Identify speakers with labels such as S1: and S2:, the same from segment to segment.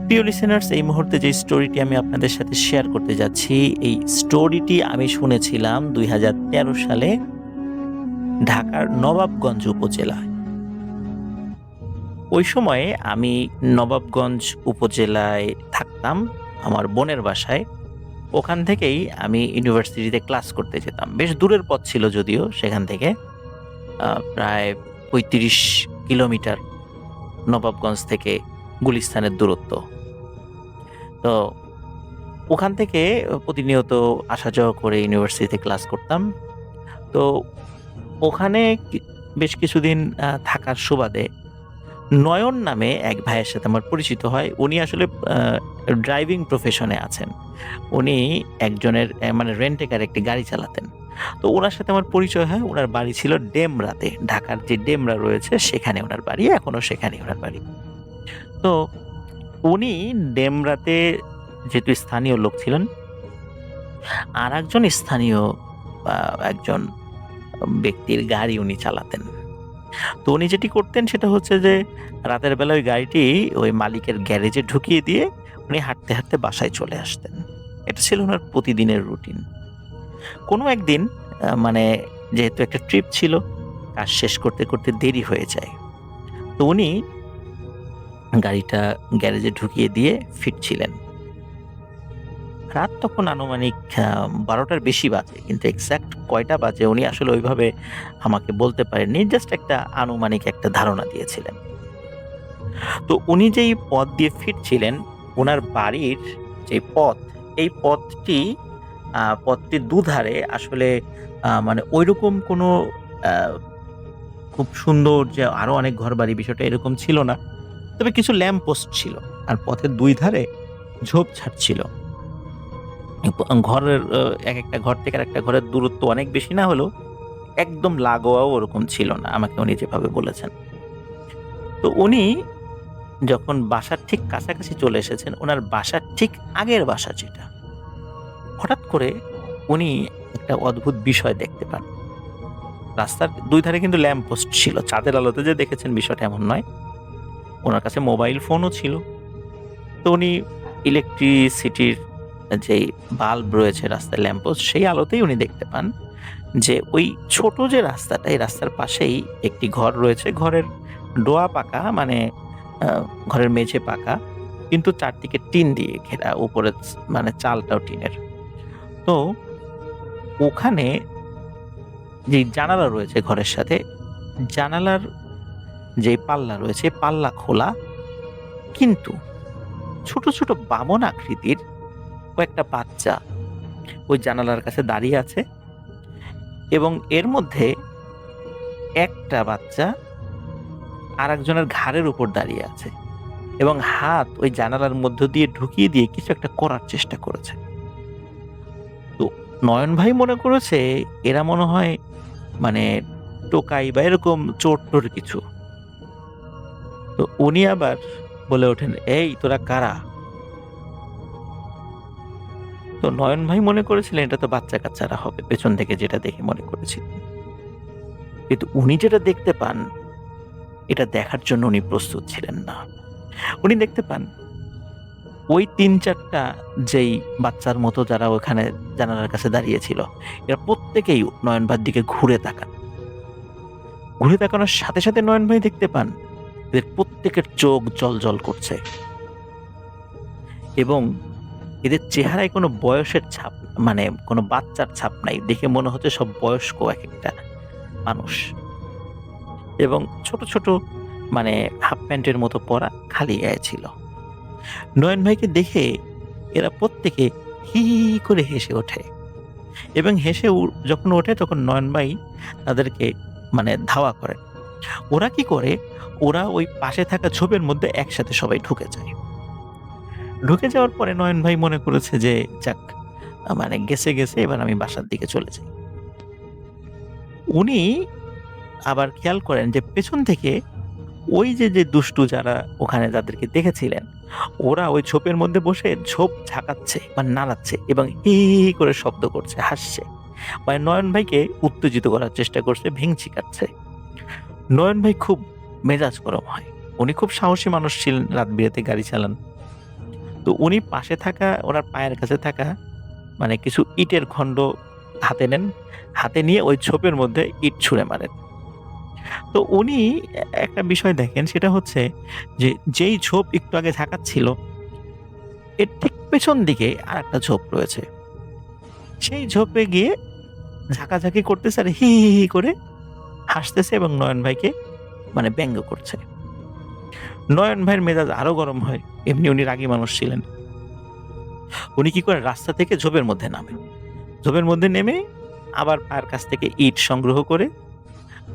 S1: প্রিয় লিসেনার্স, এই মুহূর্তে যে স্টোরিটি আমি আপনাদের সাথে শেয়ার করতে যাচ্ছি, এই স্টোরিটি আমি শুনেছিলাম ২০১৩ সালে ঢাকার নবাবগঞ্জ উপজেলায়। ওই সময়ে আমি নবাবগঞ্জ উপজেলায় থাকতাম আমার বোনের বাসায়। ওখান থেকেই আমি ইউনিভার্সিটিতে ক্লাস করতে যেতাম। বেশ দূরের পথ ছিল যদিও সেখান থেকে। প্রায় ৩৫ কিলোমিটার নবাবগঞ্জ থেকে গুলিস্তানের দূরত্ব। তো ওখান থেকে প্রতিনিয়ত আসা যাওয়া করে ইউনিভার্সিটিতে ক্লাস করতাম। তো ওখানে বেশ কিছুদিন থাকার সুবাদে নয়ন নামে এক ভাইয়ের সাথে আমার পরিচিত হয়। উনি আসলে ড্রাইভিং প্রফেশনে আছেন। উনি একজনের মানে রেন্ট এ কার একটি গাড়ি চালাতেন। তো উনার সাথে আমার পরিচয় হয়। উনার বাড়ি ছিল ডেমরাতে। ঢাকার যে ডেমরা রয়েছে সেখানে উনার বাড়ি। এখনো সেখানেই উনার বাড়ি। তো উনি ডেমরাতে যেহেতু স্থানীয় লোক ছিলেন, আরেকজন স্থানীয় একজন ব্যক্তির গাড়ি উনি চালাতেন। তো উনি যেটি করতেন সেটা হচ্ছে যে রাতের বেলা ওই গাড়িটি ওই মালিকের গ্যারেজে ঢুকিয়ে দিয়ে উনি হাঁটতে, হাঁটতে বাসায় চলে আসতেন। এটা ছিল উনার প্রতিদিনের রুটিন। কোনো একদিন মানে যেহেতু একটা ট্রিপ ছিল, কাজ শেষ করতে, করতে দেরি হয়ে যায়। তো উনি গাড়িটা গ্যারেজে ঢুকিয়ে দিয়ে ফিরছিলেন। রাত তখন আনুমানিক ১২টার বেশি বাজে। কিন্তু এক্সাক্ট কয়টা বাজে উনি আসলে ওইভাবে আমাকে বলতে পারেননি। জাস্ট একটা আনুমানিক একটা ধারণা দিয়েছিলেন। তো উনি যেই পথ দিয়ে ফিরছিলেন, উনার বাড়ির যে পথ, এই পথটির দুধারে আসলে মানে ঐরকম কোনো আ খুব সুন্দর যে আরো অনেক ঘরবাড়ি, বিষয়টা এরকম ছিল না। তবে কিছু ল্যাম্প পোস্ট ছিল। আর পথের ২ ধারে ঝোপঝাড় ছিল। ঘরের একেকটা ঘর থেকে আরেকটা ঘরের দূরত্ব অনেক বেশি না হলেও একদম লাগোয়াও ওরকম ছিল না, আমাকে উনি যেভাবে বলেছেন। তো উনি যখন বাসার ঠিক কাছাকাছি চলে এসেছেন, উনার বাসার ঠিক আগের বাসা যেটা, হঠাৎ করে উনি একটা অদ্ভুত বিষয় দেখতে পান। রাস্তার ২ ধারে কিন্তু ল্যাম্প পোস্ট ছিল। চাঁদের আলোতে যে দেখেছেন বিষয়টা এমন নয়। উনার কাছে মোবাইল ফোনও ছিল। তো উনি ইলেকট্রিসিটির যেই বাল্ব রয়েছে রাস্তায়, ল্যাম্প পোস্ট, সেই আলোতেই উনি দেখতে পান যে ওই ছোট যে রাস্তাটা, এই রাস্তার পাশেই একটি ঘর রয়েছে। ঘরের ডোয়া পাকা, মানে আ ঘরের মেঝে পাকা। কিন্তু চারদিকে টিন দিয়ে ঘেরা। উপরে মানে চালটাও টিনের। তো ওখানে যেই জানালা রয়েছে ঘরের সাথে, জানালার যেই পাল্লা রয়েছে, পাল্লা খোলা। কিন্তু ছোট, ছোট বামন আকৃতির কয়েকটা বাচ্চা ওই জানালার কাছে দাঁড়িয়ে আছে এবং এর মধ্যে একটা বাচ্চা আরেকজনের ঘাড়ের উপর দাঁড়িয়ে আছে এবং হাত ওই জানালার মধ্য দিয়ে ঢুকিয়ে দিয়ে কিছু একটা করার চেষ্টা করেছে। তো নয়ন ভাই মনে করেছে এরা মনে হয় মানে টোকাই বা এরকম চোর-টোর কিছু। তো উনি আবার বলে ওঠেন, "এই তোরা কারা?" তো নয়ন ভাই মনে করেছিলেন এটা তো বাচ্চা-কাচ্চারা হবে, পেছন থেকে যেটা দেখে মনে করেছিলেন। কিন্তু উনি যেটা দেখতে পান, এটা দেখার জন্য উনি প্রস্তুত ছিলেন না। উনি দেখতে পান ওই ৩-৪ টা যেই বাচ্চার মতো যারা ওখানে জানালার কাছে দাঁড়িয়ে ছিল, এরা প্রত্যেকেই নয়ন ভাইয়ের দিকে ঘুরে তাকান। ঘুরে তাকানোর সাথে, সাথে নয়ন ভাই দেখতে পান এদের প্রত্যেকের চোখ জ্বলজ্বল করছে এবং এদের চেহারায় কোনো বয়সের ছাপ, মানে কোনো বাচ্চার ছাপ নাই। দেখে মনে হচ্ছে সব বয়স্ক একেকটা মানুষ এবং ছোট, ছোট মানে হাফ প্যান্টের মতো পরা, খালি গায়ে ছিল। নয়ন ভাইকে দেখে এরা প্রত্যেকে হি, হি, হি করে হেসে ওঠে এবং হেসে যখন ওঠে তখন নয়ন ভাই তাদেরকে মানে ধাওয়া করে। ওরা কি করে? ওরা ওই পাশে থাকা ঝোপের মধ্যে একসাথে সবাই ঢুকে যায়। ঢুকে যাওয়ার পরে নয়ন ভাই মনে করেছে যে যাক, মানে গেছে, গেছে, এবার আমি বাসার দিকে চলে যাই। উনি আবার খেয়াল করেন যে পেছন থেকে ওই যে দুষ্টু যারা ওখানে যাদেরকে দেখেছিলেন, ওরা ওই ঝোপের মধ্যে বসে ঝোপ ঝাঁকাচ্ছে বা নাড়াচ্ছে এবং হি, হি, হি করে শব্দ করছে, হাসছে। মানে নয়ন ভাইকে উত্তেজিত করার চেষ্টা করছে, ভেংচি কাটছে। নয়ন ভাই খুব মেজাজ গরম হয়। উনি খুব সাহসী মানুষ ছিলেন, রাত বিরাতে গাড়ি চালান। তো উনি পাশে থাকা ওনার পায়ের কাছে থাকা মানে কিছু ইটের খণ্ড হাতে নেন। হাতে নিয়ে ওই ঝোপের মধ্যে ইট ছুঁড়ে মারেন। তো উনি একটা বিষয় দেখেন, সেটা হচ্ছে যে যেই ঝোপ একটু আগে ঝাঁকাচ্ছিল, এর ঠিক পেছন দিকে আরেকটা ঝোপ রয়েছে। সেই ঝোপে গিয়ে ঝাঁকাঝাঁকি করতেছে আর হি, হি, হি করে হাসতেছে এবং নয়ন ভাইকে মানে ব্যঙ্গ করছে। নয়ন ভাইয়ের মেজাজ আরো গরম হয়। এমনি উনি রাগী মানুষ ছিলেন। উনি কি করেন, রাস্তা থেকে ঝোপের মধ্যে নামেন। ঝোপের মধ্যে নেমে আবার পায়ের কাছ থেকে ইট সংগ্রহ করে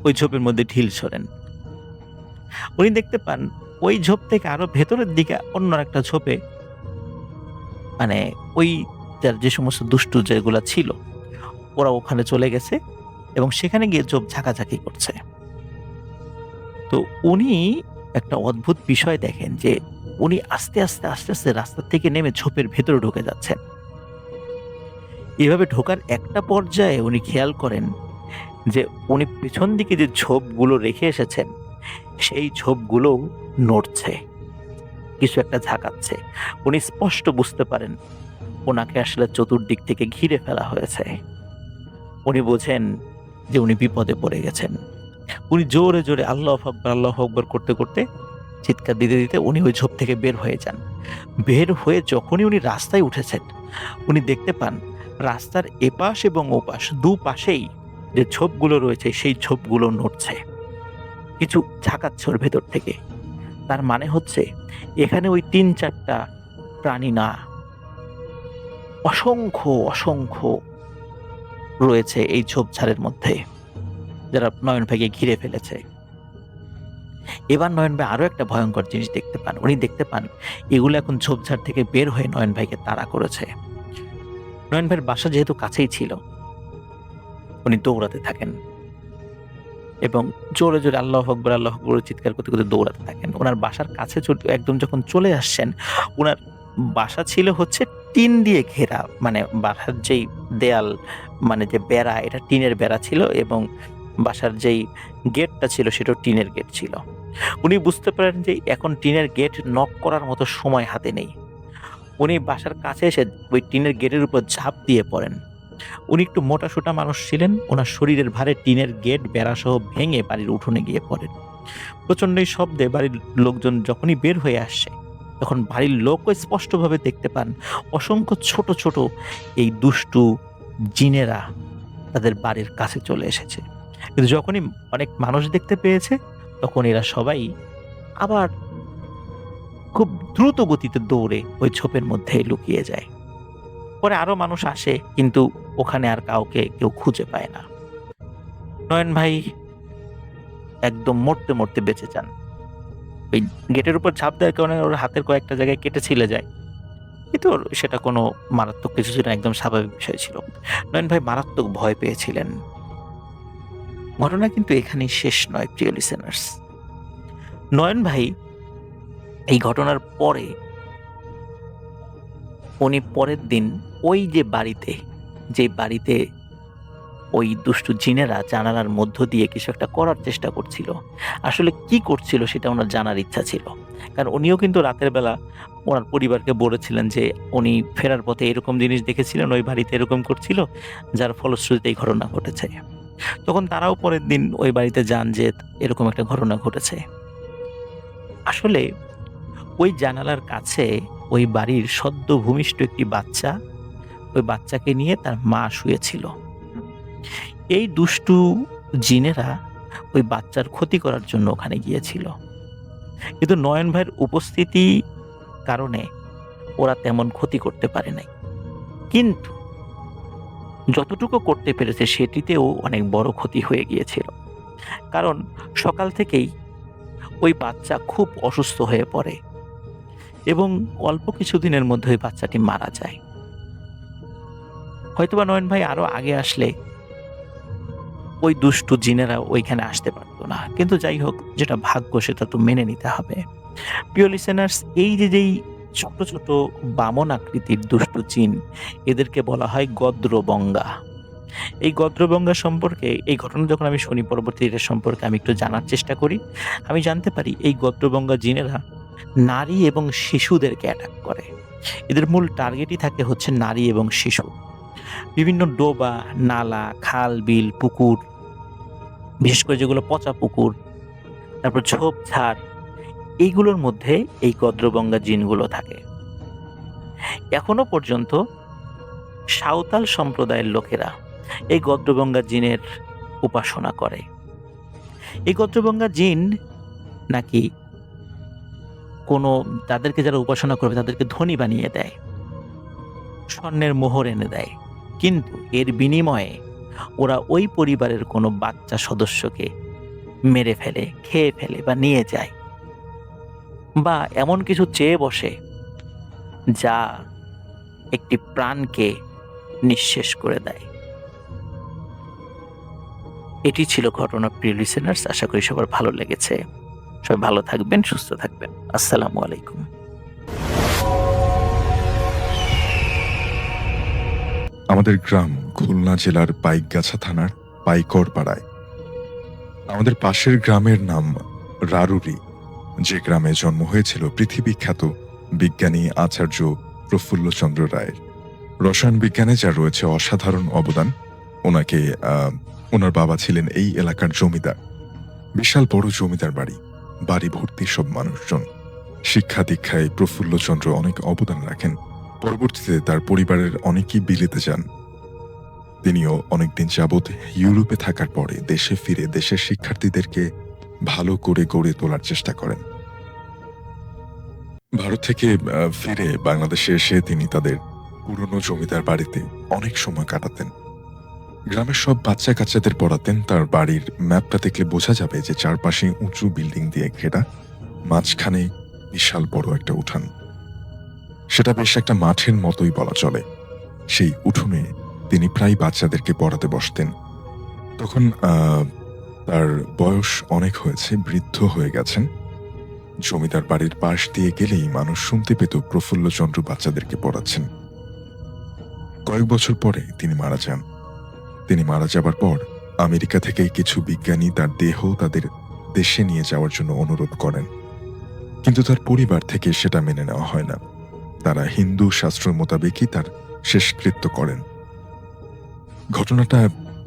S1: ওই ঝোপের মধ্যে ঢিল ছোড়েন। উনি দেখতে পান ওই ঝোপ থেকে আরো ভেতরের দিকে অন্য একটা ঝোপে মানে ওই যার যে সমস্ত দুষ্টু যেগুলা ছিল ওরা ওখানে চলে গেছে এবং সেখানে গিয়ে ঝোপ ঝাঁকাঝাঁকি করছে। তো উনি একটা অদ্ভুত বিষয় দেখেন যে উনি আস্তে, আস্তে, আস্তে, আস্তে রাস্তা থেকে নেমে ঝোপের ভেতরে ঢুকে যাচ্ছেন। এভাবে ঢোকার একটা পর্যায়ে উনি খেয়াল করেন যে উনি পেছন দিকে যে ঝোপগুলো রেখে এসেছেন, সেই ঝোপগুলোও নড়ছে। কিছু একটা ঝাঁকাচ্ছে। উনি স্পষ্ট বুঝতে পারেন উনাকে আসলে চতুর্দিক থেকে ঘিরে ফেলা হয়েছে। উনি বোঝেন যে উনি বিপদে পড়ে গেছেন। উনি জোরে, জোরে আল্লাহু আকবার, আল্লাহু আকবার করতে, করতে চিৎকার দিতে, দিতে উনি ওই ঝোপ থেকে বের হয়ে যান। বের হয়ে যখনই উনি রাস্তায় উঠেছেন, উনি দেখতে পান রাস্তার এপাশ এবং ওপাশ দুপাশেই যে ঝোপগুলো রয়েছে সেই ঝোপগুলো নড়ছে। কিছু ঝাঁকাচ্ছে ওর ভেতর থেকে। তার মানে হচ্ছে এখানে ওই ৩-৪ টা প্রাণী না, অসংখ্য, অসংখ্য রয়েছে এই ঝোপঝাড়ের মধ্যে, যারা নয়ন ভাইকে ঘিরে ফেলেছে। এবার নয়ন ভাই আরো একটা ভয়ংকর জিনিস দেখতে পান। উনি দেখতে পান এগুলো এখন ঝোপঝাড় থেকে বের হয়ে নয়ন ভাইকে তাড়া করেছে। নয়ন ভাইয়ের বাসা যেহেতু কাছেই ছিল, উনি দৌড়াতে থাকেন এবং জোরে, জোরে আল্লাহু আকবার, আল্লাহু আকবার চিৎকার করতে, করতে দৌড়াতে থাকেন। উনার বাসার কাছে একদম যখন চলে আসছেন, উনার বাসা ছিল হচ্ছে টিন দিয়ে ঘেরা। মানে বাসার যেই দেয়াল মানে যে বেড়া, এটা টিনের বেড়া ছিল এবং বাসার যেই গেটটা ছিল সেটাও টিনের গেট ছিল। উনি বুঝতে পারেন যে এখন টিনের গেট নক করার মতো সময় হাতে নেই। উনি বাসার কাছে এসে ওই টিনের গেটের উপর ঝাঁপ দিয়ে পড়েন। উনি একটু মোটা-সোটা মানুষ ছিলেন। উনার শরীরের ভারে টিনের গেট বেড়াসহ ভেঙে বাড়ির উঠোনে গিয়ে পড়েন। প্রচণ্ড এই শব্দে বাড়ির লোকজন যখনই বের হয়ে আসছে, তখন বাড়ির লোকও স্পষ্টভাবে দেখতে পান অসংখ্য ছোট, ছোট এই দুষ্টু জিনেরা তাদের বাড়ির কাছে চলে এসেছে। কিন্তু যখনই অনেক মানুষ দেখতে পেয়েছে, তখন এরা সবাই আবার খুব দ্রুত গতিতে দৌড়ে ওই ঝোপের মধ্যে লুকিয়ে যায়। পরে আরো মানুষ আসে কিন্তু ওখানে আর কাউকে কেউ খুঁজে পায় না। নয়ন ভাই একদম মরতে, মরতে বেঁচে যান। ওই গেটের উপর ঝাঁপ দেওয়ার কারণে ওর হাতের কয়েকটা জায়গায় কেটে ছিলে যায়। কিন্তু সেটা কোনো মারাত্মক কিছু ছিল না, একদম স্বাভাবিক বিষয় ছিল। নয়ন ভাই মারাত্মক ভয় পেয়েছিলেন। ঘটনা কিন্তু এখানেই শেষ নয় প্রিয় লিসেনার্স। নয়ন ভাই এই ঘটনার পরে উনি পরের দিন ওই যে বাড়িতে, যে বাড়িতে ওই দুষ্টু জিনেরা জানালার মধ্য দিয়ে কিছু একটা করার চেষ্টা করছিল। আসলে কি করছিল সেটা উনার জানার ইচ্ছা ছিল। কারণ উনিও কিন্তু রাতের বেলা উনার পরিবারকে বলেছিলেন যে উনি ফেরার পথে এরকম জিনিস দেখেছিলেন, ওই বাড়িতে এরকম করছিল, যার ফলশ্রুতিতে এই ঘটনা ঘটেছে। তখন তারাও পরের দিন ওই বাড়িতে যান যে এরকম একটা ঘটনা ঘটেছে। আসলে ওই জানালার কাছে ওই বাড়ির সদ্য ভূমিষ্ঠ একটি বাচ্চা, ওই বাচ্চাকে নিয়ে তার মা শুয়েছিল। এই দুষ্টু জিনেরা ওই বাচ্চার ক্ষতি করার জন্য ওখানে গিয়েছিল। কিন্তু নয়ন ভাইয়ের উপস্থিতি কারণে ওরা তেমন ক্ষতি করতে পারে নাই। কিন্তু যতটুকু করতে পেরেছে সেটিতেও অনেক বড় ক্ষতি হয়ে গিয়েছিল। কারণ সকাল থেকেই ওই বাচ্চা খুব অসুস্থ হয়ে পড়ে এবং অল্প কিছুদিনের মধ্যে ওই বাচ্চাটি মারা যায়। হয়তোবা নয়ন ভাই আরো আগে আসলে ওই দুষ্টু জিনেরা ওইখানে আসতে পারতো না। কিন্তু যাই হোক, যেটা ভাগ্য সেটা তো মেনে নিতে হবে। প্রিয় লিসেনার্স, এই যে যেই ছোট, ছোট বামন আকৃতির দুষ্টু জিন, এদেরকে বলা হয় গদ্রবঙ্গা। এই গদ্রবঙ্গা সম্পর্কে এই ঘটনা যখন আমি শুনি, পরবর্তী এটার সম্পর্কে আমি একটু জানার চেষ্টা করি। আমি জানতে পারি এই গদ্রবঙ্গা জিনেরা নারী এবং শিশুদেরকে অ্যাটাক করে। এদের মূল টার্গেটই থাকে হচ্ছে নারী এবং শিশু। বিভিন্ন ডোবা, নালা, খাল, বিল, পুকুর, বিশেষ করে যেগুলো পচা পুকুর, তারপর ঝোপঝাড়, এইগুলোর মধ্যে এই গদ্রবঙ্গা জিনগুলো থাকে। এখনো পর্যন্ত সাঁওতাল সম্প্রদায়ের লোকেরা এই গদ্রবঙ্গা জিনের উপাসনা করে। এই গদ্রবঙ্গা জিন নাকি কোনো তাদেরকে যারা উপাসনা করবে তাদেরকে ধনী বানিয়ে দেয়, স্বর্ণের মোহর এনে দেয়। কিন্তু এর বিনিময়ে ওরা ওই পরিবারের কোনো বাচ্চা সদস্যকে মেরে ফেলে, খেয়ে ফেলে বা নিয়ে যায়, বা এমন কিছু চেয়ে বসে যা একটি প্রাণকে নিঃশেষ করে দেয়। এটি ছিল ঘটনা, প্রিয় লিসেনার্স। আশা করি সবার ভালো লেগেছে। সবাই ভালো থাকবেন, সুস্থ থাকবেন। আসসালামু আলাইকুম।
S2: আমাদের গ্রাম খুলনা জেলার পাইকগাছা থানার পাইকর পাড়ায়। আমাদের পাশের গ্রামের নাম রারুরি, যে গ্রামে জন্ম হয়েছিল পৃথিবীখ্যাত বিজ্ঞানী আচার্য প্রফুল্লচন্দ্র রায়ের। রসায়ন বিজ্ঞানে যার রয়েছে অসাধারণ অবদান। ওনার বাবা ছিলেন এই এলাকার জমিদার। বিশাল বড় জমিদার বাড়ি, বাড়ি ভর্তি সব মানুষজন। শিক্ষা দীক্ষায় প্রফুল্লচন্দ্র অনেক অবদান রাখেন। পরবর্তীতে তার পরিবারের অনেকেই বিলেতে যান। তিনিও অনেকদিন যাবৎ ইউরোপে থাকার পরে দেশে ফিরে দেশের শিক্ষার্থীদেরকে ভালো করে গড়ে তোলার চেষ্টা করেন। ভারত থেকে ফিরে বাংলাদেশে এসে তিনি তাদের পুরনো জমিদার বাড়িতে অনেক সময় কাটাতেন। গ্রামের সব বাচ্চা কাচ্চাদের পড়াতেন। তার বাড়ির ম্যাপটা দেখলে বোঝা যাবে যে চারপাশে উঁচু বিল্ডিং দিয়ে ঘেরা, মাঝখানে বিশাল বড় একটা উঠান। সেটা বেশ একটা মাঠের মতোই বলা চলে। সেই উঠোনে তিনি প্রায় বাচ্চাদেরকে পড়াতে বসতেন। তখন তার বয়স অনেক হয়েছে, বৃদ্ধ হয়ে গেছেন। জমিদার বাড়ির পাশ দিয়ে গেলেই মানুষ শুনতে পেত প্রফুল্লচন্দ্র বাচ্চাদেরকে পড়াচ্ছেন। কয়েক বছর পরে তিনি মারা যান। তিনি মারা যাবার পর আমেরিকা থেকে কিছু বিজ্ঞানী তার দেহ তাদের দেশে নিয়ে যাওয়ার জন্য অনুরোধ করেন, কিন্তু তার পরিবার থেকে সেটা মেনে নেওয়া হয় না। তারা হিন্দু শাস্ত্র মোতাবেকই তার শেষকৃত্য করেন। ঘটনাটা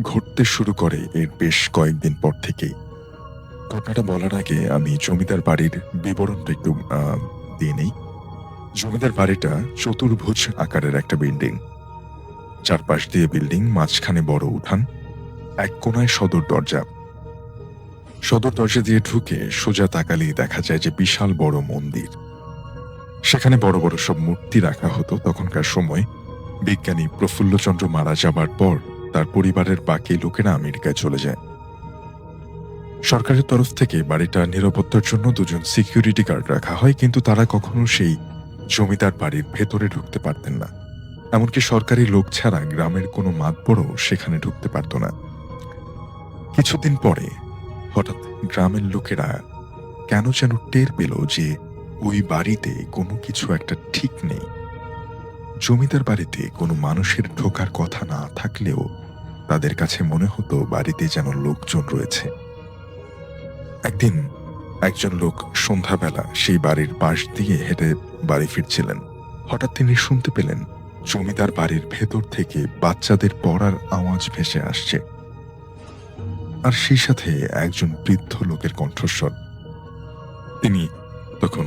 S2: ঘটতে শুরু করে এর বেশ কয়েকদিন পর থেকেই। ঘটনাটা বলার আগে আমি জমিদার বাড়ির বিবরণটা একটু দিয়ে নেই। জমিদার বাড়িটা চতুর্ভুজ আকারের একটা বিল্ডিং, চারপাশ দিয়ে বিল্ডিং, মাঝখানে বড় উঠান, এক কোনায় সদর দরজা। সদর দরজা দিয়ে ঢুকে সোজা তাকালেই দেখা যায় যে বিশাল বড় মন্দির। সেখানে বড় বড় সব মূর্তি রাখা হতো। তখনকার সময় বিজ্ঞানী প্রফুল্লচন্দ্র মারা যাবার পর তার পরিবারের বাকি লোকেরা আমেরিকায় চলে যায়। সরকারের তরফ থেকে বাড়িটা নিরাপত্তার জন্য দুজন সিকিউরিটি গার্ড রাখা হয়, কিন্তু তারা কখনো সেই জমিদার বাড়ির ভেতরে ঢুকতে পারতেন না। এমনকি সরকারি লোক ছাড়া গ্রামের কোনো মাতবরও সেখানে ঢুকতে পারত না। কিছুদিন পরে হঠাৎ গ্রামের লোকেরা কেন যেন টের পেল যে ওই বাড়িতে কোনো কিছু একটা ঠিক নেই। জমিদার বাড়িতে কোনো মানুষের ঢোকার কথা না থাকলেও তাদের কাছে মনে হতো বাড়িতে যেন লোকজন রয়েছে। একদিন একজন লোক সন্ধ্যাবেলা সেই বাড়ির পাশ দিয়ে হেঁটে বাড়ি ফিরছিলেন। হঠাৎ তিনি শুনতে পেলেন জমিদার বাড়ির ভেতর থেকে বাচ্চাদের পড়ার আওয়াজ ভেসে আসছে, আর সেই সাথে একজন বৃদ্ধ লোকের কণ্ঠস্বর। তিনি তখন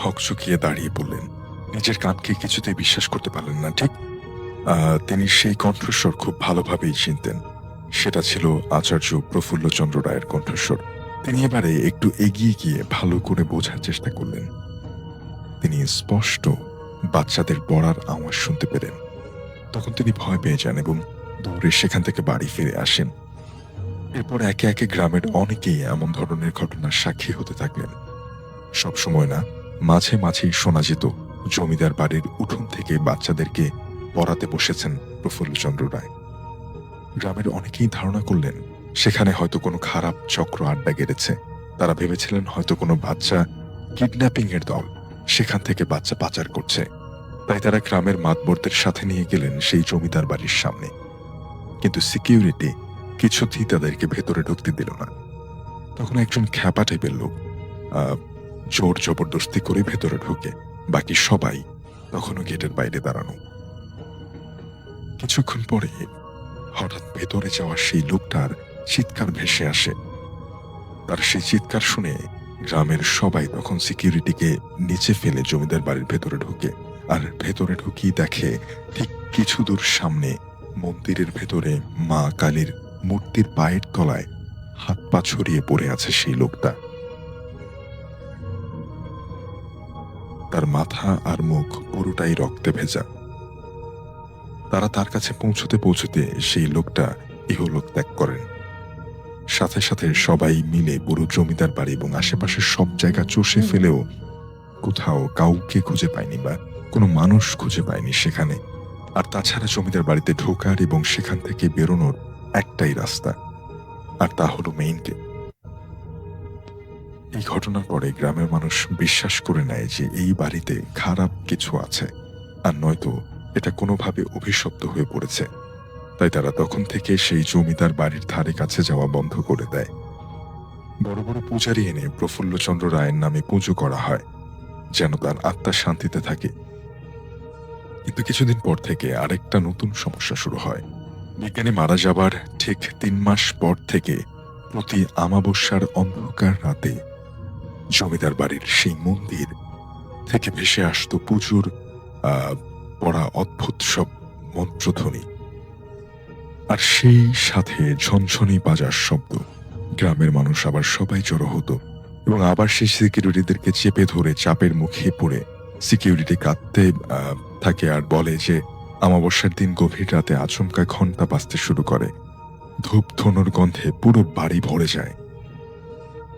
S2: হকচকিয়ে দাঁড়িয়ে পড়লেন। নিজের কানকে কিছুতেই বিশ্বাস করতে পারলেন না। ঠিক তিনি সেই কণ্ঠস্বর খুব ভালোভাবেই চিনতেন। সেটা ছিল আচার্য প্রফুল্লচন্দ্র রায়ের কণ্ঠস্বর। তিনি এবারে একটু এগিয়ে গিয়ে ভালো করে বোঝার চেষ্টা করলেন। তিনি স্পষ্ট বাচ্চাদের পড়ার আওয়াজ শুনতে পেলেন। তখন তিনি ভয় পেয়ে যান এবং দৌড়ে সেখান থেকে বাড়ি ফিরে আসেন। এরপর একে একে গ্রামের অনেকেই এমন ধরনের ঘটনার সাক্ষী হতে থাকলেন। সবসময় না, মাঝে মাঝেই শোনা যেত জমিদার বাড়ির উঠোন থেকে বাচ্চাদেরকে পড়াতে বসেছেন প্রফুল্লচন্দ্র রায়। গ্রামের অনেকেই ধারণা করলেন সেখানে হয়তো কোনো খারাপ চক্র আড্ডা গেড়েছে। তারা ভেবেছিলেন হয়তো কোনো বাচ্চা কিডন্যাপিং এর দল সেখান থেকে বাচ্চা পাচার করছে। তাই তারা গ্রামের মাতবরদের সাথে নিয়ে গেলেন সেই জমিদার বাড়ির সামনে। কিন্তু সিকিউরিটি কিছুতেই তাদেরকে ভেতরে ঢুকতে দিল না। তখন একজন খ্যাপা টাইপের লোক জোর জবরদস্তি করে ভেতরে ঢুকে। বাকি সবাই তখনও গেটের বাইরে দাঁড়ানো। কিছুক্ষণ পরে হঠাৎ ভেতরে যাওয়া সেই লোকটার চিৎকার ভেসে আসে। তার সেই চিৎকার শুনে গ্রামের সবাই তখন সিকিউরিটিকে নিচে ফেলে জমিদার বাড়ির ভেতরে ঢোকে। আর ভেতরে ঢুকিয়ে দেখে ঠিক কিছু দূর সামনে মন্দিরের ভেতরে মা কালীর মূর্তির পায়ের তলায় হাত পা ছড়িয়ে পড়ে আছে সেই লোকটা। তার মাথা আর মুখ পুরোটাই রক্তে ভেজা। তারা তার কাছে পৌঁছতে পৌঁছতে সেই লোকটা ইহলোক ত্যাগ করেন। সাথে সাথে সবাই মিলে পুরো জমিদার বাড়ি এবং আশেপাশের সব জায়গা চষে ফেলেও কোথাও কাউকে খুঁজে পায়নি বা কোনো মানুষ খুঁজে পায়নি সেখানে। আর তাছাড়া জমিদার বাড়িতে ঢোকার এবং সেখান থেকে বেরোনোর একটাই রাস্তা, আর তা হলো মেইন গেট। এই ঘটনার পরে গ্রামের মানুষ বিশ্বাস করে নেয় যে এই বাড়িতে খারাপ কিছু আছে, আর নয়তো এটা কোনোভাবে অভিশপ্ত হয়ে পড়েছে। তাই তারা তখন থেকে সেই জমিদার বাড়ির ধারে কাছে যাওয়া বন্ধ করে দেয়। বড় বড় পূজারি এনে প্রফুল্লচন্দ্র রায়ের নামে পুজো করা হয়, যেন তার আত্মা শান্তিতে থাকে। কিন্তু কিছুদিন পর থেকে আরেকটা নতুন সমস্যা শুরু হয়। বিজ্ঞানী মারা যাবার ঠিক 3 মাস পর থেকে প্রতি আমাবস্যার অন্ধকার রাতে জমিদার বাড়ির সেই মন্দির থেকে ভেসে আসতো পুজোর পড়া অদ্ভুত সব মন্ত্রধ্বনি, আর সেই সাথে ঝনঝনি বাজার শব্দ। গ্রামের মানুষ আবার সবাই জড়ো হতো এবং আবার সেই সিকিউরিটিদেরকে চেপে ধরে চাপের মুখে পড়ে সিকিউরিটি কাঁদতে থাকে আর বলে যে আমাবস্যার দিন গভীর রাতে আচমকা ঘন্টা বাজতে শুরু করে, ধূপ ধনুর গন্ধে পুরো বাড়ি ভরে যায়,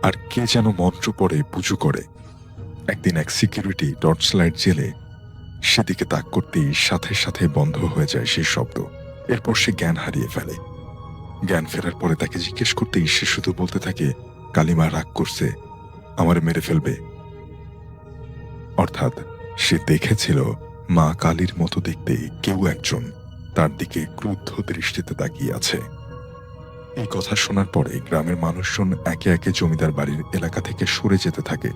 S2: আর কে যেন মন্ত্র পড়ে পুজো করে। একদিন এক সিকিউরিটি টর্চ লাইট জেলে সেদিকে তাক করতেই সাথে সাথে বন্ধ হয়ে যায় সেই শব্দ। এরপর সে জ্ঞান হারিয়ে ফেলে। জ্ঞান ফেরার পরে তাকে জিজ্ঞেস করতেই সে শুধু বলতে থাকে, কালিমা রাগ করছে, আমার মেরে ফেলবে। অর্থাৎ সে দেখেছিল মা কালীর মতো দেখতে কেউ একজন তার দিকে ক্রুদ্ধ দৃষ্টিতে তাকিয়ে আছে। এই কথা শোনার পরে গ্রামের মানুষজন একে একে জমিদার বাড়ির এলাকা থেকে সরে যেতে থাকে।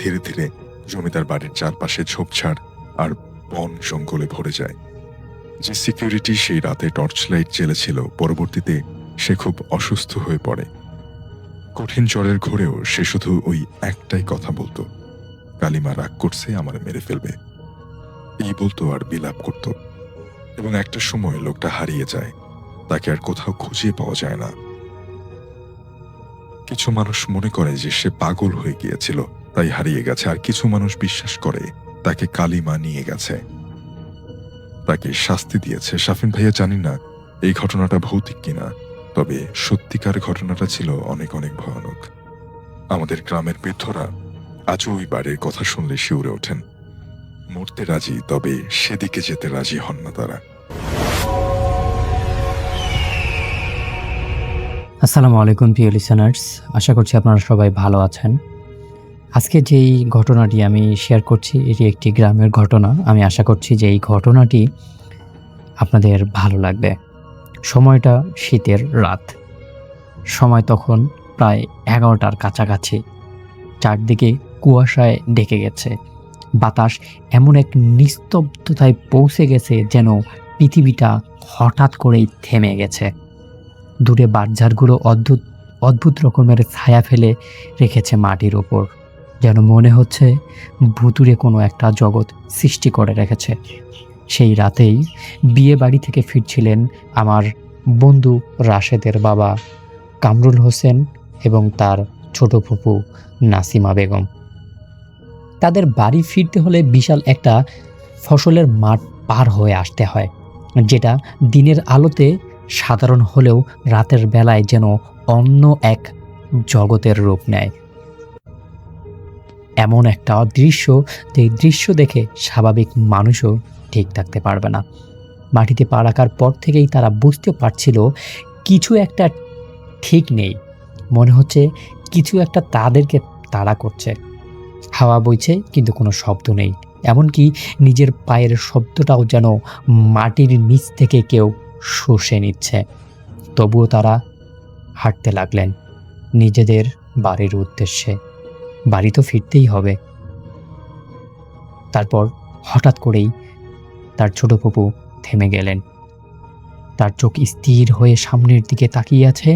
S2: ধীরে ধীরে জমিদার বাড়ির চারপাশে ঝোপঝাড় আর বন জঙ্গলে ভরে যায়। যে সিকিউরিটি সেই রাতে টর্চ লাইট জ্বেলেছিল, পরবর্তীতে সে খুব অসুস্থ হয়ে পড়ে। কঠিন জ্বরের ঘোরেও সে শুধু ওই একটাই কথা বলতো, কালিমা রাগ করছে, আমার মেরে ফেলবে, এই বলতো আর বিলাপ করত। এবং একটা সময় লোকটা হারিয়ে যায়, তাকে আর কোথাও খুঁজে পাওয়া যায় না। কিছু মানুষ মনে করে যে সে পাগল হয়ে গিয়েছিল তাই হারিয়ে গেছে, আর কিছু মানুষ বিশ্বাস করে তাকে কালিমা নিয়ে গেছে, তাকে শাস্তি দিয়েছে। শাফিন ভাইয়া জানি না এই ঘটনাটা ভৌতিক কিনা, তবে সত্যিকার ঘটনাটা ছিল অনেক অনেক ভয়ানক। আমাদের গ্রামের বৃদ্ধরা আজও ওই বাড়ির কথা শুনলে শিউরে ওঠেন। মরতে রাজি, তবে সেদিকে যেতে রাজি হন না তারা।
S3: আসসালামু আলাইকুম প্রিয় লিসেনার্স, আশা করছি আপনারা সবাই ভালো আছেন। আজকে যেই ঘটনাটি আমি শেয়ার করছি এটি একটি গ্রামের ঘটনা। আমি আশা করছি যে এই ঘটনাটি আপনাদের ভালো লাগবে। সময়টা শীতের রাত, সময় তখন প্রায় 11টার কাছাকাছি। চারদিকে কুয়াশায় ঢেকে গেছে, বাতাস এমন এক নিস্তব্ধতায় পৌঁছে গেছে যেন পৃথিবীটা হঠাৎ করেই থেমে গেছে। দূরে বাঁশঝাড়গুলো অদ্ভুত অদ্ভুত রকমের ছায়া ফেলে রেখেছে মাটির ওপর, যেন মনে হচ্ছে ভুতুড়ে কোনো একটা জগৎ সৃষ্টি করে রেখেছে। সেই রাতেই বিয়ে বাড়ি থেকে ফিরছিলেন আমার বন্ধু রাশেদের বাবা কামরুল হোসেন এবং তার ছোট ফুপু নাসিমা বেগম। তাদের বাড়ি ফিরতে হলে বিশাল একটা ফসলের মাঠ পার হয়ে আসতে হয়, যেটা দিনের আলোতে সাধারণ হলেও রাতের বেলায় যেন অন্য এক জগতের রূপ নেয়। এমন একটা দৃশ্য, যে দৃশ্য দেখে স্বাভাবিক মানুষও ঠিক থাকতে পারবে না। মাটিতে পা রাখার পর থেকেই তারা বুঝতে পারছিল কিছু একটা ঠিক নেই। মনে হচ্ছে কিছু একটা তাদেরকে তাড়া করছে। হাওয়া বইছে কিন্তু কোনো শব্দ নেই, এমনকি নিজের পায়ের শব্দটাও যেন মাটির নিচ থেকে কেউ শুষে নিচ্ছে। তবুও তারা হাঁটতে লাগলেন নিজেদের বাড়ির উদ্দেশ্যে। বাড়ি তো ফিরতেই হবে। তারপর হঠাৎ করেই তার ছোট ফুপু থেমে গেলেন। তার চোখ স্থির হয়ে সামনের দিকে তাকিয়ে আছে।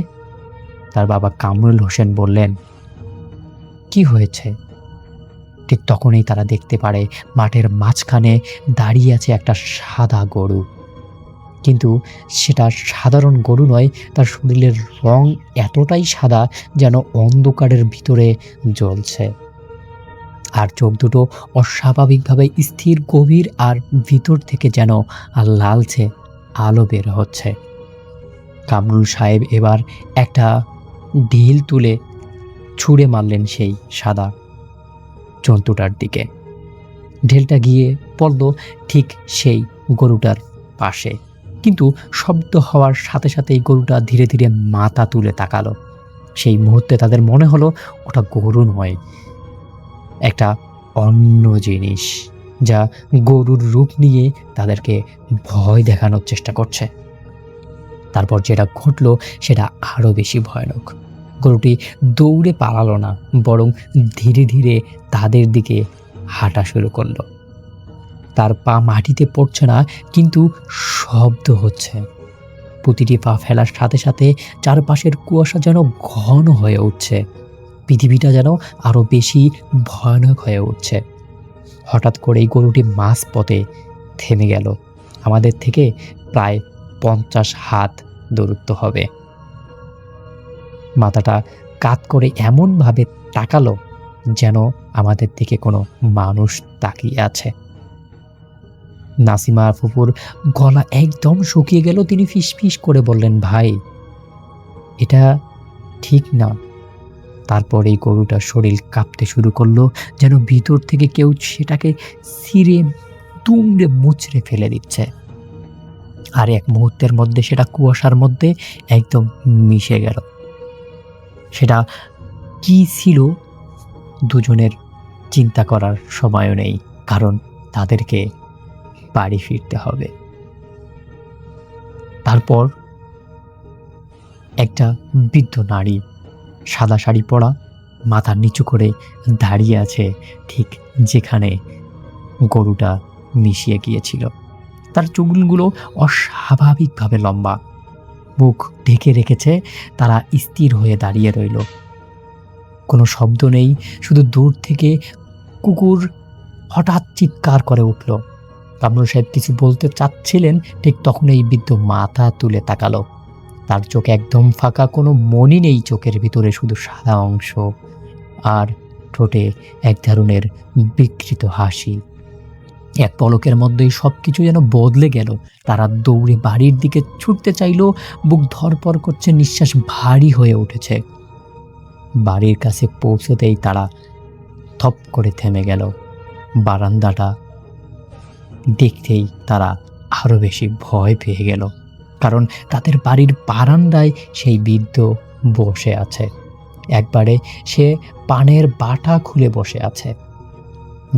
S3: তার বাবা কামরুল হোসেন বললেন, কি হয়েছে? ঠিক তখনই তারা দেখতে পারে মাঠের মাঝখানে দাঁড়িয়ে আছে একটা সাদা গরু। কিন্তু সেটা সাধারণ গরু নয়, তার শরীরের রং এতটাই সাদা যেন অন্ধকারের ভিতরে জ্বলছে। আর চোখ দুটো অস্বাভাবিকভাবে স্থির, গভীর, আর ভিতর থেকে যেন লালচে আলো বের হচ্ছে। কামরুল সাহেব এবার একটা ঢিল তুলে ছুঁড়ে মারলেন সেই সাদা জন্তুটার দিকে। ঢিলটা গিয়ে পড়ল ঠিক সেই গরুটার পাশে। কিন্তু শব্দ হওয়ার সাথে সাথেই গরুটা ধীরে ধীরে মাথা তুলে তাকালো। সেই মুহূর্তে তাদের মনে হলো ওটা গরু নয়, একটা অন্য জিনিস, যা গরুর রূপ নিয়ে তাদেরকে ভয় দেখানোর চেষ্টা করছে। তারপর যেটা ঘটল সেটা আরও বেশি ভয়ানক। গরুটি দৌড়ে পালালো না, বরং ধীরে ধীরে তাদের দিকে হাঁটা শুরু করলো। তার পা মাটিতে পড়ছে না, কিন্তু শব্দ হচ্ছে। প্রতিটি পা ফেলার সাথে সাথে চারপাশের কুয়াশা যেন ঘন হয়ে উঠছে। পৃথিবীটা যেন আরো বেশি ভয়ানক হয়ে উঠছে। হঠাৎ করেই গরুটি মাঝপথে থেমে গেল। আমাদের থেকে প্রায় 50 হাত দূরত্ব হবে। মাথাটা কাত করে এমনভাবে তাকালো যেন আমাদের দিকে কোনো মানুষ তাকিয়ে আছে। নাসিমা ফুপুর গলা একদম শুকিয়ে গেল। তিনি ফিসফিস করে বললেন, ভাই, এটা ঠিক না। তারপর এই গরুটার শরীর কাঁপতে শুরু করলো, যেন ভিতর থেকে কেউ সেটাকে ছিঁড়ে দুমড়ে মুচড়ে ফেলে দিচ্ছে। আর এক মুহূর্তের মধ্যে সেটা কুয়াশার মধ্যে একদম মিশে গেল। সেটা কি ছিল দুজনের চিন্তা করার সময়ও নেই, কারণ তাদেরকে বাড়ি ফিরতে হবে। তারপর একটা বৃদ্ধ নারী, সাদা শাড়ি পরা, মাথা নিচু করে দাঁড়িয়ে আছে ঠিক যেখানে গরুটা মিশিয়ে গিয়েছিল। তার চুলগুলো অস্বাভাবিকভাবে লম্বা, মুখ ঢেকে রেখেছে। তারা স্থির হয়ে দাঁড়িয়ে রইল। কোনো শব্দ নেই, শুধু দূর থেকে কুকুর হঠাৎ চিৎকার করে উঠল। কামরুল সাহেব কিছু বলতে চাচ্ছিলেন, ঠিক তখন এই বৃদ্ধ মাথা তুলে তাকালো। তার চোখ একদম ফাঁকা, কোনো মনি নেই চোখের ভিতরে, শুধু সাদা অংশ, আর ঠোঁটে এক ধরনের বিকৃত হাসি। এক পলকের মধ্যেই সব কিছু যেন বদলে গেল। তারা দৌড়ে বাড়ির দিকে ছুটতে চাইল। বুক ধরপড় করছে, নিঃশ্বাস ভারী হয়ে উঠেছে। বাড়ির কাছে পৌঁছতেই তারা থপ করে থেমে গেল। বারান্দাটা দেখতেই তারা আরো বেশি ভয় পেয়ে গেল, কারণ তাদের বাড়ির বারান্দায় সেই বৃদ্ধ বসে আছে। একবারে সে পানের বাটা খুলে বসে আছে,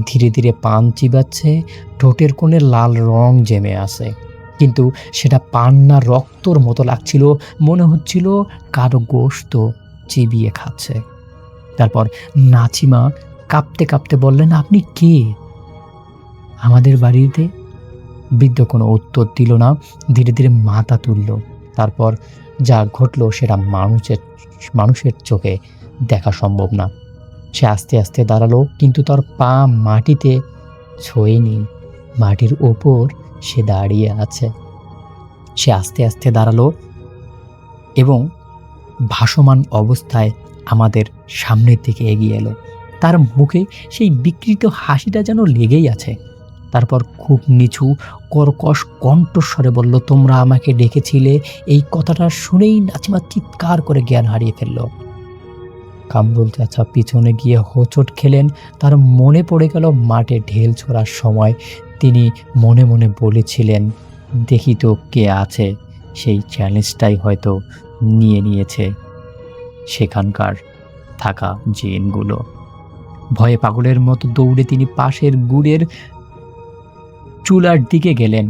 S3: ধীরে ধীরে পান চিবাচ্ছে। ঠোঁটের কোণে লাল রং জমে আছে, কিন্তু সেটা পান না, রক্তর মতো লাগছিল। মনে হচ্ছিল কারো গোশত চিবিয়ে খাচ্ছে। তারপর নাচিমা কাঁপতে কাঁপতে বললেন, আপনি কে? আমাদের বাড়িতে? বৃদ্ধ কোনো উত্তর দিল না, ধীরে ধীরে মাথা তুলল। তারপর যা ঘটলো সেটা মানুষের চোখে দেখা সম্ভব না। সে আস্তে আস্তে দাঁড়ালো, কিন্তু তার পা মাটিতে ছোঁয়নি। মাটির ওপর সে দাঁড়িয়ে আছে। সে আস্তে আস্তে দাঁড়ালো এবং ভাসমান অবস্থায় আমাদের সামনের দিকে এগিয়ে এলো। তার মুখে সেই বিকৃত হাসিটা যেন লেগেই আছে। তারপর খুব নিচু কর্কশ কণ্ঠস্বরে বলল, তোমরা আমাকে ডেকেছিলে। এই কথাটা শুনেই নাচিমা চিৎকার করে জ্ঞান হারিয়ে ফেলল। কামরুল চাচা পিছনে গিয়ে হোঁচট খেলেন। তার মনে পড়ে গেল মাঠে ঢেল ছোড়ার সময় তিনি মনে মনে বলেছিলেন, দেখি তো কে আছে। সেই চ্যালেঞ্জটাই হয়তো নিয়ে নিয়েছে সেখানকার থাকা জিনগুলো। ভয়ে পাগলের মতো দৌড়ে তিনি পাশের গুড়ের চুলার দিকে গেলেন।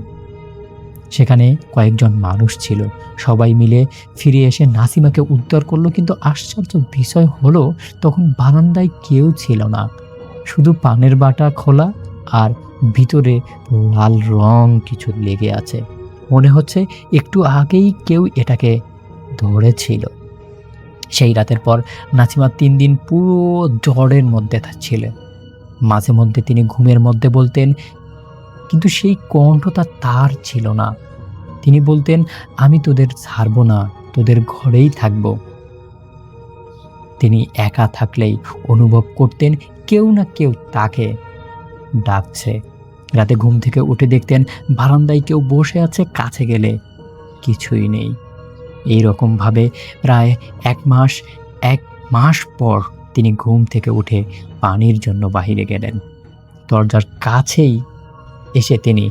S3: সেখানে কয়েকজন মানুষ ছিল। সবাই মিলে ফিরে এসে নাসিমাকে উদ্ধার করলো, কিন্তু আশ্চর্য বিষয় হলো তখন বারান্দায় কেউ ছিল না। শুধু পানের বাটা খোলা, আর ভিতরে লাল রং কিছু লেগে আছে। মনে হচ্ছে একটু আগেই কেউ এটাকে ধরেছিল। সেই রাতের পর নাসিমা ৩ দিন পুরো জ্বরের মধ্যে ছিলেন। মাঝে মধ্যে তিনি ঘুমের মধ্যে বলতেন, কিন্তু সেই কণ্ঠটা তার ছিল না। তিনি বলতেন, আমি তোদের ছাড়ব না, তোদের ঘরেই থাকব। তিনি একা থাকলেই অনুভব করতেন কেউ না কেউ তাকে ডাকছে। রাতে ঘুম থেকে উঠে দেখতেন বারান্দায় কেউ বসে আছে, কাছে গেলে কিছুই নেই। এই রকমভাবে প্রায় ১ মাস পর তিনি ঘুম থেকে উঠে পানির জন্য বাহিরে গেলেন। দরজার কাছেই এসে তিনি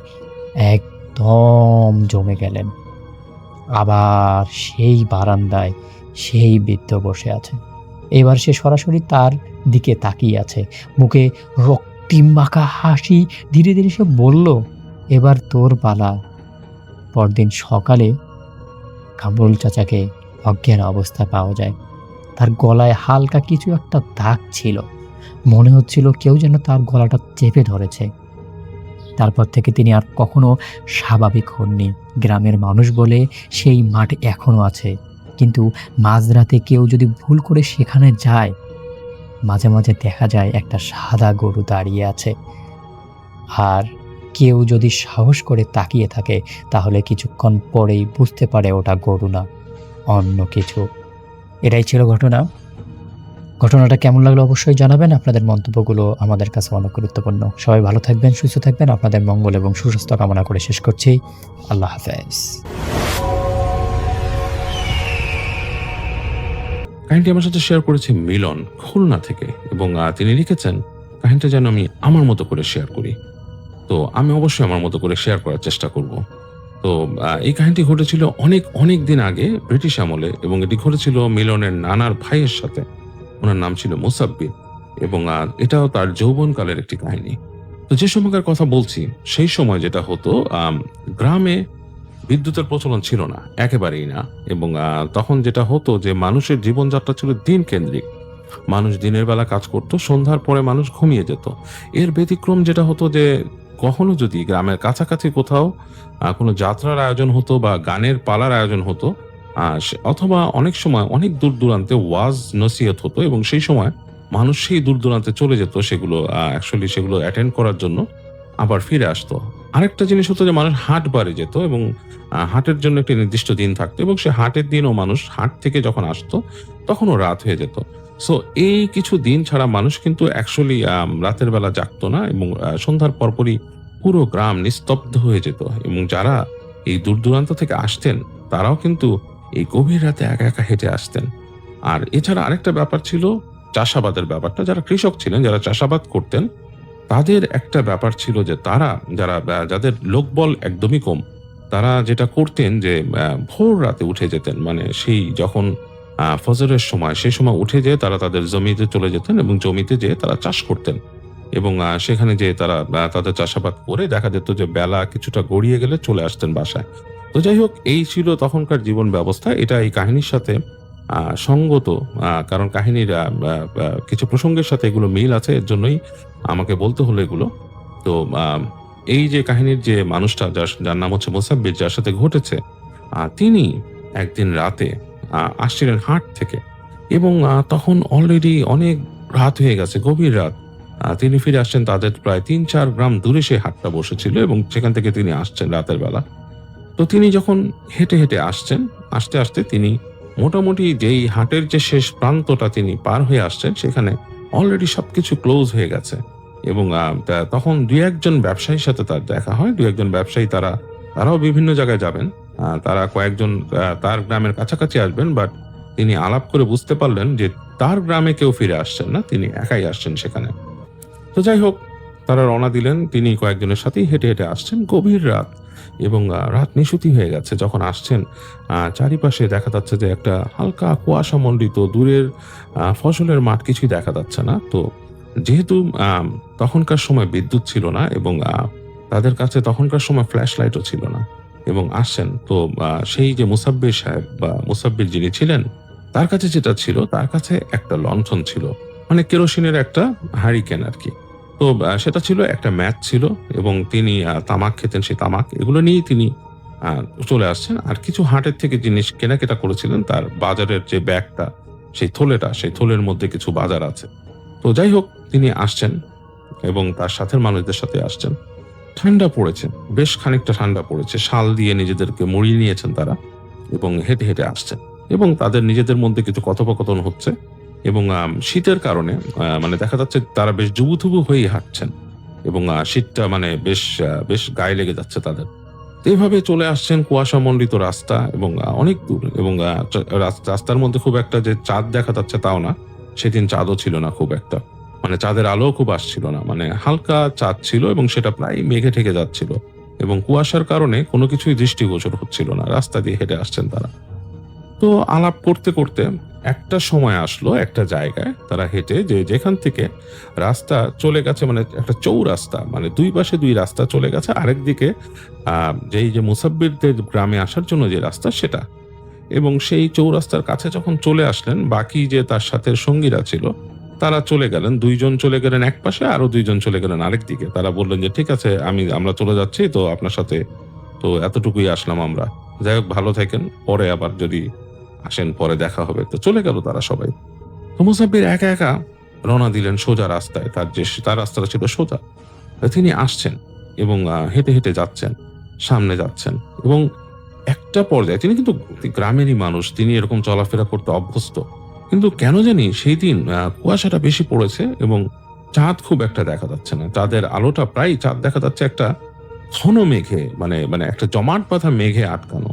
S3: একদম জমে গেলেন। আবার সেই বারান্দায় সেই বৃদ্ধ বসে আছে। এবার সে সরাসরি তার দিকে তাকিয়ে আছে, মুখে রক্তিমাখা হাসি। ধীরে ধীরে সে বলল, এবার তোর পালা। পরদিন সকালে কামরুল চাচাকে অজ্ঞান অবস্থা পাওয়া যায়। তার গলায় হালকা কিছু একটা দাগ ছিল, মনে হচ্ছিল কেউ যেন তার গলাটা চেপে ধরেছে। তারপর থেকে তিনি আর কখনো স্বাভাবিক হননি। গ্রামের মানুষ বলে সেই মাঠ এখনো আছে, কিন্তু মাঝরাতে কেউ যদি ভুল করে সেখানে যায়, মাঝে মাঝে দেখা যায় একটা সাদা গরু দাঁড়িয়ে আছে। আর কেউ যদি সাহস করে তাকিয়ে থাকে, তাহলে কিছুক্ষণ পরেই বুঝতে পারে ওটা গরু না, অন্য কিছু। এটাই ছিল ঘটনা। ঘটনাটা কেমন লাগলো অবশ্যই জানাবেন। আপনাদের মন্তব্যগুলো আমাদের কাছে অনেক গুরুত্বপূর্ণ। সবাই ভালো থাকবেন, সুস্থ থাকবেন। আপনাদের মঙ্গল এবং সুস্বাস্থ্য কামনা করে শেষ করছি। আল্লাহ হাফেজ।
S4: কাহিনীটি আমার সাথে শেয়ার করেছে মিলন, খুলনা থেকে, এবং তিনি লিখেছেন কাহিনীটা যেন আমি আমার মতো করে শেয়ার করি। তো আমি অবশ্যই আমার মতো করে শেয়ার করার চেষ্টা করব। তো এই কাহিনীটি ঘটেছিল অনেক অনেক দিন আগে, ব্রিটিশ আমলে, এবং এটি ঘটেছিল মিলনের নানার ভাইয়ের সাথে। ওনার নাম ছিল মুসাব্বির, এবং এটাও তার যৌবনকালের একটি কাহিনী। তো যে সময়কার কথা বলছি, সেই সময় যেটা হতো, গ্রামে বিদ্যুতের প্রচলন ছিল না, একেবারেই না। এবং তখন যেটা হতো যে মানুষের জীবনযাত্রা ছিল দিন কেন্দ্রিক। মানুষ দিনের বেলা কাজ করত, সন্ধ্যার পরে মানুষ ঘুমিয়ে যেত। এর ব্যতিক্রম যেটা হতো যে কখনো যদি গ্রামের কাছাকাছি কোথাও কোনো যাত্রার আয়োজন হতো বা গানের পালার আয়োজন হতো, অথবা অনেক সময় অনেক দূর দূরান্তে ওয়াজ নসিহত হতো, এবং সেই সময় মানুষ সেই দূর দূরান্তে চলে যেত সেগুলো সেগুলো অ্যাটেন্ড করার জন্য, আবার ফিরে আসতো। আরেকটা জিনিস হতো যে মানুষ হাট বারে যেত, এবং হাটের জন্য একটি নির্দিষ্ট দিন থাকতো, এবং সে হাটের দিনও মানুষ হাট থেকে যখন আসতো তখনও রাত হয়ে যেত। সো এই কিছু দিন ছাড়া মানুষ কিন্তু অ্যাকচুয়ালি রাতের বেলা জাগতো না, এবং সন্ধ্যার পরপরই পুরো গ্রাম নিস্তব্ধ হয়ে যেত। এবং যারা এই দূর দূরান্ত থেকে আসতেন তারাও কিন্তু এই গভীর রাতে একা একা হেঁটে আসতেন। আর এছাড়া আরেকটা ব্যাপার ছিল চাষাবাদের ব্যাপারটা। যারা কৃষক ছিলেন, যারা চাষাবাদ করতেন, তাদের একটা ব্যাপার ছিল যে তারা যাদের লোকবল একদমই কম, তারা যেটা করতেন যে ভোর রাতে উঠে যেতেন, মানে সেই যখন ফজরের সময়, সেই সময় উঠে যেয়ে তারা তাদের জমিতে চলে যেতেন, এবং জমিতে যেয়ে তারা চাষ করতেন। এবং সেখানে যেয়ে তারা তাদের চাষাবাদ করে দেখা যেত যে বেলা কিছুটা গড়িয়ে গেলে চলে আসতেন বাসায়। তো যাই হোক, এই ছিল তখনকার জীবন ব্যবস্থা। এটা এই কাহিনীর সাথে সঙ্গত, কারণ কাহিনীর কিছু প্রসঙ্গের সাথে এগুলো মিল আছে, এর জন্যই আমাকে বলতে হলো এগুলো। তো এই যে কাহিনীর যে মানুষটা, যার নাম হচ্ছে মুসাব্বির, যার সাথে ঘটেছে, তিনি একদিন রাতে আসছিলেন হাট থেকে, এবং তখন অলরেডি অনেক রাত হয়ে গেছে, গভীর রাত। তিনি ফিরে আসছেন, তাদের প্রায় ৩-৪ গ্রাম দূরে সেই হাটটা বসেছিল, এবং সেখান থেকে তিনি আসছেন রাতের বেলা। তো তিনি যখন হেঁটে হেঁটে আসছেন, আস্তে আস্তে তিনি মোটামুটি যেই হাটের যে শেষ প্রান্তটা তিনি পার হয়ে আসছেন, সেখানে অলরেডি সবকিছু ক্লোজ হয়ে গেছে। এবং তখন ২-১ জন ব্যবসায়ীর সাথে তার দেখা হয়। ২-১ জন ব্যবসায়ী তারাও বিভিন্ন জায়গায় যাবেন, তারা কয়েকজন তার গ্রামের কাছাকাছি আসবেন, বাট তিনি আলাপ করে বুঝতে পারলেন যে তার গ্রামে কেউ ফিরে আসছেন না, তিনি একাই আসছেন সেখানে। তো যাই হোক, তারা রওনা দিলেন। তিনি কয়েকজনের সাথেই হেঁটে হেঁটে আসছেন, গভীর রাত, এবং রাত নিশুতি হয়ে গেছে। যখন আসছেন, চারিপাশে দেখা যাচ্ছে যে একটা হালকা কুয়াশা মণ্ডিত, দূরের ফসলের মাঠ কিছুই দেখা যাচ্ছে না। তো যেহেতু তখনকার সময় বিদ্যুৎ ছিল না, এবং তাদের কাছে তখনকার সময় ফ্ল্যাশ লাইটও ছিল না, এবং আসছেন, তো সেই যে মুসাব্বির সাহেব বা মুসাব্বির যিনি ছিলেন, তার কাছে যেটা ছিল, তার কাছে একটা লণ্ঠন ছিল, মানে কেরোসিনের একটা হারিকেন আর কি। তো তো সেটা ছিল একটা ম্যাচ ছিল এবং তিনি তামাক খেতেন, সেই তামাক এগুলো নিয়েই তিনি চলে আসছেন। আর কিছু হাটের থেকে জিনিস কেনাকাটা করেছিলেন। তার বাজারের যে ব্যাগটা, সেই থলের মধ্যে কিছু বাজার আছে। তো যাই হোক, তিনি আসছেন এবং তার সাথের মানুষদের সাথে আসছেন। ঠান্ডা পড়েছে, বেশ খানিকটা ঠান্ডা পড়েছে। শাল দিয়ে নিজেদেরকে মুড়িয়ে নিয়েছেন তারা এবং হেঁটে, হেঁটে আসছেন এবং তাদের নিজেদের মধ্যে কিছু কথোপকথন হচ্ছে এবং শীতের কারণে মানে দেখা যাচ্ছে তারা বেশ জুবুথুবু হয়েই হাঁটছেন এবং শীতটা মানে বেশ গায়ে লেগে যাচ্ছে তাদের। তো এভাবে চলে আসছেন কুয়াশামণ্ডিত রাস্তা এবং অনেক দূর এবং রাস্তার মধ্যে খুব একটা যে চাঁদ দেখা যাচ্ছে তাও না। সেদিন চাঁদও ছিল না খুব একটা। মানে চাঁদের আলোও খুব আসছিল না। মানে হালকা চাঁদ ছিল এবং সেটা প্রায় মেঘে ঢেকে যাচ্ছিল এবং কুয়াশার কারণে কোনো কিছুই দৃষ্টিগোচর হচ্ছিল না। রাস্তা দিয়ে হেঁটে আসছেন তারা। তো আলাপ করতে, করতে একটা সময় আসলো একটা জায়গায় তারা হেঁটে যেখান থেকে রাস্তা চলে গেছে, মানে একটা চৌরাস্তা, মানে ২ পাশে ২ রাস্তা চলে গেছে। আরেকদিকে যে মুসাব্বিরদের গ্রামে আসার জন্য যে রাস্তা সেটা। এবং সেই চৌরাস্তার কাছে যখন চলে আসলেন, বাকি যে তার সাথে সঙ্গীরা ছিল তারা চলে গেলেন। ২ জন চলে গেলেন এক পাশে, আরো ২ জন চলে গেলেন আরেক দিকে। তারা বললেন যে, "ঠিক আছে, আমরা চলে যাচ্ছি তো আপনার সাথে। তো এতটুকুই আসলাম আমরা। যাই হোক, ভালো থাকেন। পরে আবার যদি আসেন পরে দেখা হবে।" তো চলে গেল তারা সবাই। তো মুসাব্বির একা, একা রওনা দিলেন সোজা রাস্তায়। তার রাস্তাটা ছিল সোজা। তিনি আসছেন এবং হেঁটে, হেঁটে যাচ্ছেন, সামনে যাচ্ছেন এবং একটা পর্যায়ে তিনি কিন্তু গ্রামেরই মানুষ, তিনি এরকম চলাফেরা করতে অভ্যস্ত। কিন্তু কেন জানি সেই দিন কুয়াশাটা বেশি পড়েছে এবং চাঁদ খুব একটা দেখা যাচ্ছে না। চাঁদের আলোটা প্রায় চাঁদ দেখা যাচ্ছে একটা ঘন মেঘে, মানে একটা জমাট বাঁধা মেঘে আটকানো।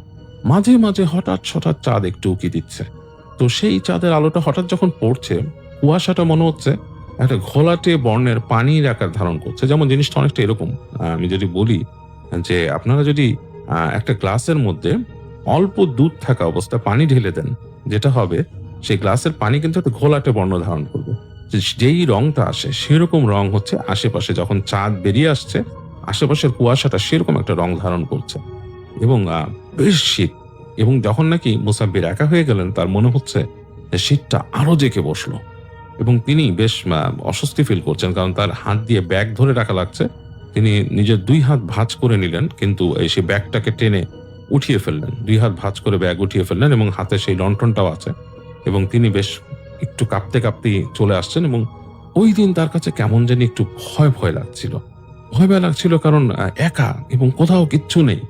S4: মাঝে, মাঝে হঠাৎ চাঁদ একটু উঁকি দিচ্ছে। তো সেই চাঁদের আলোটা হঠাৎ যখন পড়ছে, কুয়াশাটা মনে হচ্ছে একটা ঘোলাটে বর্ণের পানির আকার ধারণ করছে। যেমন জিনিসটা অনেকটা এরকম, আমি যদি বলি যে আপনারা যদি একটা গ্লাসের মধ্যে অল্প দুধ থাকা অবস্থায় পানি ঢেলে দেন, যেটা হবে সেই গ্লাসের পানি কিন্তু একটা ঘোলাটে বর্ণ ধারণ করবে। যেই রংটা আসে সেরকম রং হচ্ছে আশেপাশে যখন চাঁদ বেরিয়ে আসছে, আশেপাশের কুয়াশাটা সেরকম একটা রং ধারণ করছে এবং বেশ শীত। এবং যখন নাকি মুসাব্বির একা হয়ে গেলেন, তার মনে হচ্ছে যে শীতটা আরো জেঁকে বসলো এবং তিনি বেশ অস্বস্তি ফিল করছেন, কারণ তার হাত দিয়ে ব্যাগ ধরে রাখা লাগছে। তিনি নিজের ২ হাত ভাঁজ করে নিলেন, কিন্তু সেই ব্যাগটাকে টেনে উঠিয়ে ফেললেন। ২ হাত ভাঁজ করে ব্যাগ উঠিয়ে ফেললেন এবং হাতে সেই লণ্ঠনটাও আছে এবং তিনি বেশ একটু কাঁপতে, কাঁপতেই চলে আসছেন এবং ওই দিন তার কাছে কেমন জানি একটু ভয়, ভয় লাগছিল। ভয় লাগছিল কারণ একা এবং কোথাও কিচ্ছু নেই।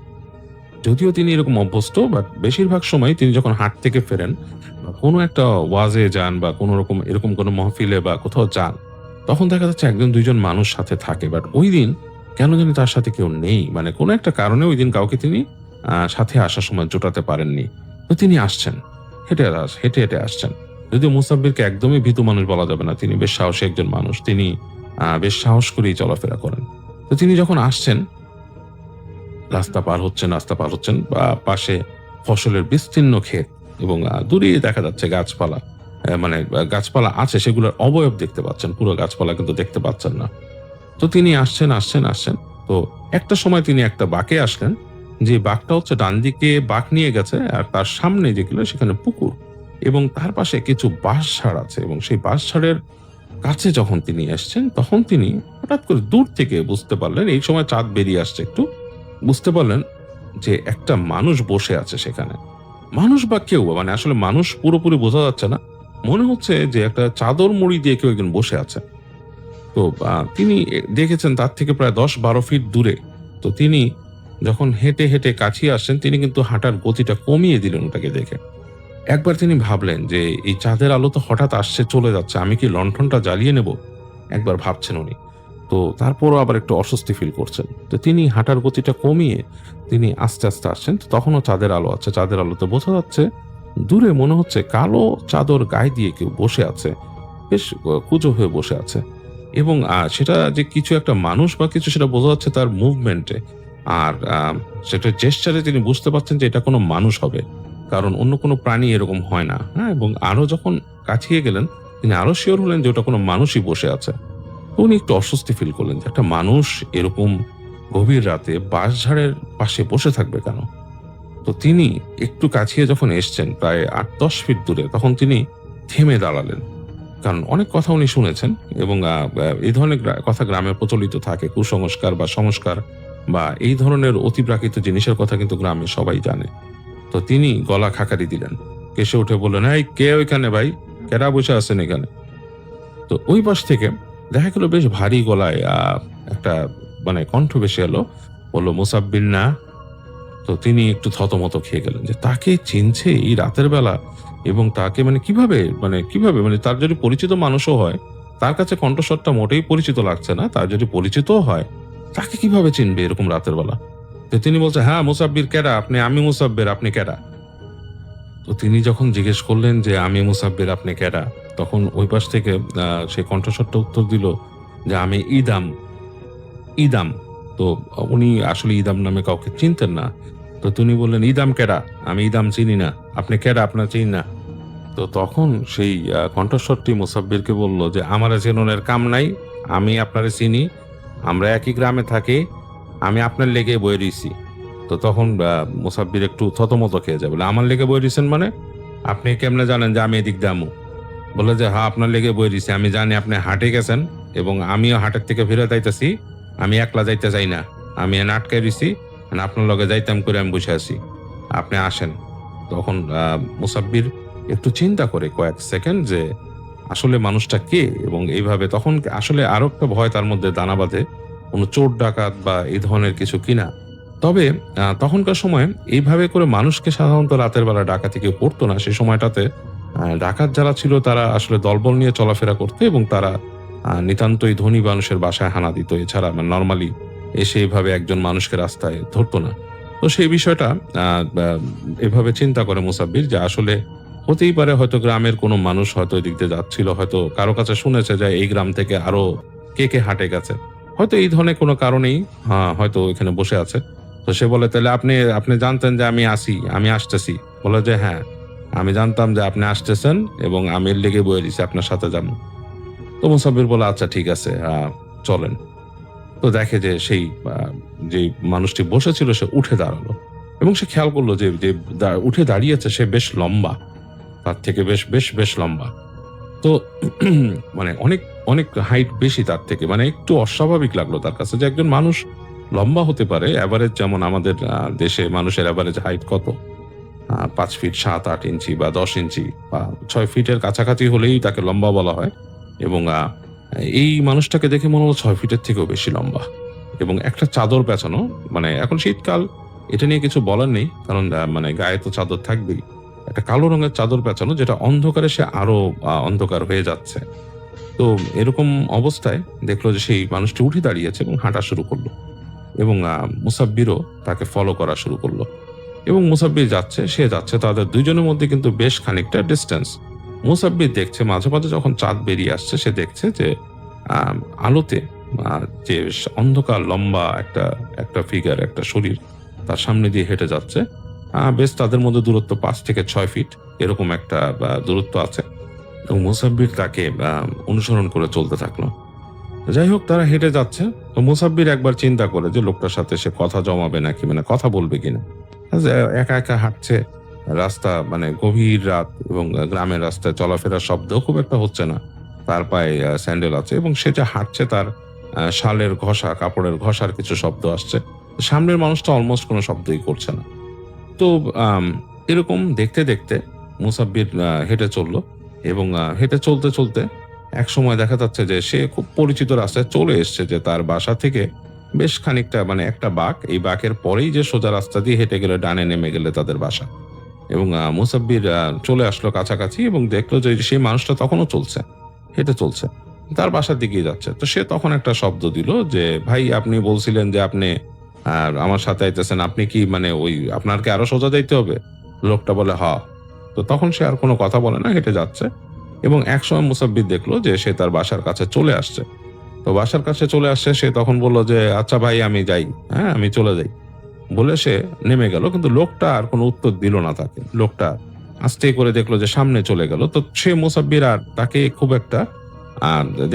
S4: যদিও তিনি এরকম অভ্যস্ত, বাট বেশিরভাগ সময় তিনি যখন হাট থেকে ফেরেন বা কোনো একটা ওয়াজে যান বা কোনো রকম এরকম কোনো মহফিলে বা কোথাও যান, তখন দেখা যাচ্ছে ১ জন ২ জন মানুষ সাথে থাকে। বাট ওই দিন কেন জানি তার সাথে কেউ নেই। মানে কোনো একটা কারণে ওই দিন কাউকে তিনি সাথে আসার সময় জোটাতে পারেননি। তো তিনি আসছেন, হেঁটে, হেঁটে আসছেন। যদিও মুসাব্বিরকে একদমই ভীতু মানুষ বলা যাবে না। তিনি বেশ সাহসী একজন মানুষ। তিনি বেশ সাহস করেই চলাফেরা করেন। তো তিনি যখন আসছেন, রাস্তা পার হচ্ছেন বা পাশে ফসলের বিস্তীর্ণ ক্ষেত এবং দূরে দেখা যাচ্ছে গাছপালা। মানে গাছপালা আছে, সেগুলোর অবয়ব দেখতে পাচ্ছেন, পুরো গাছপালা কিন্তু দেখতে পাচ্ছেন না। তো তিনি আসছেন। তো একটা সময় তিনি একটা বাঁকে আসলেন, যে বাঁকটা হচ্ছে ডান দিকে বাঁক নিয়ে গেছে আর তার সামনে যেগুলো সেখানে পুকুর এবং তার পাশে কিছু বাঁশঝাড় আছে এবং সেই বাঁশঝাড়ের কাছে যখন তিনি এসছেন, তখন তিনি হঠাৎ করে দূর থেকে বুঝতে পারলেন, এই সময় চাঁদ বেরিয়ে আসছে একটু, বুঝতে পারলেন যে একটা মানুষ বসে আছে সেখানে। মানুষ বা কেউ, মানে আসলে মানুষ পুরোপুরি বোঝা যাচ্ছে না। মনে হচ্ছে যে একটা চাদর মুড়ি দিয়ে কেউ একজন বসে আছে। তো তিনি দেখেছেন তার থেকে প্রায় ১০-১২ ফিট দূরে। তো তিনি যখন হেঁটে, হেঁটে কাছিয়ে আসছেন, তিনি কিন্তু হাঁটার গতিটা কমিয়ে দিলেন ওটাকে দেখে। একবার তিনি ভাবলেন যে এই চাঁদের আলো তো হঠাৎ আসছে চলে যাচ্ছে, আমি কি লণ্ঠনটা জ্বালিয়ে নেব? একবার ভাবছেন উনি। তো তারপরও আবার একটু অস্বস্তি ফিল করছেন। তো তিনি হাঁটার গতিটা কমিয়ে তিনি আস্তে, আস্তে আসছেন। তো তখনও চাঁদের আলো আছে। চাঁদের আলোতে বোঝা যাচ্ছে দূরে মনে হচ্ছে কালো চাদর গায়ে দিয়ে কেউ বসে আছে। বেশ কুঁজো হয়ে বসে আছে এবং সেটা যে কিছু একটা মানুষ বা কিছু সেটা বোঝা যাচ্ছে তার মুভমেন্টে। আর সেটা জেস্চারে তিনি বুঝতে পারছেন যে এটা কোনো মানুষ হবে। কারণ অন্য কোনো প্রাণী এরকম হয় না। হ্যাঁ? এবং আরো যখন কাছিয়ে গেলেন, তিনি আরো সিওর হলেন যে ওটা কোনো মানুষই বসে আছে। উনি একটু অস্বস্তি ফিল করলেন যে একটা মানুষ এরকম গভীর রাতে বাঁশঝাড়ের পাশে বসে থাকবে কেন? তো তিনি একটু কাছিয়ে যখন এসছেন প্রায় ৮-১০ ফিট দূরে, তখন তিনি থেমে দাঁড়ালেন কারণ অনেক কথা উনি শুনেছেন এবং এই ধরনের কথা গ্রামে প্রচলিত থাকে, কুসংস্কার বা সংস্কার বা এই ধরনের অতিপ্রাকৃত জিনিসের কথা কিন্তু গ্রামে সবাই জানে। তো তিনি গলা খাকারি দিলেন, কেসে উঠে বললেন, এই কে ওইখানে ভাই, কেরা বসে আছেন এখানে? তো ওই পাশ থেকে দেখা গেল বেশ ভারী গলায় একটা মানে কণ্ঠ ভেসে এলো, বললো, মুসাব্বির না? তো তিনি একটু থতমত খেয়ে গেলেন যে তাকে চিনছে এই রাতের বেলা, এবং তাকে কিভাবে মানে তার যদি পরিচিত মানুষও হয়, তার কাছে কণ্ঠস্বরটা মোটেই পরিচিত লাগছে না, তার যদি পরিচিতও হয়, তাকে কিভাবে চিনবে এরকম রাতের বেলা? তো তিনি বলছে, হ্যাঁ মুসাব্বির কেডা আপনি? আমি মুসাব্বির, আপনি কেডা? তো তিনি যখন জিজ্ঞেস করলেন যে আমি মুসাব্বির, আপনি কেডা, তখন ওই পাশ থেকে সে কণ্ঠস্বরটা উত্তর দিল যে আমি ইদাম। ইদাম। তো উনি আসলে ইদাম নামে কাউকে চিনতেন না। তো তিনি বললেন, ইদাম কেডা? আমি ইদাম চিনি না। আপনি কেডা? আপনার চিনি না। তো তখন সেই কণ্ঠস্বরটি মুসাব্বিরকে বলল যে আমারে চেননের কাম নাই, আমি আপনারে চিনি, আমরা একই গ্রামে থাকি, আমি আপনার লেগে বয়ে রইছি। তো তখন মুসাব্বির একটু থতমত খেয়ে যায়, বলে, আমার লেগে বয়ে রইছেন মানে? আপনি কেমনে জানেন যে আমি এদিক দামু? বলে যে, হ্যাঁ আপনার লেগে বয়ে রইছি, আমি জানি আপনি হাটে গেছেন এবং আমিও হাটের থেকে ফিরে যাইতেছি, আমি একলা যাইতে চাই না, আমি এনে আটকাই রইছি, আপনার লগে যাইতাম করে আমি বসে আছি, আপনি আসেন। তখন মুসাব্বির একটু চিন্তা করে কয়েক সেকেন্ড যে আসলে মানুষটা কে, এবং এইভাবে তখন আসলে আরো একটা ভয় তার মধ্যে দানা বাঁধে, কোনো চোর ডাকাত বা এই ধরনের কিছু কিনা। তবে তখনকার সময় এইভাবে করে মানুষকে সাধারণত রাতের বেলা ডাকাতি কেউ করতো না। সেই সময়টাতে ডাকাত যারা ছিল তারা আসলে দলবল নিয়ে চলাফেরা করতো এবং তারা নিতান্তই ধনী মানুষের বাসায় হানা দিত, এছাড়া নর্মালি এসে এইভাবে একজন মানুষকে রাস্তায় ধরতো না। তো সেই বিষয়টা এভাবে চিন্তা করে মুসাব্বির যে আসলে হতেই পারে হয়তো গ্রামের কোনো মানুষ হয়তো এদিক দিয়ে যাচ্ছিল, হয়তো কারো কাছে শুনেছে যে এই গ্রাম থেকে আরো কে কে হাটে গেছে, হয়তো এই ধরনের কোনো কারণেই হয়তো এখানে বসে আছে। তো সে বলে, তাহলে আপনি আপনি জানতেন যে আমি আমি আসতেছি? বলে যে হ্যাঁ, আমি জানতাম যে আপনি আসতেছেন এবং আমি এর লেগে বয়ে দিছি আপনার সাথে যাবো। তো মুসাব্বির বলে, আচ্ছা ঠিক আছে, চলেন। তো দেখে যে সেই যে মানুষটি বসেছিল সে উঠে দাঁড়ালো এবং সে খেয়াল করলো যে যে উঠে দাঁড়িয়েছে সে বেশ লম্বা, তার থেকে বেশ বেশ বেশ লম্বা। তো মানে অনেক অনেক হাইট বেশি তার থেকে, মানে একটু অস্বাভাবিক লাগলো তার কাছে যে একজন মানুষ লম্বা হতে পারে। অ্যাভারেজ যেমন আমাদের দেশে মানুষের অ্যাভারেজ হাইট কত, 5 ফিট 7-8 ইঞ্চি বা 10 ইঞ্চি বা 6 ফিটের কাছাকাছি হলেই তাকে লম্বা বলা হয়। এবং এই মানুষটাকে দেখে মনে হলো 6 ফিটের থেকেও বেশি লম্বা এবং একটা চাদর পেঁচানো, মানে এখন শীতকাল, এটা নিয়ে কিছু বলার নেই, কারণ মানে গায়ে তো চাদর থাকবেই। একটা কালো রঙের চাদর পেঁচানো, যেটা অন্ধকারে সে আরো অন্ধকার হয়ে যাচ্ছে। তো এরকম অবস্থায় দেখলো যে সেই মানুষটি উঠে দাঁড়িয়েছে এবং হাঁটা শুরু করলো এবং মুসাব্বিরও তাকে ফলো করা শুরু করলো এবং মুসাব্বির যাচ্ছে, সে যাচ্ছে, তাদের দুইজনের মধ্যে কিন্তু বেশ খানিকটা ডিস্টেন্স। মুসাব্বির দেখছে মাঝে মাঝে যখন চাঁদ বেরিয়ে আসছে, সে দেখছে যে আলোতে যে অন্ধকার লম্বা একটা একটা ফিগার, একটা শরীর তার সামনে দিয়ে হেঁটে যাচ্ছে। বেশ তাদের মধ্যে দূরত্ব 5 থেকে 6 ফিট এরকম একটা দূরত্ব আছে এবং মুসাব্বির তাকে অনুসরণ করে চলতে থাকলো। যাই হোক, তারা হেঁটে যাচ্ছে। তো মুসাব্বির একবার চিন্তা করে যে লোকটার সাথে সে কথা জমাবে নাকি, মানে কথা বলবে কিনা। একা একা হাঁটছে, রাস্তা মানে গভীর রাত এবং গ্রামের রাস্তায় চলাফেরার শব্দ খুব একটা হচ্ছে না, তার পায়ে স্যান্ডেল আছে এবং সে যে হাঁটছে তার শালের ঘষা, কাপড়ের ঘষার কিছু শব্দ আসছে। সামনের মানুষটা অলমোস্ট কোনো শব্দই করছে না। তো এরকম দেখতে দেখতে মুসাব্বির হেঁটে চললো এবং হেঁটে চলতে চলতে এক সময় দেখা যাচ্ছে যে সে খুব পরিচিত রাস্তায় চলে এসছে, যে তার বাসা থেকে বেশ খানিকটা মানে একটা বাঁক, এই বাঁকের পরেই যে সোজা রাস্তা দিয়ে হেঁটে গেলে ডানে নেমে গেলে তাদের বাসা। এবং মুসাব্বির চলে আসলো কাছাকাছি এবং দেখলো যে সেই মানুষটা তখনও চলছে, হেঁটে চলছে, তার বাসার দিকেই যাচ্ছে। তো সে তখন একটা শব্দ দিল যে, ভাই আপনি বলছিলেন যে আপনি আমার সাথে আইতেছেন, আপনি কি মানে ওই আপনার কি আরো সোজা যাইতে হবে? লোকটা বলে হ। তো তখন সে আর কোনো কথা বলে না, হেঁটে যাচ্ছে এবং একসময় মুসাব্বির দেখলো যে সে তার বাসার কাছে চলে আসছে। তো বাসার কাছে চলে আসছে, সে তখন বললো যে আচ্ছা ভাই আমি যাই, হ্যাঁ আমি চলে যাই বলে সে নেমে গেল। কিন্তু লোকটা আর কোনো উত্তর দিল না তাকে। লোকটা আস্তে করে দেখলো যে সামনে চলে গেল। তো সে মুসাব্বির আর তাকে খুব একটা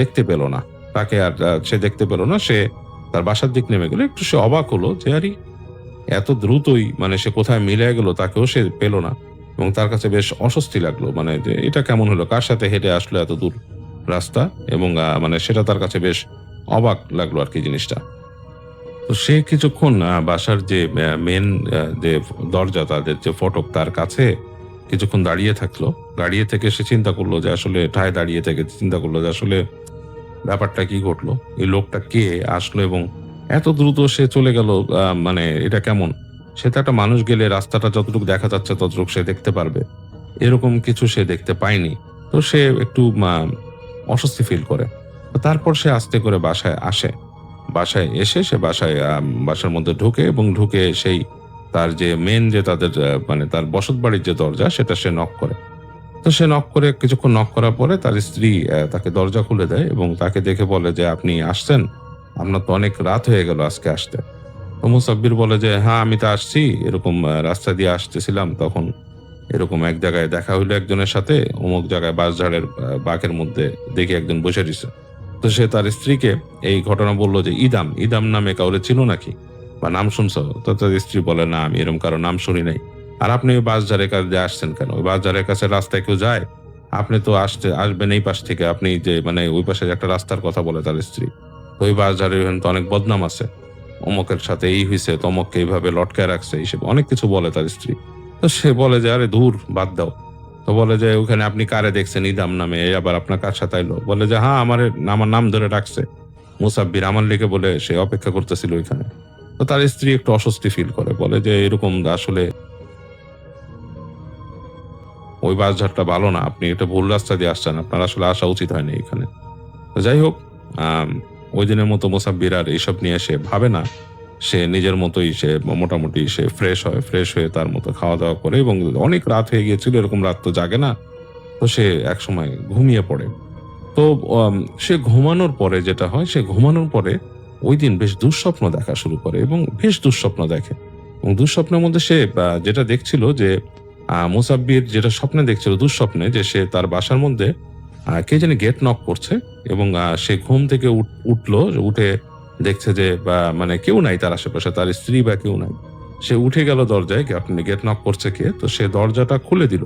S4: দেখতে পেল না, তাকে আর সে দেখতে পেল না। সে তার বাসার দিক নেমে গেল। একটু সে অবাক হলো যে আরে এত দ্রুতই মানে সে কোথায় মিলে গেল, তাকেও সে পেল না এবং তার কাছে বেশ অস্বস্তি লাগলো, মানে যে এটা কেমন হলো, কার সাথে হেঁটে আসলো এত দূর। রাস্তা, এবং মানে সেটা তার কাছে বেশ অবাক লাগলো আর কি জিনিসটা। তো সে কিছুক্ষণ বাসার যে মেন যে দরজা, তাদের যে ফটক, তার কাছে কিছুক্ষণ দাঁড়িয়ে থাকলো। দাঁড়িয়ে থেকে সে চিন্তা করলো যে আসলে ঠায় দাঁড়িয়ে থেকে চিন্তা করলো যে আসলে ব্যাপারটা কি ঘটলো, এই লোকটা কে আসলো এবং এত দ্রুত সে চলে গেল, মানে এটা কেমন? সে তো একটা মানুষ গেলে রাস্তাটা যতটুকু দেখা যাচ্ছে ততটুকু সে দেখতে পারবে, এরকম কিছু সে দেখতে পায়নি। তো সে একটু অস্বস্তি ফিল করে। তো তারপর সে আস্তে করে বাসায় আসে। বাসায় এসে সে বাসার মধ্যে ঢুকে এবং ঢুকে সেই তার যে মেন যে তাদের মানে তার বসতবাড়ির যে দরজা, সেটা সে নক করে। তো সে নক করে কিছুক্ষণ নক করার পরে তার স্ত্রী তাকে দরজা খুলে দেয় এবং তাকে দেখে বলে যে, "আপনি আসছেন? আপনার তো অনেক রাত হয়ে গেল আজকে আসতে।" তো মুসাব্বির বলে যে, "হ্যাঁ, আমি তো আসছি। এরকম রাস্তা দিয়ে আসতেছিলাম। তখন এরকম এক জায়গায় দেখা হইলো একজনের সাথে। অমুক জায়গায় বাঁশঝাড়ের বাঁকের মধ্যে দেখি একজন বসে রইছে।" তো সে তার স্ত্রীকে এই ঘটনা বলল যে, "ইদাম, ইদাম নামে কাউরে চিনো নাকি? বা নাম শুনছো?" তো তার স্ত্রী বলে, "না, আমি এরকম কারো নাম শুনি নাই।" "আর আপনি ওই বাঁশঝাড়ের কাছে দিয়ে আসছেন কেন? ওই বাঁশঝাড়ের কাছে রাস্তায় কেউ যায়? আপনি তো আসবেন এই পাশ থেকে। আপনি যে মানে ওই পাশে যে একটা রাস্তার কথা বলে তার স্ত্রী। তো ওই বাঁশঝাড়ের ওখানে তো অনেক বদনাম আছে। অমুকের সাথে এই হইছে, তমুককে এইভাবে লটকায় রাখছে।" এইসব অনেক কিছু বলে তার স্ত্রী। তো সে বলে যে, "আরে ধুর, বাদ দাও।" তো বলে যে, "ওখানে আপনি কারে দেখছেন ইদাম নামে? এ আবার আপনার কার সাথে আইলো?" বলে যে, "হ্যাঁ, আমার নাম ধরে ডাকছে। মুসাব্বির, আমার লিগে বলে সে অপেক্ষা করতেছিল ওইখানে।" তো তার স্ত্রী একটু অস্বস্তি ফিল করে। বলে যে, "এরকম আসলে ওই বাসঝাড়টা ভালো না। আপনি এটা ভুল রাস্তা দিয়ে আসছেন। আপনার আসলে আসা উচিত হয়নি এখানে।" তো যাই হোক, আম ওই দিনের মতো মুসাব্বির আর এসব নিয়ে সে ভাবে না। সে নিজের মতোই সে মোটামুটি সে ফ্রেশ হয়। ফ্রেশ হয়ে তার মতো খাওয়া-দাওয়া করে এবং অনেক রাত হয়ে গিয়েছিল। এরকম রাত তো জাগে না। তো সে একসময় ঘুমিয়ে পড়ে। তো আম সে ঘুমানোর পরে যেটা হয়, সে ঘুমানোর পরে ঐদিন বেশ দুঃস্বপ্ন দেখা শুরু করে এবং বেশ দুঃস্বপ্ন দেখে। এবং দুঃস্বপ্নের মধ্যে সে যেটা দেখছিল যে মুসাব্বির যেটা স্বপ্নে দেখছিল দুঃস্বপ্নে, যে সে তার বাসার মধ্যে কে জানি গেট নক করছে এবং সে ঘুম থেকে উঠলো, উঠে দেখছে যে মানে কেউ নাই তার আশেপাশে, তার স্ত্রী বা কেউ নাই। সে উঠে গেল দরজায়, আপনি গেট নক করছে কে? তো সে দরজাটা খুলে দিল।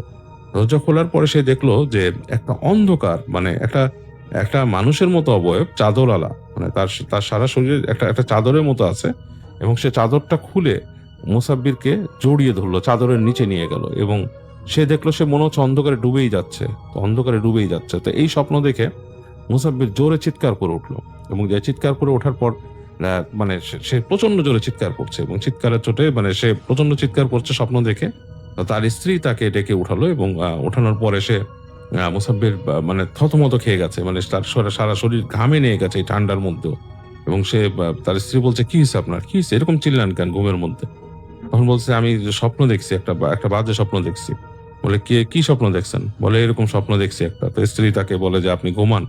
S4: দরজা খোলার পরে সে দেখলো যে একটা অন্ধকার, মানে একটা একটা মানুষের মতো অবয়ব, চাদরওয়ালা, মানে তার সারা শরীরে একটা চাদরের মতো আছে এবং সে চাদরটা খুলে মুসাব্বিরকে জড়িয়ে ধরলো, চাদরের নিচে নিয়ে গেল এবং সে দেখলো সে মনে হচ্ছে অন্ধকারে ডুবেই যাচ্ছে। তো অন্ধকারে ডুবেই যাচ্ছে। তো এই স্বপ্ন দেখে মুসাব্বির জোরে চিৎকার করে উঠলো এবং যে চিৎকার করে ওঠার পর মানে সে প্রচন্ড জোরে চিৎকার করছে এবং চিৎকারের চোটে মানে সে প্রচন্ড চিৎকার করছে স্বপ্ন দেখে। তো তার স্ত্রী তাকে ডেকে উঠালো এবং ওঠানোর পরে সে মুসাব্বির মানে থতমত খেয়ে গেছে। মানে তার সারা শরীর ঘামে নিয়ে গেছে এই ঠান্ডার মধ্যেও। এবং সে তার স্ত্রী বলছে, "কি হইছে আপনার? কি হইছে? এরকম চিল্লান কেন ঘুমের মধ্যে?" তখন বলছে, "আমি যে স্বপ্ন দেখছি, একটা বাজে স্বপ্ন দেখছি।" বলে, কি স্বপ্ন দেখছেন?" বলে, "এরকম স্বপ্ন দেখছি একটা।" তো স্ত্রী তাকে বলে যে, "আপনি ঘুমান।"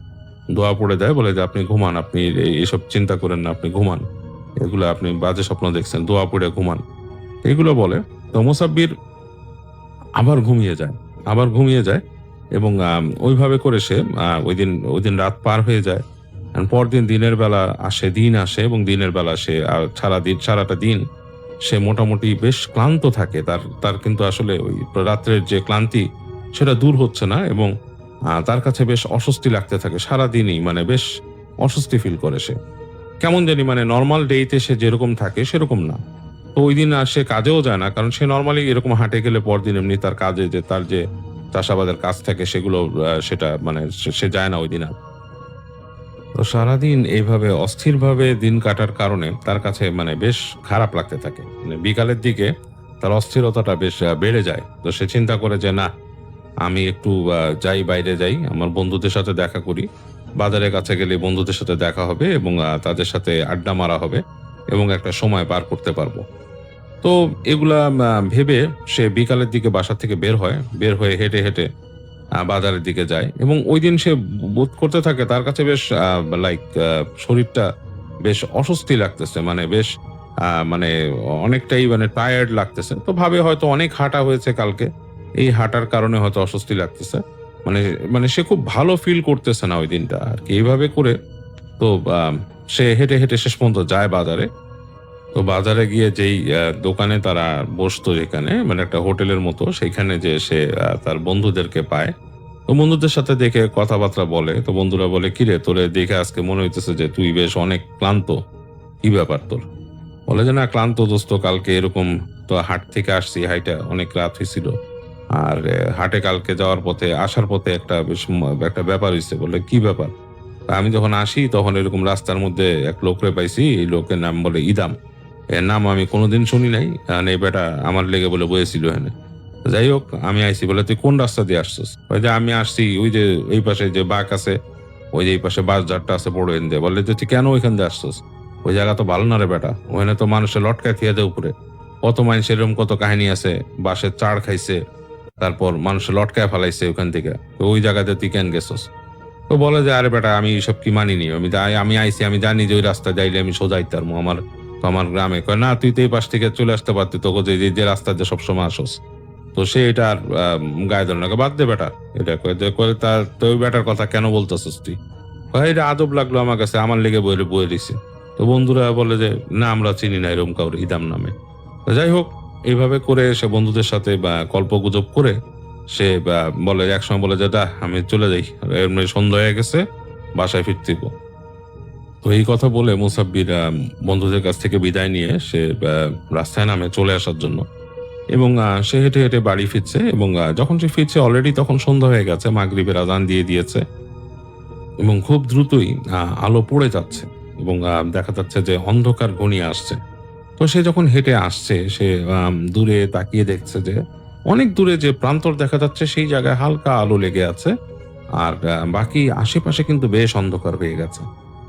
S4: দোয়া পড়ে দেয়, বলে যে, "আপনি ঘুমান, আপনি এসব চিন্তা করেন না, আপনি ঘুমান। এগুলা আপনি বাজে স্বপ্ন দেখছেন, দোয়া পড়ে ঘুমান।" এগুলো বলে। তো মুসাব্বির আবার ঘুমিয়ে যায়। আবার ঘুমিয়ে যায় এবং ওইভাবে করে সে ঐদিন রাত পার হয়ে যায়। পরদিন দিনের বেলা আসে, দিন আসে এবং দিনের বেলা সে সারাটা দিন সে মোটামুটি বেশ ক্লান্ত থাকে। তার কিন্তু আসলে ওই রাত্রের যে ক্লান্তি, সেটা দূর হচ্ছে না এবং তার কাছে বেশ অস্বস্তি লাগতে থাকে। সারাদিনই মানে বেশ অস্বস্তি ফিল করে সে। কেমন জানি মানে নরমাল ডেতে সে যেরকম থাকে সেরকম না। তো ঐদিন আর সে কাজেও যায় না। কারণ সে নরমালি এরকম হাঁটে গেলে পরদিন এমনি তার কাজে যে তার যে চাষাবাদের কাজ থাকে সেগুলো সেটা মানে সে যায় না ঐদিন আর। তো সারাদিন এইভাবে অস্থিরভাবে দিন কাটার কারণে তার কাছে মানে বেশ খারাপ লাগতে থাকে। মানে বিকালের দিকে তার অস্থিরতাটা বেশ বেড়ে যায়। তো সে চিন্তা করে যে, "না, আমি একটু যাই, বাইরে যাই। আমার বন্ধুদের সাথে দেখা করি। বাজারের কাছে গেলে বন্ধুদের সাথে দেখা হবে এবং তাদের সাথে আড্ডা মারা হবে এবং একটা সময় পার করতে পারবো।" তো এগুলা ভেবে সে বিকালের দিকে বাসা থেকে বের হয়। বের হয়ে হেঁটে, হেঁটে বাজারের দিকে যায় এবং ঐদিন সে বোধ করতে থাকে তার কাছে বেশ লাইক শরীরটা বেশ অস্বস্তি লাগতেছে। মানে বেশ মানে অনেকটাই মানে টায়ার্ড লাগতেছে। তো ভাবে হয়তো অনেক হাঁটা হয়েছে কালকে। এই হাঁটার কারণে হয়তো অস্বস্তি লাগতেছে। মানে মানে সে খুব ভালো ফিল করতেছে না ওই দিনটা আরকি। এভাবে করে তো সে হেঁটে, হেঁটে শেষ পর্যন্ত যায় বাজারে। তো বাজারে গিয়ে যেই দোকানে তারা বসতো, যেখানে মানে একটা হোটেলের মতো, সেইখানে যেয়ে সে তার বন্ধুদেরকে পায় তো বন্ধুদের সাথে দেখে কথাবার্তা বলে, তো বন্ধুরা বলে, কিরে তোরে দেখে আজকে মনে হইতেছে যে তুই বেশ অনেক ক্লান্ত, কি ব্যাপার তোর? বলে যে, না ক্লান্ত দোস্ত, কালকে এরকম তো হাট থেকে আসছি, হাইটা অনেক রাত হয়েছিল। আর হাটে কালকে যাওয়ার পথে, আসার পথে একটা বেশ একটা ব্যাপার হয়েছে। বলে কি ব্যাপার? তা আমি যখন আসি তখন এরকম রাস্তার মধ্যে এক লোকরে পাইছি, এই লোকের নাম বলে ইদাম। এর নাম আমি কোনোদিন শুনি নাই, কারণ এই বেটা আমার লেগে বলে বয়েছিল এখানে। তো যাই হোক, আমি আইছি। বলে তুই কোন রাস্তা দিয়ে আসছিস? ওই যে আমি আসছি ওই যে এই পাশে যে বাঁক আছে, ওই যে এই পাশে বাস ঝাড়টা আছে বড় এন দিয়ে। বলে যে তুই কেন ওইখান দিয়ে আসছিস? ওই জায়গা তো ভালো না রে বেটা, ওখানে তো মানুষের লটকায় থিয়ে দেয় উপরে। কত মানুষ এরকম কত কাহিনী আছে, বাসের চাড় খাইছে, তারপর মানুষের লটকায় ফেলাইছে ওখান থেকে। তো ওই জায়গাতে তুই কেন গেছস? তো বলে যে, আরে বেটা আমি এইসব কি মানিনি, আমি আইছি, আমি জানি যে ওই রাস্তা যাইলে আমি সোজাইতে পারবো আমার, তো আমার গ্রামে। কয় না, তুই তো এই পাশ থেকে চলে আসতে পারতি, তোকে যে রাস্তা দিয়ে সবসময় আসস। তো সে এটা আর গায়ে ধরে না, বাদ দে বেটা। এটা কয় যে, কয় তার তো ওই বেটার কথা কেন বলতেছিস তুই? কয় এটা আজব লাগলো আমার কাছে, আমার লেগে বয়ে দিছে। তো বন্ধুরা বলে যে, না আমরা চিনি না এরকম কাউর ইদাম নামে। তো যাই হোক, এইভাবে করে সে বন্ধুদের সাথে বা গল্পগুজব করে সে বলে, একসময় বলে যে, দা আমি চলে যাই, এমনি সন্ধ্যা হয়ে গেছে, বাসায় ফিরতে হইবো। তো এই কথা বলে মুসাব্বির বন্ধুদের কাছ থেকে বিদায় নিয়ে সে রাস্তায় নামে চলে আসার জন্য। এবং সে হেঁটে হেঁটে বাড়ি ফিরছে, এবং যখন সে ফিরছে অলরেডি তখন সন্ধ্যা হয়ে গেছে, মাগরিবের আজান দিয়ে দিয়েছে, এবং খুব দ্রুতই আলো পড়ে যাচ্ছে, এবং দেখা যাচ্ছে যে অন্ধকার ঘনিয়ে আসছে। তো সে যখন হেঁটে আসছে, সে দূরে তাকিয়ে দেখছে যে অনেক দূরে যে প্রান্তর দেখা যাচ্ছে সেই জায়গায় হালকা আলো লেগে আছে, আর বাকি আশেপাশে কিন্তু বেশ অন্ধকার হয়ে গেছে।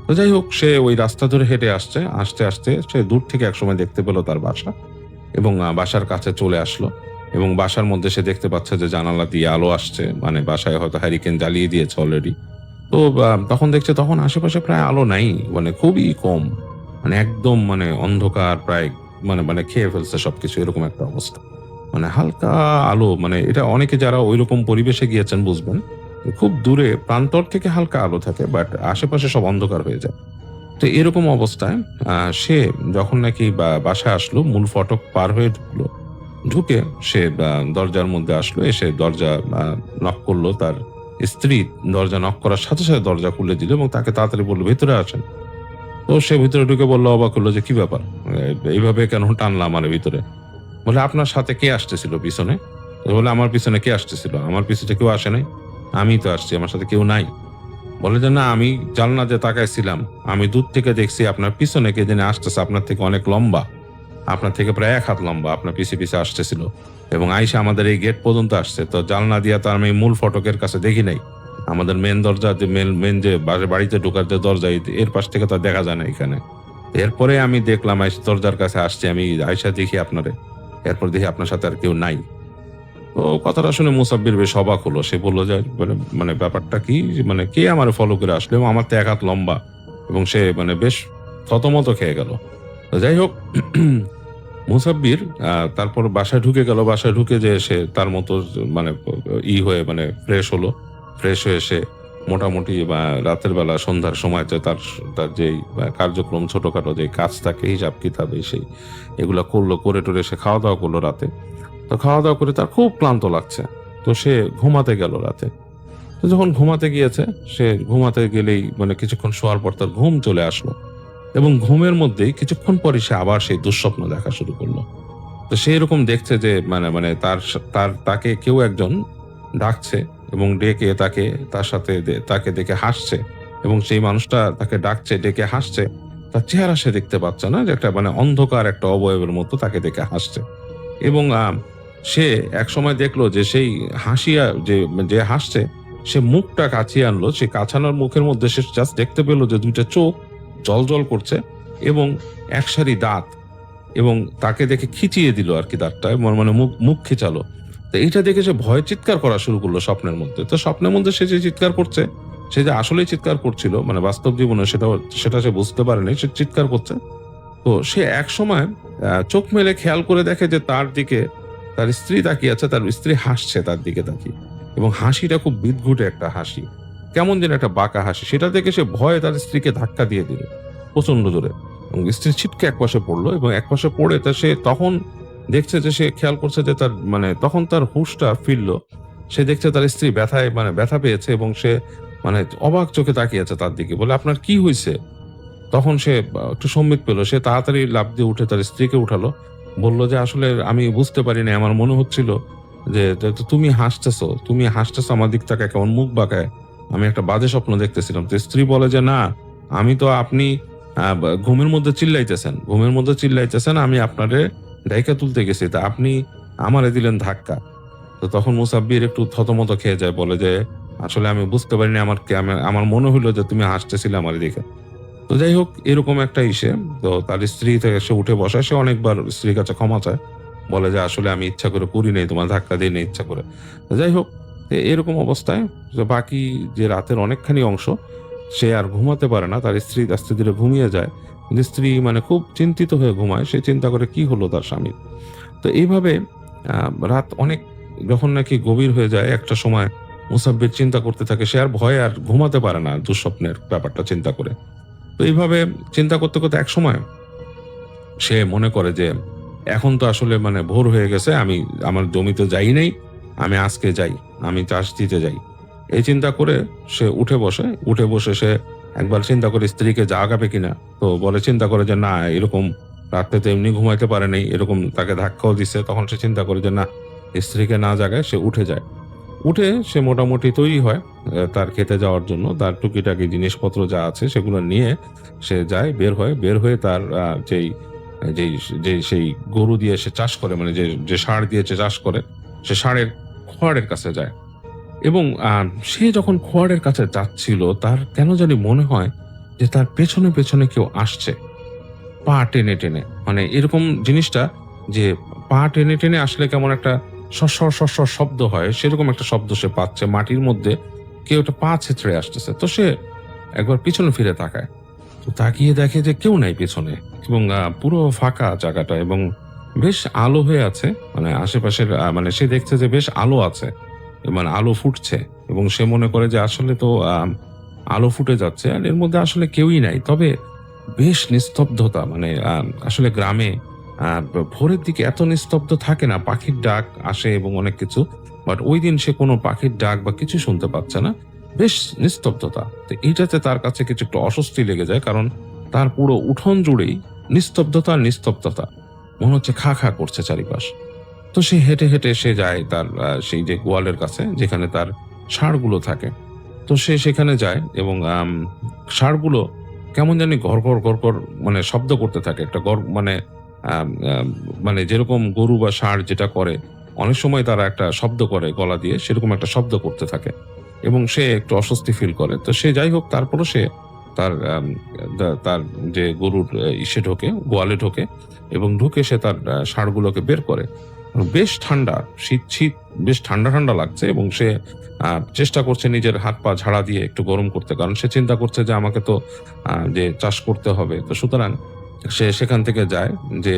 S4: তো যাই হোক, সে ওই রাস্তা ধরে হেঁটে আসছে, আসতে আসতে সে দূর থেকে একসময় দেখতে পেল তার বাসা, এবং বাসার কাছে চলে আসলো, এবং বাসার মধ্যে সে দেখতে পাচ্ছে যে জানালা দিয়ে আলো আসছে, মানে বাসায় হয়তো হ্যারিকেন জ্বালিয়ে দিয়েছে অলরেডি। তো তখন দেখছে তখন আশেপাশে প্রায় আলো নাই, মানে খুবই কম, মানে একদম মানে অন্ধকার, প্রায় মানে মানে খেয়ে ফেলছে সবকিছু, এরকম একটা অবস্থা। মানে হালকা আলো, মানে এটা অনেকে যারা ওইরকম পরিবেশে গিয়েছেন বুঝবেন, খুব দূরে প্রান্তর থেকে হালকা আলো থাকে, বাট আশেপাশে সব অন্ধকার হয়ে যায়। তো এরকম অবস্থায় সে যখন নাকি বাসায় আসলো, মূল ফটক পার হয়ে ঢুকলো, ঢুকে সে দরজার মধ্যে আসলো, এসে দরজা নক করলো। তার স্ত্রী দরজা নক করার সাথে সাথে দরজা খুলে দিল, এবং তাকে তাড়াতাড়ি বললো ভিতরে আসেন। তো সে ভিতরে ঢুকে বললো, অবাক হলো যে কি ব্যাপার, এইভাবে কেন টানলাম আমার ভিতরে? বলে, আপনার সাথে কে আসতেছিল পিছনে? তো বলে, আমার পিছনে কে আসতেছিল? আমার পিছনে কেউ আসে নাই, আমি তো আসছি, আমার সাথে কেউ নাই। বলে যে, না আমি জানলা দিয়ে তাকাইছিলাম, আমি দূর থেকে দেখছি আপনার পিছনে কে যেন আসতেছে, আপনার থেকে অনেক লম্বা, আপনার থেকে প্রায় 1 হাত লম্বা, আপনার পিছে পিছে আসতেছিল, এবং আইসা আমাদের এই গেট পর্যন্ত আসছে। তো জানলা দিয়া তো আমি মূল ফটকের কাছে দেখি নাই, আমাদের মেন দরজা যে মেন যে বাড়িতে ঢোকার যে দরজা, এর পাশ থেকে তো দেখা যায় না এখানে। এরপরে আমি দেখলাম, দরজার কাছে আসছে, আমি আইসা দেখি আপনারে, এরপর দেখি আপনার সাথে আর কেউ নাই। তো কথাটা শুনে মুসাব্বির বেশ অবাক হলো। সে বলল যে, মানে ব্যাপারটা কি, মানে কে আমার ফলো করে আসলো, এবং আমার তো 1 হাত লম্বা, এবং সে মানে বেশ থতমত খেয়ে গেল। তো যাই হোক, মুসাব্বির তারপর বাসায় ঢুকে গেল। বাসায় ঢুকে যে সে তার মতো মানে হয়ে মানে ফ্রেশ হলো। ফ্রেশ হয়ে সে মোটামুটি রাতের বেলা সন্ধ্যার সময় যে তার তার যেই কার্যক্রম, ছোটখাটো যে কাজ থাকে, হিসাব কিতাব সেই এগুলা করলো, করে টোরে সে খাওয়া দাওয়া করলো রাতে। তো খাওয়া দাওয়া করে তার খুব ক্লান্ত লাগছে, তো সে ঘুমাতে গেল রাতে। তো যখন ঘুমাতে গিয়েছে, সে ঘুমাতে গেলেই মানে কিছুক্ষণ শোয়ার পর তার ঘুম চলে আসলো, এবং ঘুমের মধ্যেই কিছুক্ষণ পরে সে আবার সেই দুঃস্বপ্ন দেখা শুরু করলো। তো সে এরকম দেখছে যে মানে মানে তাকে কেউ একজন ডাকছে, এবং ডেকে তার সাথে তাকে দেখে হাসছে, এবং সেই মানুষটা তাকে ডাকছে, ডেকে হাসছে, তার চেহারা সে দেখতে পাচ্ছে না, যে একটা মানে অন্ধকার একটা অবয়বের মতো তাকে দেখে হাসছে। এবং সে এক সময় দেখলো যে সেই হাসিয়া যে হাসছে, সে মুখটা কাছিয়ে আনলো, সে কাছানোর মুখের মধ্যে সে জাস্ট দেখতে পেলো যে 2টা চোখ জল করছে, এবং এক সারি দাঁত, এবং তাকে দেখে খিচিয়ে দিল আর কি দাঁতটা, মানে মুখ খিচালো। তো এইটা দেখে সে ভয় চিৎকার করা শুরু করলো স্বপ্নের মধ্যে। তো স্বপ্নের মধ্যে সে যে চিৎকার করছে, সে যে আসলেই চিৎকার করছিল, মানে বাস্তব জীবনে সেটা সে বুঝতে পারেনি, সে চিৎকার করছে। তো সে এক সময় চোখ মেলে খেয়াল করে দেখে যে তার দিকে তার স্ত্রী তাকিয়ে আছে, তার স্ত্রী হাসছে তার দিকে তাকিয়ে, এবং হাসিটা খুব বিদঘুটে একটা হাসি, কেমন যেন একটা বাঁকা হাসি। সেটা দেখে সে ভয়ে তার স্ত্রীকে ধাক্কা দিয়ে দিল প্রচন্ড জোরে, এবং স্ত্রী ছিটকে একপাশে পড়লো, এবং একপাশে পড়ে তা সে তখন দেখছে যে, সে খেয়াল করছে যে তার মানে তখন তার হুঁশটা ফিরলো, সে দেখছে তার স্ত্রী ব্যথায় মানে ব্যথা পেয়েছে এবং সে মানে অবাক চোখে তাকিয়ে আছে তার দিকে, বলে আপনার কি হয়েছে? তখন সে একটু সম্বিত পেল, সে তাড়াতাড়ি লাফ দিয়ে উঠে তার স্ত্রীকে উঠালো, বলল যে আসলে আমি বুঝতে পারিনি, আমার মনে হচ্ছিল যে তুমি হাসতেছো, তুমি হাসতেছো আমার দিক থেকে কেমন মুখ বাঁকায়, আমি একটা বাজে স্বপ্ন দেখতেছিলাম। তো স্ত্রী বলে যে না, আমি তো আপনি ঘুমের মধ্যে চিল্লাইতেছেন, আমি আপনারে ডাইকা তুলতে গেছি, তা আপনি আমারে দিলেন ধাক্কা। তো তখন মুসাব্বির একটু থতমত খেয়ে যায়, বলে যে আসলে আমি বুঝতে পারিনি, আমার মনে হলো যে তুমি হাসতেছিলে আমার দিকে। তো যাই হোক, এরকম একটা ইসে তো তার স্ত্রী থেকে সে উঠে বসায়, সে অনেকবার স্ত্রীর কাছে ক্ষমা চায়, বলে যে আসলে আমি ইচ্ছা করে করি নাই, তোমার ধাক্কা দিই নাই ইচ্ছা করে। তো যাই হোক, এরকম অবস্থায় যে বাকি যে রাতের অনেকখানি অংশ সে আর ঘুমাতে পারে না, তার স্ত্রী আস্তে ধীরে ঘুমিয়ে যায়, কিন্তু স্ত্রী মানে খুব চিন্তিত হয়ে ঘুমায়, সে চিন্তা করে কি হলো তার স্বামীর। তো এইভাবে রাত অনেক যখন নাকি গভীর হয়ে যায়, একটা সময় মুসাব্বির চিন্তা করতে থাকে, সে আর ভয়ে আর ঘুমাতে পারে না দুঃস্বপ্নের ব্যাপারটা চিন্তা করে। তো এইভাবে চিন্তা করতে করতে এক সময় সে মনে করে যে এখন তো আসলে মানে ভোর হয়ে গেছে, আমি আমার জমিতে যাই নাই, আমি আজকে যাই, আমি চাষ দিতে যাই। এই চিন্তা করে সে উঠে বসে সে একবার চিন্তা করে স্ত্রীকে জাগাবে কিনা। তো বলে, চিন্তা করে যে না, এরকম রাত্রে তো এমনি ঘুমাইতে পারে নাই, এরকম তাকে ধাক্কাও দিচ্ছে। তখন সে চিন্তা করে যে না, স্ত্রীকে না জাগায় সে উঠে যায়। উঠে সে মোটামুটি তৈরি হয় তার খেতে যাওয়ার জন্য। তার টুকিটাকি জিনিসপত্র যা আছে সেগুলো নিয়ে সে যায়, বের হয়ে তার যেই যেই সেই গরু দিয়ে সে চাষ করে, মানে যে ষাঁড় দিয়ে সে চাষ করে, সে ষাঁড়ের খোয়াড়ের কাছে যায়। এবং সে যখন খোয়াড়ের কাছে যাচ্ছিল, তার কেন জানি মনে হয় যে তার পেছনে পেছনে কেউ আসছে, পা টেনে টেনে। মানে এরকম জিনিসটা যে পা টেনে টেনে আসলে কেমন একটা সরসর সরসর শব্দ হয়, সেরকম একটা শব্দ সে পাচ্ছে, মাটির মধ্যে কেউ একটা পা ছেঁচড়ে আসতেছে। তো সে একবার পিছনে ফিরে তাকায়, তো তাকিয়ে দেখে যে কেউ নাই পিছনে, এবং পুরো ফাঁকা জায়গাটা, এবং বেশ আলো হয়ে আছে, মানে আশেপাশের মানে সে দেখছে যে বেশ আলো আছে, মানে আলো ফুটছে, এবং সে মনে করে যে আসলে তো আলো ফুটে যাচ্ছে আর এর মধ্যে আসলে কেউই নাই। তবে বেশ নিস্তব্ধতা, মানে আসলে গ্রামে ভোরের দিকে এত নিস্তব্ধ থাকে না, পাখির ডাক আসে এবং অনেক কিছু, বাট ওই দিন সে কোনো পাখির ডাক বা কিছু শুনতে পাচ্ছে না, বেশ নিস্তব্ধতা। তো এইটাতে তার কাছে কিছু একটু অস্বস্তি লেগে যায়, কারণ তার পুরো উঠোন জুড়েই নিস্তব্ধতা, মনে হচ্ছে খা খা করছে চারিপাশ। তো সে হেঁটে হেঁটে সে যায় তার সেই যে গোয়ালের কাছে যেখানে তার ষাঁড়গুলো থাকে। তো সে সেখানে যায় এবং ষাঁড়গুলো কেমন জানি ঘর মানে শব্দ করতে থাকে, একটা মানে মানে যেরকম গরু বা ষাঁড় যেটা করে অনেক সময় তারা একটা শব্দ করে গলা দিয়ে, সেরকম একটা শব্দ করতে থাকে এবং সে একটু অস্বস্তি ফিল করে। তো সে যাই হোক, তারপরও সে তার তার যে গরুর ইসে ঢোকে, গোয়ালে ঢোকে, এবং ঢুকে সে তার ষাঁড়গুলোকে বের করে। বেশ ঠান্ডা, শীত বেশ ঠান্ডা লাগছে, এবং সে চেষ্টা করছে নিজের হাত পা ঝাড়া দিয়ে একটু গরম করতে, কারণ সে চিন্তা করছে যে আমাকে তো যে চাষ করতে হবে। তো সুতরাং সে সেখান থেকে যায়, যে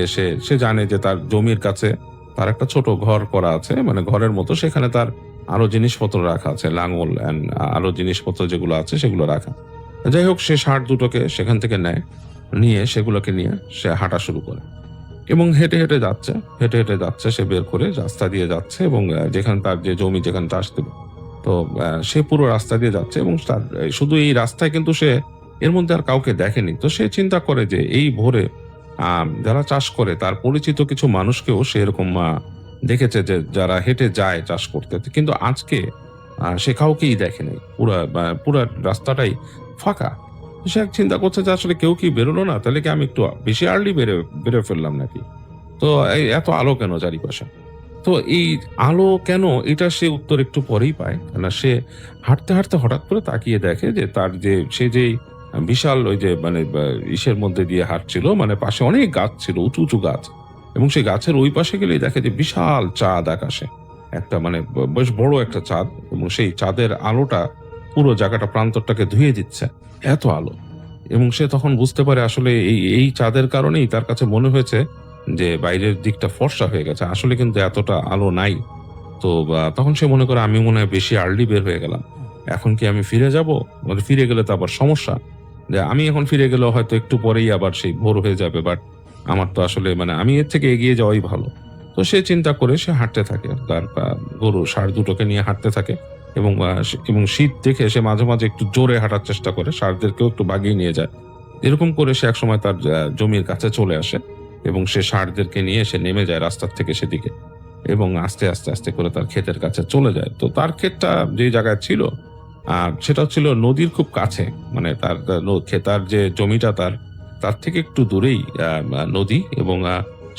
S4: সে জানে যে তার জমির কাছে তার একটা ছোট ঘর করা আছে, মানে ঘরের মতো, সেখানে তার আরো জিনিসপত্র রাখা আছে, লাঙল অ্যান্ড আরো জিনিসপত্র যেগুলো আছে সেগুলো রাখা। যাই হোক, সে ষাঁড় দুটোকে সেখান থেকে নিয়ে সেগুলোকে নিয়ে সে হাঁটা শুরু করে, এবং হেঁটে হেঁটে যাচ্ছে, সে বের করে রাস্তা দিয়ে যাচ্ছে, এবং যেখানে তার যে জমি যেখানে চাষ দেবে, তো সে পুরো রাস্তা দিয়ে যাচ্ছে, এবং তার শুধু এই রাস্তায় কিন্তু সে এর মধ্যে আর কাউকে দেখেনি। তো সে চিন্তা করে যে এই ভোরে যারা চাষ করে তার পরিচিত কিছু মানুষকেও সে এরকম দেখেছে, যে যারা হেঁটে যায় চাষ করতে, কিন্তু আজকে সে কাউকেই দেখেনি, পুরা রাস্তাটাই ফাঁকা। সে এক চিন্তা করছে যে আসলে কেউ কি বেরোলো না, তাহলে কি আমি একটু বেশি আর্লি বেরো ফেললাম নাকি, তো এই এত আলো কেন চারিপাশে। তো এই আলো কেন, এটা সে উত্তর একটু পরেই পায়, কেন সে হাঁটতে হাঁটতে হঠাৎ করে তাকিয়ে দেখে যে তার যে সে যে বিশাল ওই যে মানে ইসের মধ্যে দিয়ে হাঁটছিল, মানে পাশে অনেক গাছ ছিল, উঁচু উঁচু গাছ, এবং সেই গাছের ওই পাশে গেলেই দেখে যে বিশাল চাঁদ আকাশে, একটা মানে বেশ বড় একটা চাঁদ, এবং সেই চাঁদের আলোটা পুরো জায়গাটা প্রান্তরটাকে ধুয়ে দিচ্ছে, এত আলো। এবং সে তখন বুঝতে পারে আসলে এই চাঁদের কারণেই তার কাছে মনে হয়েছে যে বাইরের দিকটা ফর্সা হয়ে গেছে, আসলে কিন্তু এতটা আলো নাই। তো তখন সে মনে করে আমি মনে হয় বেশি আর্লি বের হয়ে গেলাম, এখন কি আমি ফিরে যাব, মানে ফিরে গেলে তো আবার সমস্যা, যে আমি এখন ফিরে গেলেও হয়তো একটু পরেই আবার সেই ভোর হয়ে যাবে, বাট আমার তো আসলে মানে আমি এর থেকে এগিয়ে যাওয়াই ভালো। তো সে চিন্তা করে সে হাঁটতে থাকে, তার গরু ষাঁড় দুটোকে নিয়ে হাঁটতে থাকে এবং এবং শীত দেখে সে মাঝে মাঝে একটু জোরে হাঁটার চেষ্টা করে, ষাঁড়দেরকেও একটু বাগিয়ে নিয়ে যায়। এরকম করে সে একসময় তার জমির কাছে চলে আসে এবং সে ষাঁড়দেরকে নিয়ে সে নেমে যায় রাস্তার থেকে সেদিকে এবং আস্তে আস্তে আস্তে করে তার ক্ষেতের কাছে চলে যায়। তো তার ক্ষেতটা যে জায়গায় ছিল সেটা ছিল নদীর খুব কাছে, মানে তার যে জমিটা তার থেকে একটু দূরেই নদী, এবং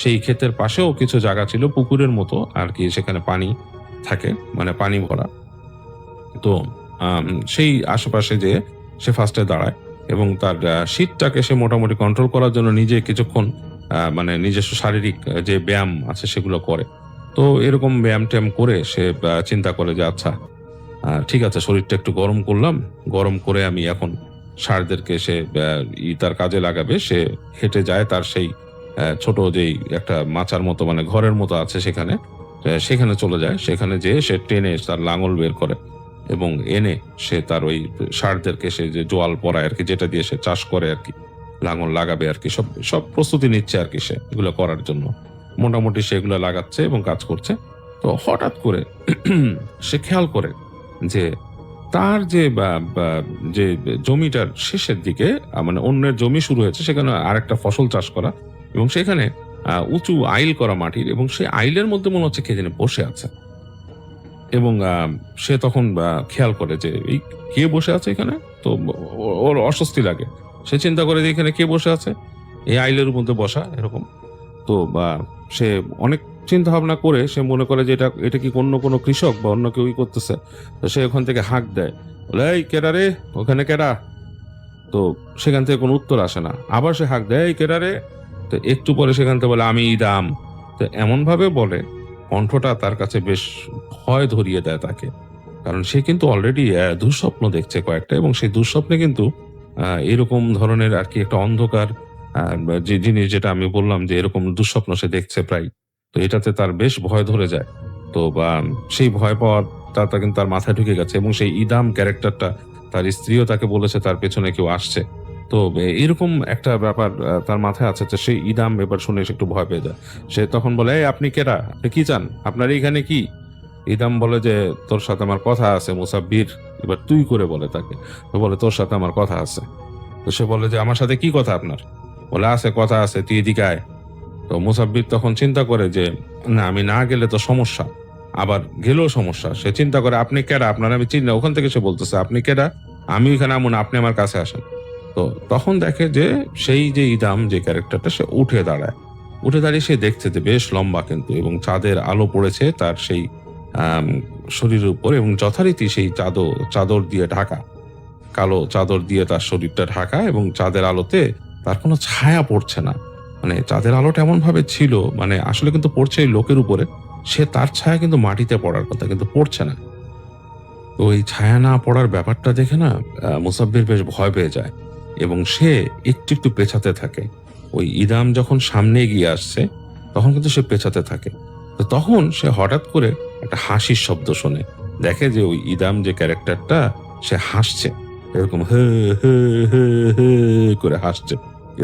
S4: সেই ক্ষেতের পাশেও কিছু জায়গা ছিল পুকুরের মতো আর কি, সেখানে পানি থাকে, মানে পানি ভরা। তো সেই আশেপাশে যে সে ফার্স্টে দাঁড়ায় এবং তার শীতটাকে সে মোটামুটি কন্ট্রোল করার জন্য নিজে কিছুক্ষণ মানে নিজস্ব শারীরিক যে ব্যায়াম আছে সেগুলো করে। তো এরকম ব্যায়াম ট্যায়াম করে সে চিন্তা করে যে আচ্ছা ঠিক আছে, শরীরটা একটু গরম করলাম, গরম করে আমি এখন ষাঁড়দেরকে সে তার কাজে লাগাবে। সে হেঁটে যায় তার সেই ছোট যেই একটা মাচার মতো মানে ঘরের মতো আছে সেখানে, সেখানে চলে যায়। সেখানে যেয়ে সে টেনে তার লাঙল বের করে এবং এনে সে তার ওই ষাঁড়দেরকে সে যে জোয়াল পরায় আর কি, যেটা দিয়ে সে চাষ করে আর কি, লাঙল লাগাবে আর কি, সব সব প্রস্তুতি নিচ্ছে আর কি সে এগুলো করার জন্য। মোটামুটি সেগুলো লাগাচ্ছে এবং কাজ করছে। তো হঠাৎ করে সে খেয়াল করে যে তার যে যে জমিটার শেষের দিকে মানে অন্যের জমি শুরু হয়েছে, সেখানে আরেকটা ফসল চাষ করা এবং সেখানে উঁচু আইল করা মাটির, এবং সেই আইলের মধ্যে মনে হচ্ছে কে যেন বসে আছে। এবং সে তখন খেয়াল করে যে এই কে বসে আছে এখানে। তো ওর অস্বস্তি লাগে, সে চিন্তা করে যে এখানে কে বসে আছে, এই আইলের মধ্যে বসা এরকম। তো সে অনেক চিন্তা ভাবনা করে সে মনে করে যে এটা কি অন্য কোনো কৃষক বা অন্য কেউই করতেছে। তো সে ওখান থেকে হাঁক দেয়, বলে এই কেডা রে, ওখানে কেডা? তো সেখান থেকে কোনো উত্তর আসে না। আবার সে হাঁক দেয়, এই কেডা রে? তো একটু পরে সেখান থেকে বলে আমি ইদাম। তো এমন ভাবে বলে, কণ্ঠটা তার কাছে বেশ ভয় ধরিয়ে দেয় তাকে, কারণ সে কিন্তু অলরেডি দুঃস্বপ্ন দেখছে কয়েকটা, এবং সেই দুঃস্বপ্নে কিন্তু এরকম ধরনের আর কি একটা অন্ধকার যে জিনিস, যেটা আমি বললাম যে এরকম দুঃস্বপ্ন সে দেখছে প্রায়। তো এটাতে তার বেশ ভয় ধরে যায়। তো সেই ভয় পাওয়াটা কিন্তু তার মাথায় ঢুকে গেছে, এবং সেই ইদাম ক্যারেক্টারটা তার স্ত্রীও তাকে বলেছে তার পেছনে কেউ আসছে। তো এরকম একটা ব্যাপার তার মাথায় আছে। তো সেই ইদাম এবার শুনে সে একটু ভয় পেয়ে যায়। সে তখন বলে, এই আপনি কেডা, আপনি কি চান, আপনার এইখানে কি? ইদাম বলে যে তোর সাথে আমার কথা আছে মুসাব্বির। এবার তুই করে বলে তাকে, তো বলে তোর সাথে আমার কথা আছে। তো সে বলে যে আমার সাথে কি কথা আপনার? বলে আছে, কথা আছে, তুই এদিকে আয়। তো মুসাব্বির তখন চিন্তা করে যে না, আমি না গেলে তো সমস্যা, আবার গেলেও সমস্যা। সে চিন্তা করে আপনি কেডা, আপনার আমি চিনি না। ওখান থেকে সে বলতেছে আপনি কেডা, আমি এখানে এমন, আপনি আমার কাছে আসেন। তো তখন দেখে যে সেই যে ইদাম যে ক্যারেক্টারটা, সে উঠে দাঁড়ায়। উঠে দাঁড়িয়ে সে দেখছে যে বেশ লম্বা কিন্তু, এবং চাঁদের আলো পড়েছে তার সেই শরীরের উপর, এবং যথারীতি সেই চাদর দিয়ে ঢাকা, কালো চাদর দিয়ে তার শরীরটা ঢাকা, এবং চাঁদের আলোতে তার কোনো ছায়া পড়ছে না। মানে চাঁদের আলোটা এমন ভাবে ছিল, মানে আসলে কিন্তু পড়ছে এই লোকের উপরে, সে তার ছায়া কিন্তু মাটিতে পড়ার কথা, কিন্তু পড়ছে না। তো ওই ছায়া না পড়ার ব্যাপারটা দেখে না মুসাব্বির বেশ ভয় পেয়ে যায়, এবং সে একটু একটু পেছাতে থাকে। ওই ইদাম যখন সামনে এগিয়ে আসছে তখন কিন্তু সে পেছাতে থাকে। তো তখন সে হঠাৎ করে একটা হাসির শব্দ শোনে, দেখে যে ওই ইদাম যে ক্যারেক্টারটা সে হাসছে, এরকম হে হে হে হে করে হাসছে,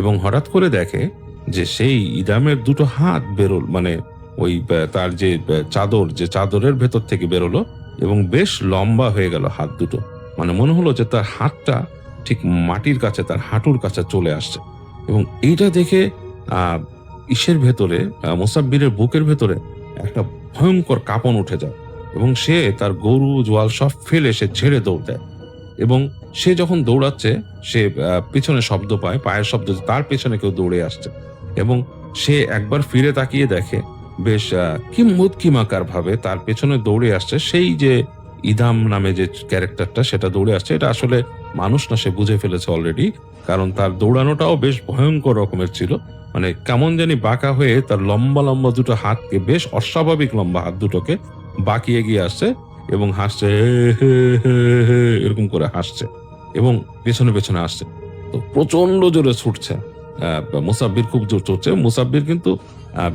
S4: এবং হঠাৎ করে দেখে যে সেই ইদামের দুটো হাত বেরোল, মানে ওই তার যে চাদরের ভেতর থেকে বেরোলো, এবং বেশ লম্বা হয়ে গেল হাত দুটো। মানে মনে হলো যে তার হাতটা ঠিক মাটির কাছে, তার হাঁটুর কাছে চলে আসছে। এবং এইটা দেখে ইসের ভেতরে, মুসাব্বিরের বুকের ভেতরে একটা ভয়ঙ্কর কাঁপন উঠে যায়, এবং সে তার গরু জোয়াল সব ফেলে সে ছেড়ে দৌড় দেয়। এবং সে যখন দৌড়াচ্ছে, সে পিছনে শব্দ পায়, পায়ের শব্দ, তার পেছনে কেউ দৌড়ে আসছে, এবং সে একবার ফিরে তাকিয়ে দেখে বেশ কিম্ভূতকিমাকার ভাবে তার পেছনে দৌড়ে আসছে সেই যে ইদাম নামে যে ক্যারেক্টারটা, সেটা দৌড়ে আসছে। এটা আসলে মানুষ না, সে বুঝে ফেলেছে অলরেডি, কারণ তার দৌড়ানোটাও বেশ ভয়ঙ্কর রকমের ছিল। মানে কেমন জানি বাঁকা হয়ে তার লম্বা লম্বা দুটো হাতকে, বেশ অস্বাভাবিক লম্বা হাত দুটোকে বাঁকিয়ে গিয়ে আসছে, এবং হাসছে এরকম করে হাসছে, এবং পেছনে পেছনে আসছে। তো প্রচন্ড জোরে ছুটছে মুসাব্বির, খুব জোর ছুটছে। মুসাব্বির কিন্তু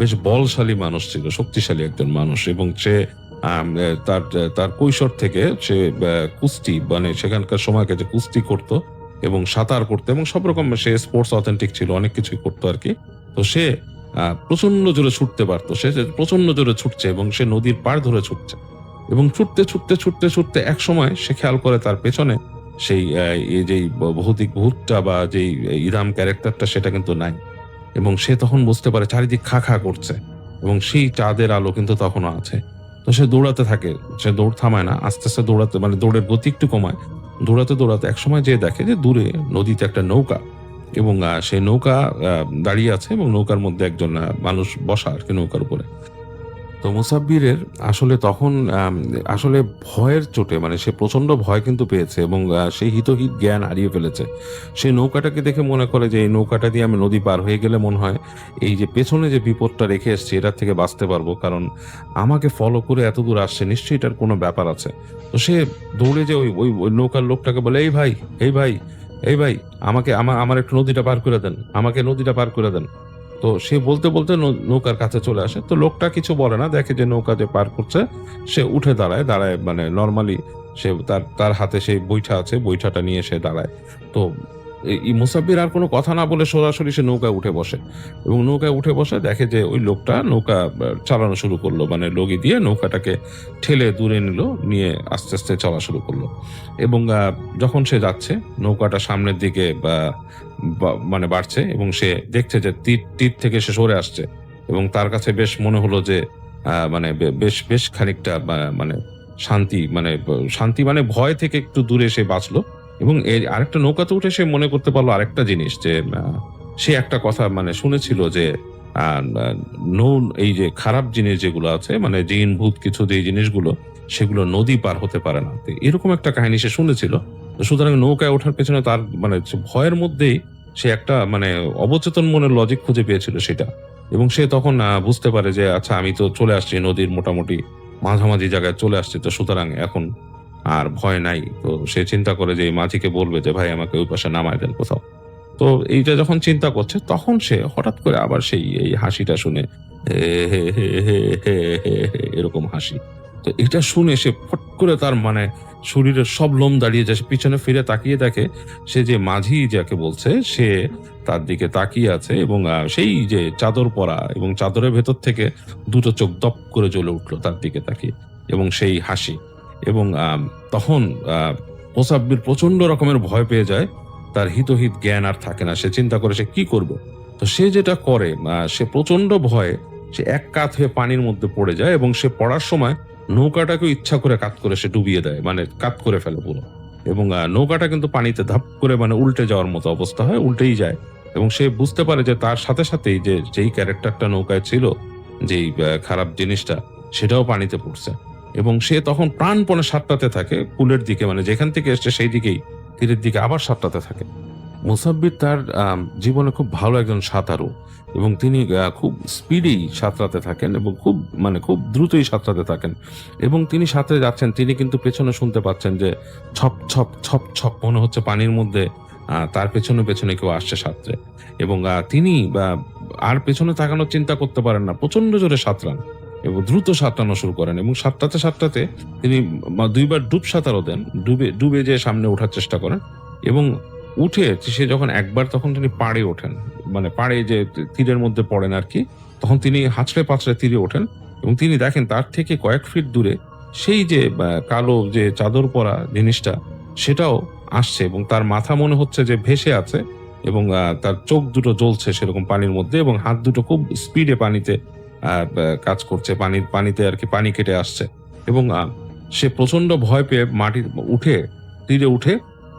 S4: বেশ বলশালী মানুষ ছিল, শক্তিশালী একজন মানুষ, এবং সে তার কৈশোর থেকে সে কুস্তি, মানে সেখানকার সময়কে যে কুস্তি করতো এবং সাঁতার করতো, এবং সব রকম সে স্পোর্টস অথেন্টিক ছিল, অনেক কিছুই করতো আর কি। তো সে প্রচন্ড জোরে ছুটতে পারতো, সে প্রচন্ড জোরে ছুটছে এবং সে নদীর পাড় ধরে ছুটছে এবং ছুটতে ছুটতে ছুটতে ছুটতে এক সময় সে খেয়াল করে তার পেছনে সেই এই যেই ভৌতিক ভূতটা বা যেই ইরাম ক্যারেক্টারটা সেটা কিন্তু নাই। এবং সে তখন বুঝতে পারে চারিদিক খা খা করছে এবং সেই চাঁদের আলো কিন্তু তখনও আছে। তো সে দৌড়াতে থাকে, সে দৌড় থামায় না, আস্তে আস্তে দৌড়াতে মানে দৌড়ের গতি একটু কমায়। দৌড়াতে দৌড়াতে একসময় যে দেখে যে দূরে নদীতে একটা নৌকা এবং সেই নৌকা দাঁড়িয়ে আছে এবং নৌকার মধ্যে একজন মানুষ বসা আর কি নৌকার উপরে। তো মুসাব্বিরের আসলে তখন আসলে ভয়ের চোটে মানে সে প্রচন্ড ভয় কিন্তু পেয়েছে এবং সেই হিতহিত জ্ঞান হারিয়ে ফেলেছে। সেই নৌকাটাকে দেখে মনে করে যে এই নৌকাটা দিয়ে আমি নদী পার হয়ে গেলে মনে হয় এই যে পেছনে যে বিপদটা রেখে এসছি এটার থেকে বাঁচতে পারবো, কারণ আমাকে ফলো করে এত দূর আসছে, নিশ্চয়ই এটার কোনো ব্যাপার আছে। তো সে দৌড়ে যে ওই ওই ওই নৌকার লোকটাকে বলে, এই ভাই, এই ভাই, এই ভাই, আমাকে আমার একটু নদীটা পার করে দেন, আমাকে নদীটা পার করে দেন। তো সে বলতে বলতে নৌকার কাছে চলে আসে। তো লোকটা কিছু বলে না, দেখে যে নৌকা যে পার করছে সে উঠে দাঁড়ায় মানে নর্মালি সে তার হাতে সেই বৈঠা আছে, বৈঠাটা নিয়ে সে দাঁড়ায়। তো এই মুসাব্বির আর কোনো কথা না বলে সরাসরি সে নৌকায় উঠে বসে এবং নৌকায় উঠে বসে দেখে যে ওই লোকটা নৌকা চালানো শুরু করলো, মানে লগি দিয়ে নৌকাটাকে ঠেলে দূরে নিয়ে আস্তে আস্তে চলা শুরু করলো। এবং যখন সে যাচ্ছে নৌকাটা সামনের দিকে মানে বাড়ছে এবং সে দেখছে যে তীর থেকে সে সরে আসছে এবং তার কাছে বেশ মনে হলো যে মানে বেশ বেশ খানিকটা মানে শান্তি মানে ভয় থেকে একটু দূরে সে বাঁচলো। এবং এর আরেকটা নৌকাতে উঠে সে মনে করতে পারলো আরেকটা জিনিস, যে সে একটা কথা মানে শুনেছিল যে এই যে খারাপ জিনিস যেগুলো আছে মানে জিন ভূত কিছু যে জিনিসগুলো সেগুলো নদী পার হতে পারে না, তো এরকম একটা কাহিনী সে শুনেছিল। তো সুতরাং নৌকায় ওঠার পেছনে তার মানে ভয়ের মধ্যেই সে একটা মানে অবচেতন মনের লজিক খুঁজে পেয়েছিল সেটা। এবং সে তখন বুঝতে পারে যে আচ্ছা আমি তো চলে আসছি নদীর মোটামুটি মাঝামাঝি জায়গায় চলে আসছি, তো সুতরাং এখন আর ভয় নাই। তো সে চিন্তা করে যে মাঝিকে বলবে যে ভাই আমাকে ওই পাশে নামায় দেন কোথাও। তো এইটা যখন চিন্তা করছে তখন সে হঠাৎ করে আবার সেই এই হাসিটা শুনে এরকম হাসি। তো এটা শুনে সে ফট করে তার মানে শরীরের সব লোম দাঁড়িয়ে যায়, সে পিছনে ফিরে তাকিয়ে দেখে সে যে মাঝি যাকে বলছে সে তার দিকে তাকিয়ে আছে এবং সেই যে চাদর পরা এবং চাদরের ভেতর থেকে দুটো চোখ দপ করে জ্বলে উঠলো তার দিকে তাকিয়ে এবং সেই হাসি। এবং তখন মুসাব্বির প্রচন্ড রকমের ভয় পেয়ে যায়, তার হিতহিত জ্ঞান আর থাকে না, সে চিন্তা করে সে কি করবে। তো সে যেটা করে সে প্রচন্ড ভয়ে সে এক কাত হয়ে পানির মধ্যে পড়ে যায় এবং সে পড়ার সময় নৌকাটাকে ইচ্ছা করে কাত করে সে ডুবিয়ে দেয়, মানে কাত করে ফেলে পুরো। এবং নৌকাটা কিন্তু পানিতে ধাপ করে মানে উল্টে যাওয়ার মতো অবস্থা হয়, উল্টেই যায়। এবং সে বুঝতে পারে যে তার সাথে সাথেই যেই ক্যারেক্টারটা নৌকায় ছিল, যেই খারাপ জিনিসটা সেটাও পানিতে পড়ছে। এবং সে তখন প্রাণপণে সাঁতরাতে থাকে কুলের দিকে, মানে যেখান থেকে এসছে সেই দিকেই তীরের দিকে আবার সাঁতরাতে থাকে। মুসাব্বির তার জীবনে খুব ভালো একজন সাঁতারু এবং তিনি খুব স্পিডি সাঁতরাতে থাকেন এবং খুব দ্রুতই সাঁতরাতে থাকেন। এবং তিনি সাঁতরে যাচ্ছেন, তিনি কিন্তু পেছনে শুনতে পাচ্ছেন যে ছপ ছপ ছপ ছপ মনে হচ্ছে পানির মধ্যে তার পেছনে পেছনে কেউ আসছে সাঁতরে। এবং তিনি আর পেছনে তাকানোর চিন্তা করতে পারেন না, প্রচন্ড জোরে সাঁতরান এবং দ্রুত সাঁতরানো শুরু করেন। এবং সাঁতরাতে তিনি 2 বার ডুব সাঁতারও দেন, ডুবে যে সামনে ওঠার চেষ্টা করেন। এবং উঠে সে যখন একবার তখন তিনি পাড়ে ওঠেন, মানে পাড়ে যে তীরের মধ্যে পড়েন আর কি, তখন তিনি হাঁচড়ে পাঁচড়ে তীরে ওঠেন এবং তিনি দেখেন তার থেকে কয়েক ফিট দূরে সেই যে কালো যে চাদর পরা জিনিসটা সেটাও আসছে এবং তার মাথা মনে হচ্ছে যে ভেসে আছে এবং তার চোখ দুটো জ্বলছে সেরকম পানির মধ্যে এবং হাত দুটো খুব স্পিডে পানিতে কাজ করছে, পানিতে আর কি পানি কেটে আসছে। এবং সে প্রচন্ড ভয় পেয়ে তীরে উঠে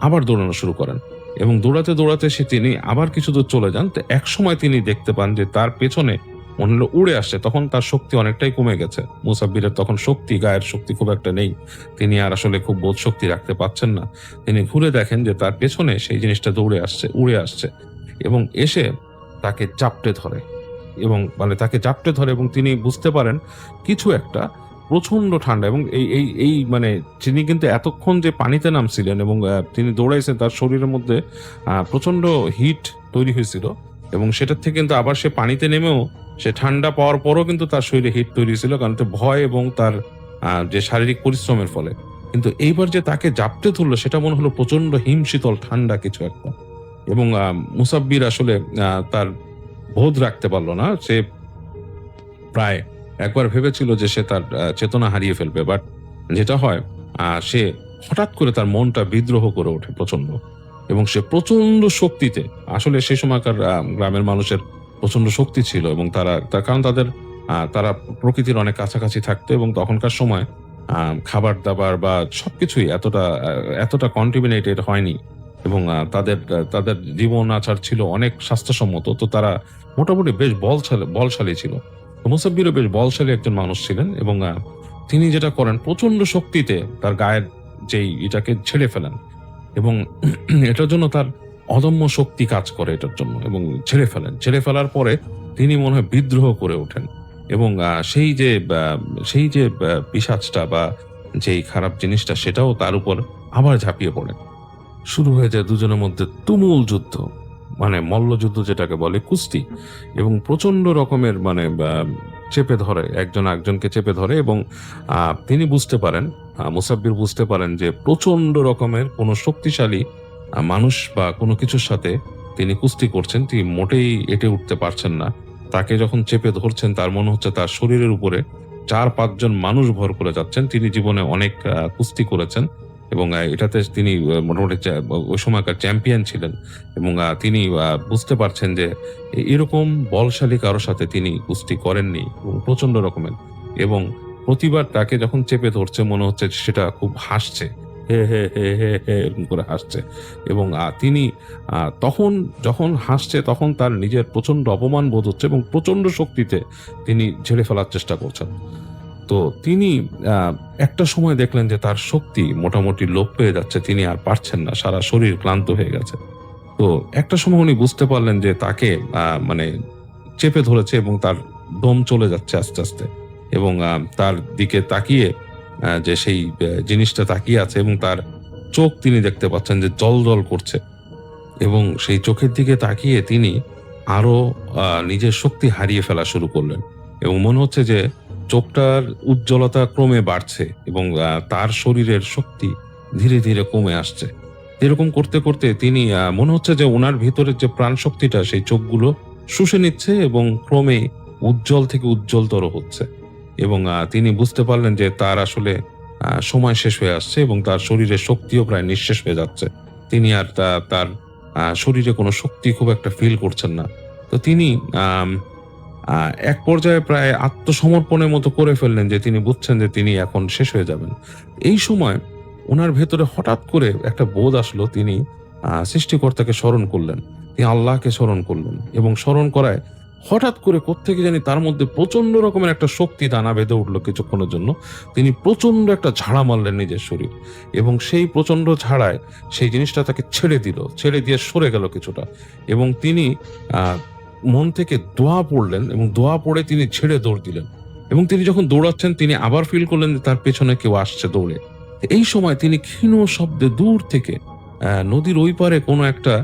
S4: আবার দৌড়ানো শুরু করেন এবং দৌড়াতে দৌড়াতে তিনি আবার কিছু দূর চলে যান। তো এক সময় তিনি দেখতে পান যে তার পেছনে মনে হলো উড়ে আসছে, তখন তার শক্তি অনেকটাই কমে গেছে। মুসাব্বিরের তখন গায়ের শক্তি খুব একটা নেই, তিনি আর আসলে খুব বোধ শক্তি রাখতে পারছেন না। তিনি ঘুরে দেখেন যে তার পেছনে সেই জিনিসটা উড়ে আসছে এবং এসে তাকে জাপটে ধরে এবং তিনি বুঝতে পারেন কিছু একটা প্রচন্ড ঠান্ডা। এবং এই মানে তিনি কিন্তু এতক্ষণ যে পানিতে নামছিলেন এবং তিনি দৌড়াইছেন তার শরীরের মধ্যে প্রচন্ড হিট তৈরি হয়েছিল এবং সেটার থেকে কিন্তু আবার সে পানিতে নেমেও সে ঠান্ডা পাওয়ার পরও কিন্তু তার শরীরে হিট তৈরি হয়েছিল, কারণ ভয় এবং তার যে শারীরিক পরিশ্রমের ফলে। কিন্তু এইবার যে তাকে জাপটে ধরলো সেটা মনে হলো প্রচন্ড হিমশীতল ঠান্ডা কিছু একটা। এবং মুসাব্বির আসলে তার বোধ রাখতে পারলো না। সে প্রায় একবার ভেবেছিল যে সে তার চেতনা হারিয়ে ফেলবে, বাট যেটা হয় সে হঠাৎ করে তার মনটা বিদ্রোহ করে ওঠে প্রচন্ড, এবং সে প্রচন্ড শক্তিতে, আসলে সে সময়কার গ্রামের মানুষের প্রচন্ড শক্তি ছিল, এবং তার কারণ তারা প্রকৃতির অনেক কাছাকাছি থাকতো, এবং তখনকার সময় খাবার দাবার বা সবকিছুই এতটা কন্টিমিনেটেড হয়নি, এবং তাদের জীবন আচার ছিল অনেক স্বাস্থ্যসম্মত। তো তারা মোটামুটি বেশ বলশালী ছিল। তো মুসাব্বিরও বেশ বলশালী একজন মানুষ ছিলেন, এবং তিনি যেটা করেন, প্রচন্ড শক্তিতে তার গায়ের যেই এটাকে ছেড়ে ফেলেন, এবং এটার জন্য তার অদম্য শক্তি কাজ করে এটার জন্য, এবং ছেড়ে ফেলার পরে তিনি মনে হয় বিদ্রোহ করে ওঠেন, এবং সেই যে পিশাচটা বা যেই খারাপ জিনিসটা, সেটাও তার উপর আবার ঝাঁপিয়ে পড়ে। শুরু হয়ে যায় দুজনের মধ্যে তুমুল যুদ্ধ, মানে মল্লযুদ্ধ যেটাকে বলে, কুস্তি, এবং প্রচন্ড রকমের মানে চেপে ধরে, একজন একজনকে চেপে ধরে, এবং তিনি বুঝতে পারেন, মুসাব্বির বুঝতে পারেন যে প্রচন্ড রকমের কোনো শক্তিশালী মানুষ বা কোনো কিছুর সাথে তিনি কুস্তি করছেন। তিনি মোটেই এঁটে উঠতে পারছেন না। তাকে যখন চেপে ধরছেন, তার মনে হচ্ছে তার শরীরের উপরে 4-5 জন মানুষ ভর করে যাচ্ছেন। তিনি জীবনে অনেক কুস্তি করেছেন, এবং এটাতে তিনি মোটামুটি ওই সময়কার চ্যাম্পিয়ন ছিলেন, এবং তিনি বুঝতে পারছেন যে এরকম বলশালী কারোর সাথে তিনি কুস্তি করেননি, এবং প্রচন্ড রকমের, এবং প্রতিবার তাকে যখন চেপে ধরছে মনে হচ্ছে সেটা খুব হাসছে, হে হে হে হে হে এরকম করে হাসছে, এবং তিনি তখন যখন হাসছে তখন তার নিজের প্রচন্ড অপমান বোধ হচ্ছে, এবং প্রচন্ড শক্তিতে তিনি ঝেড়ে ফেলার চেষ্টা করছেন। তো তিনি একটা সময় দেখলেন যে তার শক্তি মোটামুটি লোপ পেয়ে যাচ্ছে, তিনি আর পারছেন না, সারা শরীর ক্লান্ত হয়ে গেছে। তো একটা সময় উনি বুঝতে পারলেন যে তাকে মানে চেপে ধরেছে, এবং তার দম চলে যাচ্ছে আস্তে আস্তে, এবং তার দিকে তাকিয়ে যে সেই জিনিসটা তাকিয়ে আছে, এবং তার চোখ তিনি দেখতে পাচ্ছেন যে জল করছে, এবং সেই চোখের দিকে তাকিয়ে তিনি আরো নিজের শক্তি হারিয়ে ফেলা শুরু করলেন, এবং মনে হচ্ছে যে চোখটার উজ্জ্বলতা ক্রমে বাড়ছে, এবং তার শরীরের শক্তি ধীরে ধীরে কমে আসছে। এরকম করতে করতে তিনি মনে হচ্ছে যে ওনার ভিতরের যে প্রাণ শক্তিটা সেই চোখগুলো শুষে নিচ্ছে, এবং ক্রমে উজ্জ্বল থেকে উজ্জ্বলতর হচ্ছে, এবং তিনি বুঝতে পারলেন যে তার আসলে সময় শেষ হয়ে আসছে, এবং তার শরীরের শক্তিও প্রায় নিঃশেষ হয়ে যাচ্ছে। তিনি আর তার শরীরে কোনো শক্তি খুব একটা ফিল করছেন না। তো তিনি এক পর্যায়ে প্রায় আত্মসমর্পণের মতো করে ফেললেন, যে তিনি বুঝছেন যে তিনি এখন শেষ হয়ে যাবেন। এই সময় ওনার ভেতরে হঠাৎ করে একটা বোধ আসলো, তিনি সৃষ্টিকর্তাকে স্মরণ করলেন, তিনি আল্লাহকে স্মরণ করলেন, এবং স্মরণ করায় হঠাৎ করে কোত্থেকে জানি তার মধ্যে প্রচন্ড রকমের একটা শক্তি দানা বেঁধে উঠলো কিছুক্ষণের জন্য। তিনি প্রচন্ড একটা ঝাড়া মারলেন নিজের শরীর, এবং সেই প্রচন্ড ঝাড়ায় সেই জিনিসটা তাকে ছেড়ে দিয়ে সরে গেল কিছুটা, এবং তিনি মন থেকে দোয়া পড়লেন, এবং দোয়া পড়ে তিনি ছেড়ে দৌড় দিলেন, এবং তিনি যখন দৌড়াচ্ছেন তিনি আবার ফিল করলেন যে তার পেছনে কেউ আসছে দৌড়ে। এই সময় তিনি ক্ষীণ শব্দে দূর থেকে নদীর ওই পারে কোনো একটা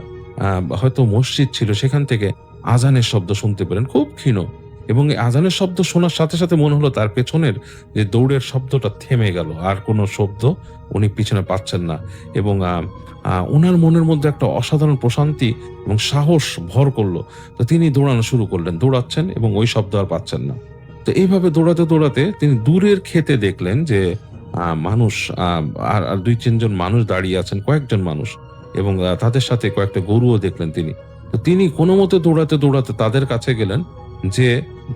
S4: হয়তো মসজিদ ছিল, সেখান থেকে আজানের শব্দ শুনতে পেলেন, খুব ক্ষীণ, এবং এই আজানের শব্দ শোনার সাথে সাথে মনে হলো তার পেছনের যে দৌড়ের শব্দটা থেমে গেল, আর কোনো শব্দ উনি পিছনে পাচ্ছেন না, এবং ওনার মনের মধ্যে একটা অসাধারণ প্রশান্তি এবং সাহস ভর করলো। তো তিনি দৌড়ানো শুরু করলেন, দৌড়াচ্ছেন, এবং ওই শব্দ আর পাচ্ছেন না। তো এইভাবে দৌড়াতে দৌড়াতে তিনি দূরের ক্ষেতে দেখলেন যে মানুষ আর 2-3 জন মানুষ দাঁড়িয়ে আছেন, কয়েকজন মানুষ, এবং তাদের সাথে কয়েকটা গরুও দেখলেন তিনি। তো তিনি কোনো মতে দৌড়াতে দৌড়াতে তাদের কাছে গেলেন, যে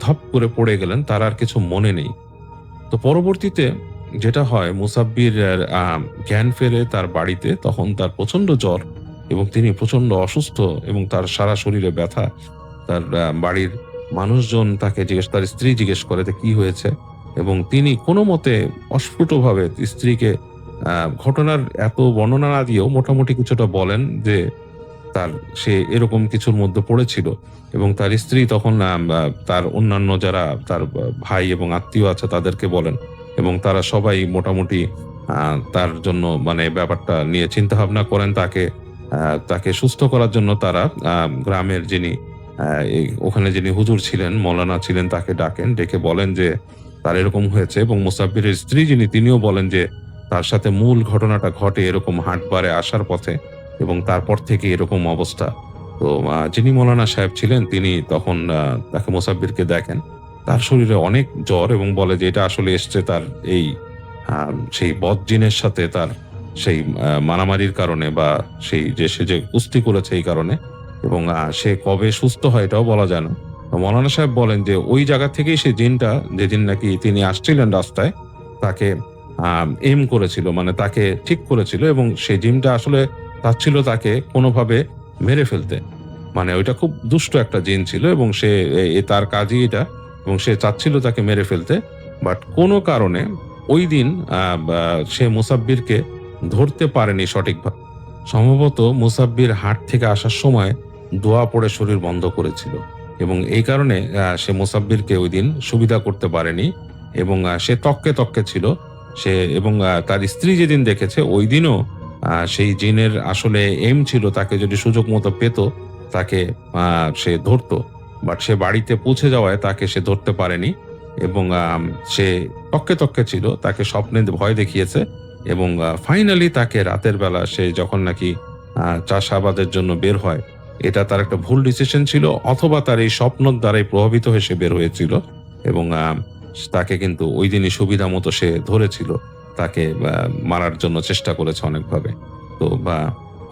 S4: ধপ করে পড়ে গেলেন, তার আর কিছু মনে নেই। তো পরবর্তীতে যেটা হয়, মুসাব্বির জ্ঞান ফেরে তার বাড়িতে, তখন তার প্রচন্ড জ্বর, এবং তিনি প্রচন্ড অসুস্থ, এবং তার সারা শরীরে ব্যথা। তার বাড়ির মানুষজন তাকে তার স্ত্রী জিজ্ঞেস করে যে কি হয়েছে, এবং তিনি কোনো মতে অস্ফুটভাবে স্ত্রীকে ঘটনার এত বর্ণনা না দিয়েও মোটামুটি কিছুটা বলেন যে সে এরকম কিছুর মধ্যে পড়েছিল, এবং তার স্ত্রী তখন তার অন্যান্য যারা তার ভাই এবং আত্মীয় আছে তাদেরকে বলেন, এবং তারা সবাই মোটামুটি তার জন্য মানে ব্যাপারটা নিয়ে চিন্তা ভাবনা করেন। তাকে সুস্থ করার জন্য তারা গ্রামের ওখানে যিনি হুজুর ছিলেন, মৌলানা ছিলেন, তাকে ডাকেন, ডেকে বলেন যে তার এরকম হয়েছে, এবং মুসাব্বিরের স্ত্রী তিনিও বলেন যে তার সাথে মূল ঘটনাটা ঘটে এরকম হাটবারে আসার পথে, এবং তারপর থেকে এরকম অবস্থা। তো যিনি মৌলানা সাহেব ছিলেন তিনি তখন তাকে মোসাব্বিরকে দেখেন, তার শরীরে অনেক জ্বর, এবং বলে যে এটা আসলে এসছে তার এই সেই বদজিনের সাথে, তার সেই মারামারির কারণে, বা সেই যে সে যে কুস্তি করেছে এই কারণে, এবং সে কবে সুস্থ হয় এটাও বলা যায় না। তো মৌলানা সাহেব বলেন যে ওই জায়গা থেকেই সে জিনটা, যেদিন নাকি তিনি আসছিলেন রাস্তায়, তাকে এম করেছিল, মানে তাকে ঠিক করেছিল, এবং সেই জিনটা আসলে চাচ্ছিল তাকে কোনোভাবে মেরে ফেলতে। মানে ওইটা খুব দুষ্ট একটা জিন ছিল, এবং সে তার কাজই এটা, এবং সে চাচ্ছিল তাকে মেরে ফেলতে। বাট কোনো কারণে ওই দিন সে মুসাব্বিরকে ধরতে পারেনি সঠিকভাবে। সম্ভবত মুসাব্বির হাট থেকে আসার সময় দোয়া পড়ে শরীর বন্ধ করেছিল, এবং এই কারণে সে মুসাব্বিরকে ওই দিন সুবিধা করতে পারেনি, এবং সে তককে তককে ছিল সে, এবং তার স্ত্রী যেদিন দেখেছে ওই দিনও সেই জিনের আসলে এম ছিল তাকে যদি সুযোগ মতো পেত তাকে সে ধরতো। বাট সে বাড়িতে পৌঁছে যাওয়ায় তাকে সে ধরতে পারেনি, এবং সে তককে তককে ছিল, তাকে স্বপ্নে ভয় দেখিয়েছে, এবং ফাইনালি তাকে রাতের বেলা সে যখন নাকি চাষাবাদের জন্য বের হয়, এটা তার একটা ভুল ডিসিশন ছিল, অথবা তার এই স্বপ্নর দ্বারাই প্রভাবিত হয়ে সে বের হয়েছিল, এবং তাকে কিন্তু ওই দিনই সুবিধা মতো সে ধরেছিল, তাকে মারার জন্য চেষ্টা করেছে অনেকভাবে। তো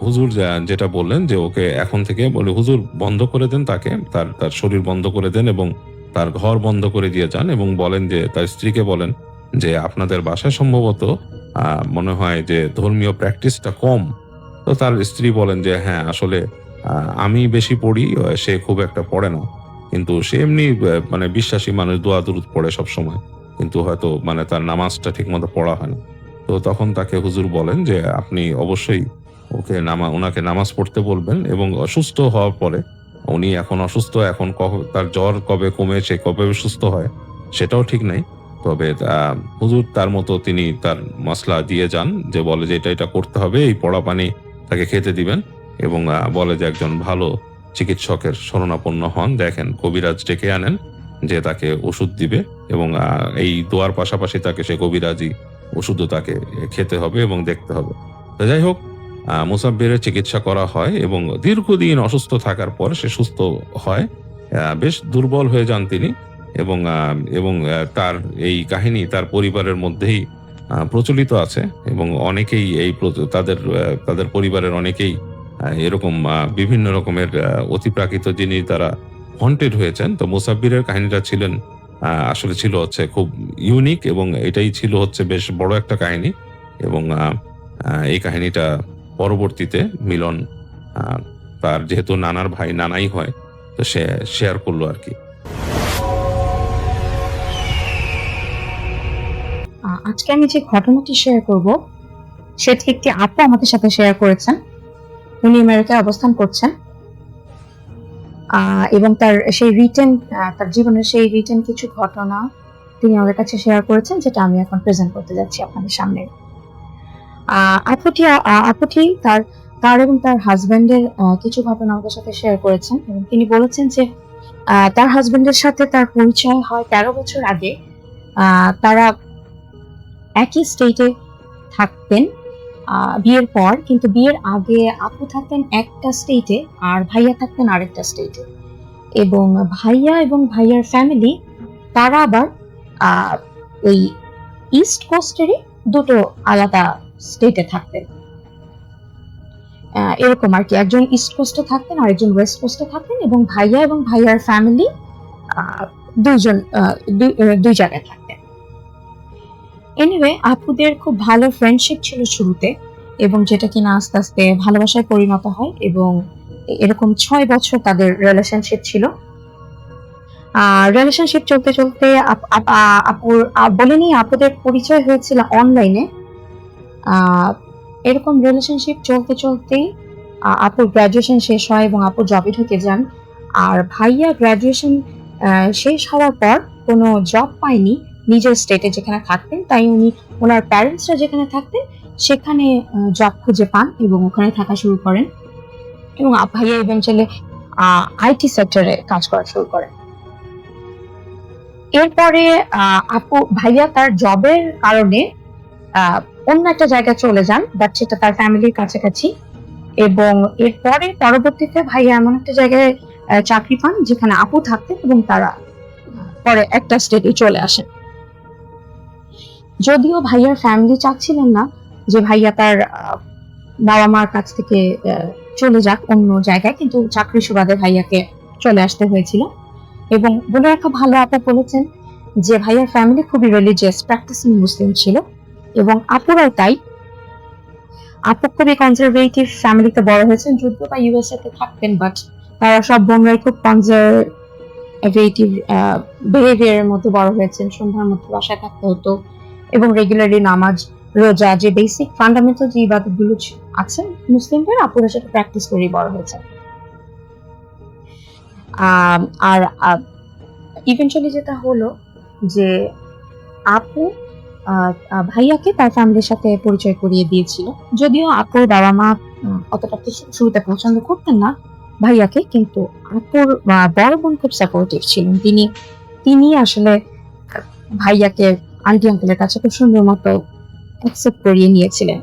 S4: হুজুর যেটা বললেন যে ওকে এখন থেকে বলে হুজুর বন্ধ করে দেন, তাকে তার তার শরীর বন্ধ করে দেন, এবং তার ঘর বন্ধ করে দিয়ে যান, এবং বলেন যে তার স্ত্রীকে বলেন যে আপনাদের বাসায় সম্ভবত মনে হয় যে ধর্মীয় প্র্যাকটিসটা কম। তো তার স্ত্রী বলেন যে হ্যাঁ আসলে আমি বেশি পড়ি, সে খুব একটা পড়ে না, কিন্তু সে এমনি মানে বিশ্বাসী মানুষ, দোয়া দুরুদ পড়ে সব সময়, কিন্তু হয়তো মানে তার নামাজটা ঠিক মতো পড়া হয় না। তো তখন তাকে হুজুর বলেন যে আপনি অবশ্যই ওনাকে নামাজ পড়তে বলবেন, এবং অসুস্থ হওয়ার পরে, উনি এখন অসুস্থ, এখন তার জ্বর কবে কমে, সে কবে সুস্থ হয় সেটাও ঠিক নাই। তবে হুজুর তার মতো তিনি তার মসলা দিয়ে যান, যে বলে যে এটা এটা করতে হবে, এই পড়া পানি তাকে খেতে দিবেন, এবং বলে যে একজন ভালো চিকিৎসকের শরণাপন্ন হন, দেখেন কবিরাজ ডেকে আনেন যে তাকে ওষুধ দিবে, এবং এই দোয়ার পাশাপাশি তাকে সে কবিরাজি ওষুধও তাকে খেতে হবে এবং দেখতে হবে। তো যাই হোক, মুসাব্বিরের চিকিৎসা করা হয়, এবং দীর্ঘদিন অসুস্থ থাকার পর সে সুস্থ হয়। বেশ দুর্বল হয়ে যান তিনি, এবং তার এই কাহিনী তার পরিবারের মধ্যেই প্রচলিত আছে, এবং অনেকেই তাদের পরিবারের অনেকেই এরকম বিভিন্ন রকমের অতিপ্রাকৃত জিনিস দ্বারা হন্টেড হয়েছেন। তো মুসাব্বিরের কাহিনীটা আসলে ছিল হচ্ছে খুব ইউনিক, এবং এটাই ছিল হচ্ছে বেশ বড় একটা কাহিনী, এবং এই কাহিনীটা পরবর্তীতে মিলন তার যেহেতু নানার ভাই নানাই হয়, তো সে শেয়ার করলো আর কি।
S5: আজকে আমি যে ঘটনাটি শেয়ার করব সেটি একটি আপু আমাদের সাথে শেয়ার করেছেন। উনি আমেরিকায় অবস্থান করছেন, এবং তার জীবনের সেই রিটেন কিছু ঘটনা তিনি আমাদের কাছে শেয়ার করেছেন, যেটা আমি এখন প্রেজেন্ট করতে যাচ্ছি আপনাদের সামনে। আপুটি তার এবং তার হাজবেন্ডের কিছু ঘটনা আমাদের সাথে শেয়ার করেছেন, এবং তিনি বলেছেন যে তার হাজবেন্ডের সাথে তার পরিচয় হয় 13 বছর আগে। তারা একই স্টেটে থাকতেন বিয়ের পর, কিন্তু বিয়ের আগে আপু থাকতেন একটা স্টেটে আর ভাইয়া থাকতেন আরেকটা স্টেটে, এবং ভাইয়া এবং ভাইয়ার ফ্যামিলি তারা আবার ওই ইস্ট কোস্টেরই দুটো আলাদা স্টেটে থাকতেন। এরকম আর কি, একজন ইস্ট কোস্টে থাকতেন আর একজন ওয়েস্ট কোস্টে থাকতেন, এবং ভাইয়া এবং ভাইয়ার ফ্যামিলি দুই জায়গায় থাকতেন। এনিওয়ে, আপুদের খুব ভালো ফ্রেন্ডশিপ ছিল শুরুতে, এবং যেটা কিনা আস্তে আস্তে ভালোবাসায় পরিণত হয়, এবং এরকম 6 বছর তাদের রিলেশনশিপ ছিল। রিলেশনশিপ চলতে চলতে আপুদের পরিচয় হয়েছিল অনলাইনে। এরকম রিলেশনশিপ চলতে চলতেই আপুর গ্রাজুয়েশন শেষ হয় এবং আপু জবে ঢুকে যান। আর ভাইয়া গ্রাজুয়েশন শেষ হওয়ার পর কোনো জব পায়নি নিজের স্টেটে যেখানে থাকতেন, তাই ওনার প্যারেন্টসরা যেখানে থাকতেন সেখানে জব খুঁজে পান এবং ওখানে থাকা শুরু করেন, এবং ভাইয়া ইভেন্টুয়ালি আইটি সেক্টরে কাজ করা শুরু করেন। এরপরে ভাইয়া তার জবের কারণে অন্য একটা জায়গায় চলে যান, বাট সেটা তার ফ্যামিলির কাছাকাছি, এবং এরপরে পরবর্তীতে ভাইয়া এমন একটা জায়গায় চাকরি পান যেখানে আপু থাকতেন, এবং তারা পরে একটা স্টেটে চলে আসেন। যদিও ভাইয়ার ফ্যামিলি চাচ্ছিলেন না যে ভাইয়া তার বাবা মার কাছ থেকে চলে যাক অন্য জায়গায়, কিন্তু চাকরি সুবাদে ভাইয়াকে চলে আসতে হয়েছিল। এবং বলে রাখা ভালো, আপু বলেছেন যে ভাইয়ার ফ্যামিলি খুবই রিলিজিয়াস, প্র্যাকটিসিং মুসলিম ছিল, এবং আপুরাও তাই। আপু খুবই কনজারভেটিভ ফ্যামিলিতে বড় হয়েছেন, যদিও বা ইউএসএ তে থাকতেন, বাট তারা সব বোনরাই খুব কনজারভেটিভ বিহেভিয়ারের মধ্যে বড় হয়েছেন। সন্ধ্যার মধ্যে বাসায় থাকতে হতো এবং রেগুলারলি নামাজ, রোজা, যে বেসিক ফান্ডামেন্টাল যে ইবাদতগুলো আছে মুসলিমদের, আপুরা সেটা প্র্যাকটিস করেই বড় হয়েছে। আর ইভেন্চুয়ালি যেটা হলো যে আপু ভাইয়াকে তার ফ্যামিলির সাথে পরিচয় করিয়ে দিয়েছিল। যদিও আপুর বাবা মা অতটা শুরুতে পছন্দ করতেন না ভাইয়াকে, কিন্তু আপুর বড় বোন খুব সাপোর্টিভ ছিলেন। তিনি আসলে ভাইয়াকে আন্টি আঙ্কেলের কাছে খুব সুন্দর মতো অ্যাকসেপ্ট করিয়ে নিয়েছিলেন,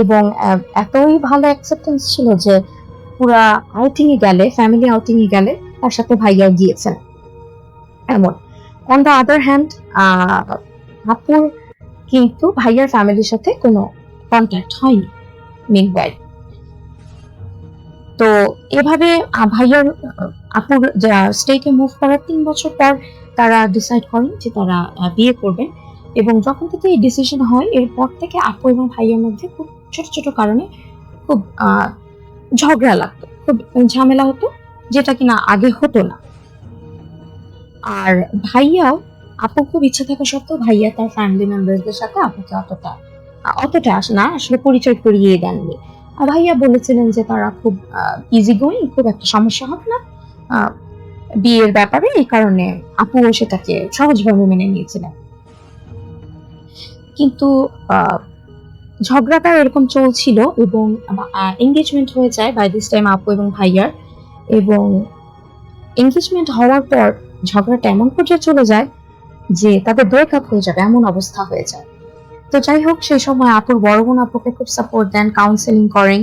S5: এবং এতই ভালো অ্যাকসেপ্টেন্স ছিল যে পুরা আউটিং এ গেলে, ফ্যামিলি আউটিং এ গেলে তার সাথে ভাইয়া গিয়েছেন এমন। অন দ্য আদার হ্যান্ড আপুর কিন্তু ভাইয়ার ফ্যামিলির সাথে কোনো কন্ট্যাক্ট হয়নি মিনওয়াইল। তো এভাবে ভাইয়ার আপুর স্টেটে মুভ করার 3 বছর পর তারা ডিসাইড করেন যে তারা বিয়ে করবে, এবং যখন থেকে এই ডিসিশন হয় এরপর থেকে আপু এবং ভাইয়ার মধ্যে খুব ছোট ছোট কারণে খুব ঝগড়া লাগতো, খুব ঝামেলা হতো, যেটা কিনা আগে হতো না। আর ভাইয়াও, আপু খুব ইচ্ছা থাকা সত্ত্বেও ভাইয়া তার ফ্যামিলি মেম্বারদের সাথে আপুকে অতটা না আসলে পরিচয় করিয়ে দেননি। আর ভাইয়া বলেছিলেন যে তারা খুব ইজি গোয়িং, খুব একটা সমস্যা হবে না বিয়ের ব্যাপারে, এই কারণে আপুও সেটাকে সহজভাবে মেনে নিয়েছিলেন। কিন্তু ঝগড়াটা এরকম চলছিল, এবং এঙ্গেজমেন্ট হয়ে যায় বাই দিস টাইম আপু এবং ভাইয়ার। এবং এঙ্গেজমেন্ট হওয়ার পর ঝগড়াটা এমন পর্যায়ে চলে যায় যে তাদের ব্রেকআপ হয়ে যাবে এমন অবস্থা হয়ে যায়। তো যাই হোক, সেই সময় আপুর বড় বোন আপুকে খুব সাপোর্ট দেন, কাউন্সেলিং করেন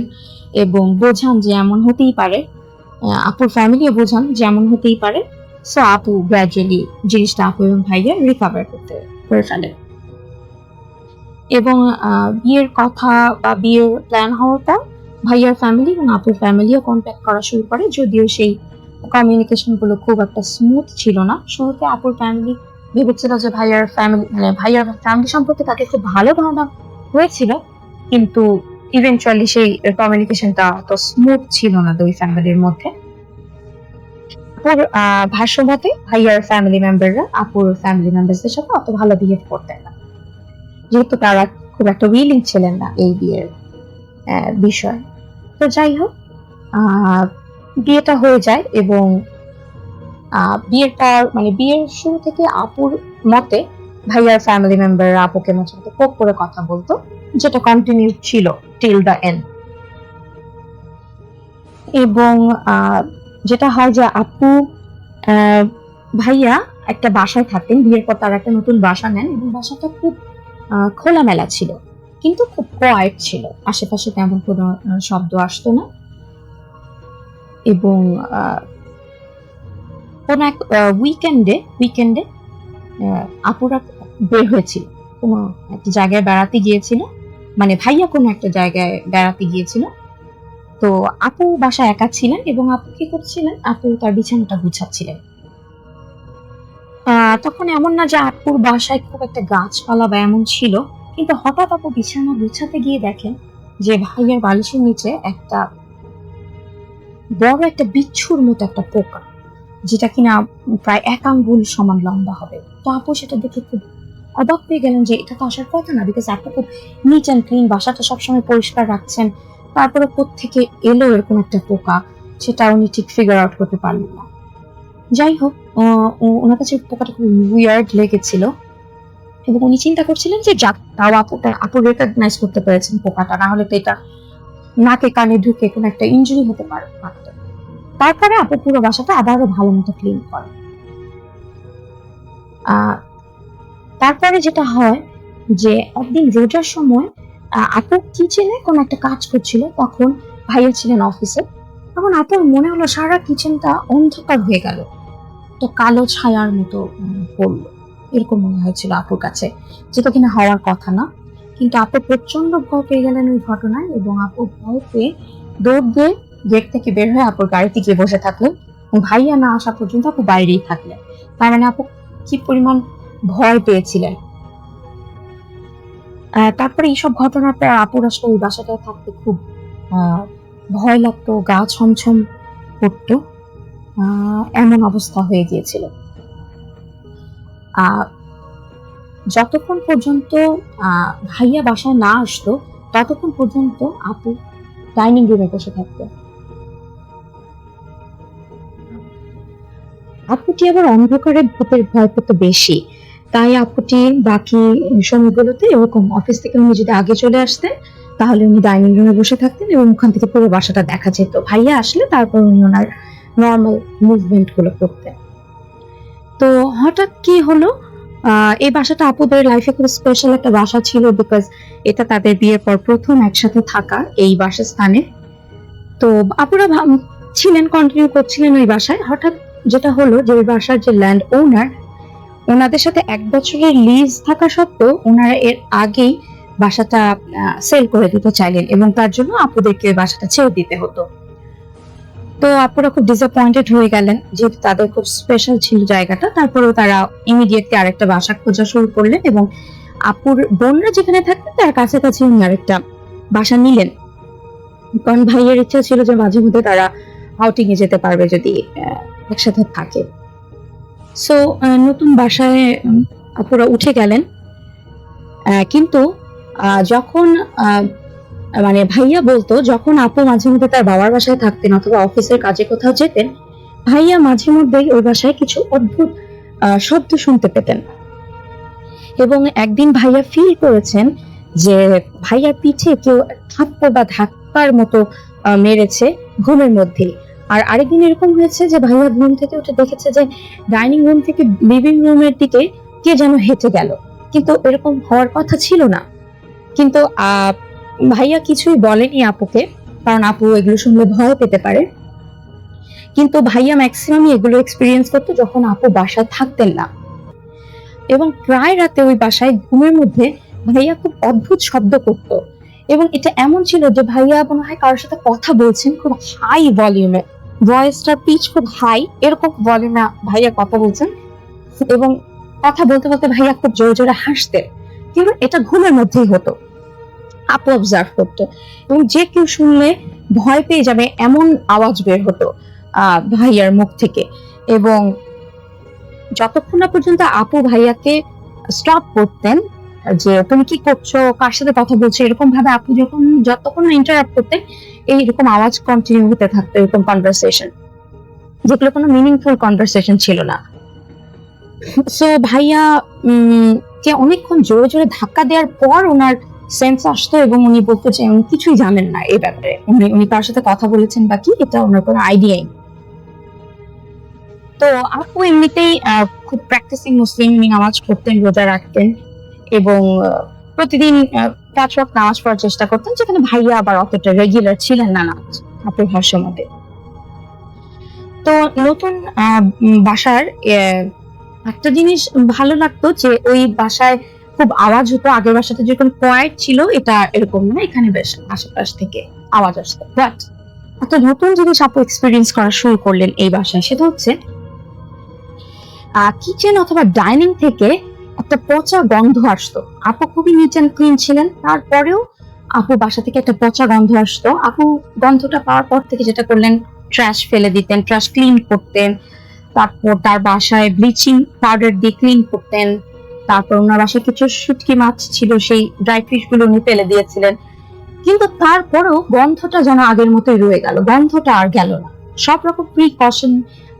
S5: এবং বোঝান যে এমন হতেই পারে, আপুর ফ্যামিলিও বোঝান যে এমন হতেই পারে। সো আপু গ্র্যাজুয়ালি জিনিসটা আপু এবং ভাইয়া রিকভার করে ফেলে, এবং বিয়ের কথা বা বিয়ের প্ল্যান হওয়াটা ভাইয়ার ফ্যামিলি এবং আপুর ফ্যামিলিও কন্ট্যাক্ট করা শুরু করে। যদিও সেই কমিউনিকেশন গুলো খুব একটা স্মুথ ছিল না। শুরুতে আপুর ফ্যামিলি ভেবেছিল যে ভাইয়ার ফ্যামিলি সম্পর্কে তাকে খুব ভালো ধারণা হয়েছিল, কিন্তু ইভেন্চুয়ালি সেই কমিউনিকেশনটা অত স্মুথ ছিল না দুই ফ্যামিলির মধ্যে। আপুর ভাষ্য মতে ভাইয়ার ফ্যামিলি মেম্বাররা আপুর ফ্যামিলি মেম্বারদের সাথে অত ভালো বিহেভ করতেন না, যেহেতু তারা খুব একটা উইলিং ছিলেন না এই বিয়ের বিষয়। তো যাই হোক, বিয়েটা হয়ে যায়, এবং বিয়ের পর বিয়ের শুরু থেকে আপুর মতে ভাইয়ার ফ্যামিলি মেম্বাররা আপুকে মাঝে মধ্যে পোক করে কথা বলতো, যেটা কন্টিনিউ ছিল টিল দ্য এন্ড। এবং যেটা হয় যে আপু ভাইয়া একটা বাসায় থাকতেন, বিয়ের পর তারা একটা নতুন বাসা নেন, এবং বাসাটা খুব খোলামেলা ছিল, কিন্তু খুব কোয়াইট ছিল, আশেপাশে তেমন কোনো শব্দ আসতো না। এবং কোন এক উইকেন্ডে আপুরা বের হয়েছিল, কোনো একটা জায়গায় বেড়াতে গিয়েছিল, ভাইয়া কোনো একটা জায়গায় বেড়াতে গিয়েছিল। তো আপু বাসায় একা ছিলেন, এবং আপু কি করছিলেন, আপু তার বিছানাটা গুছাচ্ছিলেন। তখন এমন না যে আপুর বাসায় খুব একটা গাছপালা বা এমন ছিল, কিন্তু হঠাৎ আপু বিছানা গুছাতে গিয়ে দেখেন যে ভাইয়ার বালিশের নিচে একটা বড় একটা বিচ্ছুর মতো একটা পোকা, যেটা কিনা প্রায় 1 আঙ্গুল সমান লম্বা হবে। তো আপু সেটা দেখে খুব অবাক হয়ে গেলেন যে এটা তো আসার কথা না, বিকজ আপু খুব নিট অ্যান্ড ক্লিন, বাসাটা সবসময় পরিষ্কার রাখছেন, তারপরে কোত্থেকে এলো এরকম একটা পোকা, সেটা উনি ঠিক ফিগার আউট করতে পারলেন না। যাই হোক, ওনার কাছে পোকাটা খুব উইয়ার্ড লেগেছিল, এবং উনি চিন্তা করছিলেন যে যাক, তাও আপু রেকগনাইজ করতে পেরেছেন পোকাটা, না হলে তো এটা নাকে কানে ঢুকে কোনো একটা ইনজুরি হতে পারত। তারপরে আপু পুরো বাসাটা আবারও ভালো মতো ক্লিন করে। তারপরে যেটা হয় যে একদিন রোজার সময় আপু কিচেনে কোনো একটা কাজ করছিল, তখন ভাইয়া ছিলেন অফিসে। তখন আপুর মনে হলো সারা কিচেনটা অন্ধকার হয়ে গেল, তো কালো ছায়ার মতো পড়লো, এরকম মনে হয়েছিল আপুর কাছে, যেটা কিনা হওয়ার কথা না। কিন্তু আপু প্রচন্ড ভয় পেয়ে গেলেন ওই ঘটনায়, এবং আপু ভয় পেয়ে দৌড় দিয়ে গেট থেকে বের হয়ে আপুর গাড়িতে গিয়ে বসে থাকলেন। ভাইয়া না আসা পর্যন্ত আপু বাইরেই থাকলেন। তার মানে আপু কি পরিমাণ ভয় পেয়েছিলেন। তারপরে এইসব ঘটনার পর আপুর আসলে ওই বাসাটায় থাকতে খুব ভয় লাগতো, গা ছমছম করতো, এমন অবস্থা হয়ে গিয়েছিল। যতক্ষণ পর্যন্ত ভাইয়া বাসায় না আসতো ততক্ষণ পর্যন্ত আপু ডাইনিং রুমে বসে থাকতো। আপুটি আবার অন্ধকারে ভূতের ভয় পেত বেশি, তাই আপুটি বাকি সময়গুলোতে এরকম অফিস থেকে উনি যদি আগে চলে আসতেন তাহলে উনি ডাইনিং রুমে বসে থাকতেন এবং ওখান থেকে পুরো বাসাটা দেখা যেত। ভাইয়া আসলে তারপর উনি ওনার নর্মাল মুভমেন্ট গুলো করতেন। তো হঠাৎ কি হলো, এই বাসাটা আপুদের লাইফে খুব স্পেশাল একটা বাসা ছিল, বিকজ এটা তাদের বিয়ের পর প্রথম একসাথে থাকা এই বাসস্থানে। তো আপুরা ছিলেন, কন্টিনিউ করছিলেন ওই বাসায়। হঠাৎ যেটা হলো যে ওই বাসার যে ল্যান্ড ওনার, ওনাদের সাথে 1 বছরের লিজ থাকা সত্ত্বেও ওনারা এর আগেই বাসাটা সেল করে দিতে চাইলেন, এবং তার জন্য আপুদেরকে বাসাটা ছেড়ে দিতে হতো। তো আপুরা খুব ডিসঅ্যাপয়েন্টেড হয়ে গেলেন, যেহেতু তাদের খুব স্পেশাল ছিল জায়গাটা। তারপরেও তারা ইমিডিয়েটলি আরেকটা বাসা খোঁজা শুরু করলেন, এবং আপুর বোনরা যেখানে থাকতেন তার কাছাকাছি উনি আরেকটা বাসা নিলেন, কারণ ভাইয়ের ইচ্ছা ছিল যে মাঝে মধ্যে তারা আউটিং এ যেতে পারবে যদি একসাথে থাকে। সো নতুন বাসায় আপুরা উঠে গেলেন। কিন্তু যখন মানে ভাইয়া বলতো, যখন আপু মাঝে মধ্যে তার বাবার বাসায় থাকতেন অথবা অফিসের কাজে কোথাও যেতেন, ভাইয়া মাঝে মধ্যেই ওই বাসায় কিছু অদ্ভুত শব্দ শুনতে পেতেন। এবং একদিন ভাইয়া ফিল করেছেন যে ভাইয়ার পিঠে কেউ থাপ্পড় বা ধাক্কার মতো মেরেছে ঘুমের মধ্যে। আর আরেকদিন এরকম হয়েছে যে ভাইয়া ঘুম থেকে উঠে দেখেছে যে ডাইনিং রুম থেকে লিভিং রুমের দিকে কে যেন হেঁটে গেল, কিন্তু এরকম হওয়ার কথা ছিল না। কিন্তু ভাইয়া কিছুই বলেনি আপুকে, কারণ আপু এগুলো শুনলে ভয় পেতে পারে। কিন্তু ভাইয়া ম্যাক্সিমাম এগুলো এক্সপিরিয়েন্স করতো যখন আপু বাসায় থাকতেন না। এবং প্রায় রাতে ওই বাসায় ঘুমের মধ্যে ভাইয়া খুব অদ্ভুত শব্দ করতো, এবং এটা এমন ছিল যে ভাইয়া মনে হয় কারোর সাথে কথা বলছেন খুব হাই ভলিউমে, ভয়েসটার পিচ খুব হাই, এরকম ভলিউমে ভাইয়া কথা বলছেন, এবং কথা বলতে বলতে ভাইয়া খুব জোরে জোরে হাসতেন। কিন্তু এটা ঘুমের মধ্যেই হতো, আপু অবজার্ভ করতো, এবং যে কেউ শুনলে ভয় পেয়ে যাবে এমন আওয়াজ বের হতো ভাইয়ার মুখ থেকে। এবং যতক্ষণ না পর্যন্ত আপু ভাইয়াকে স্টপ করতেন যে তুমি কি করছো, কার সাথে কথা বলছো, এরকম ভাবে আপু যতক্ষণ ইন্টারাপ্ট করতেন এইরকম আওয়াজ কন্টিনিউ হতে থাকতো, এরকম কনভারসেশন, যেগুলো কোনো মিনিংফুল কনভারসেশন ছিল না। সো ভাইয়া কে অনেকক্ষণ জোরে জোরে ধাক্কা দেওয়ার পর ওনার সেন্স আসতো, এবং উনি বলতো যে উনি কিছুই জানেন না এই ব্যাপারে, উনি কার সাথে কথা বলেছেন বা কি, এটা ওনার কোনো আইডিয়াই। তো আপু এমনিতেই খুব প্র্যাকটিসিং মুসলিম, নামাজ পড়তেন, রোজা রাখতেন, এবং প্রতিদিন 5 ওয়াক্ত নামাজ পড়ার চেষ্টা করতেন, যেখানে ভাইয়া আবার অতটা রেগুলার ছিলেন না নামাজ আপুর ভাষ্য মতে। তো নতুন বাসার একটা জিনিস ভালো লাগতো যে ওই বাসায় খুব আওয়াজ হতো। আগের বাসাতে যেরকম কোয়াইট ছিল, এটা এরকম না, এখানে বেশ আশেপাশ থেকে আওয়াজ আসতো। বাট একটা নতুন জিনিস আপু এক্সপিরিয়েন্স করা শুরু করলেন এই বাসায়, সেটা হচ্ছে কিচেন অথবা ডাইনিং থেকে একটা পচা গন্ধ আসতো। আপু খুবই নিট অ্যান্ড ক্লিন ছিলেন, তারপরেও আপু বাসা থেকে একটা পচা গন্ধ আসতো। আপু গন্ধটা পাওয়ার পর থেকে যেটা করলেন, ট্রাশ ফেলে দিতেন, ট্রাশ ক্লিন করতেন, তারপর তার বাসায় ব্লিচিং পাউডার দিয়ে ক্লিন করতেন। তারপর ওনার বাসায় কিছু শুটকি মাছ ছিল, সেই ড্রাই ফিশ গুলো উনি ফেলে দিয়েছিলেন। কিন্তু তারপরেও গন্ধটা যেন আগের মতোই রয়ে গেল, গন্ধটা আর গেল না। সব রকম প্রিকশন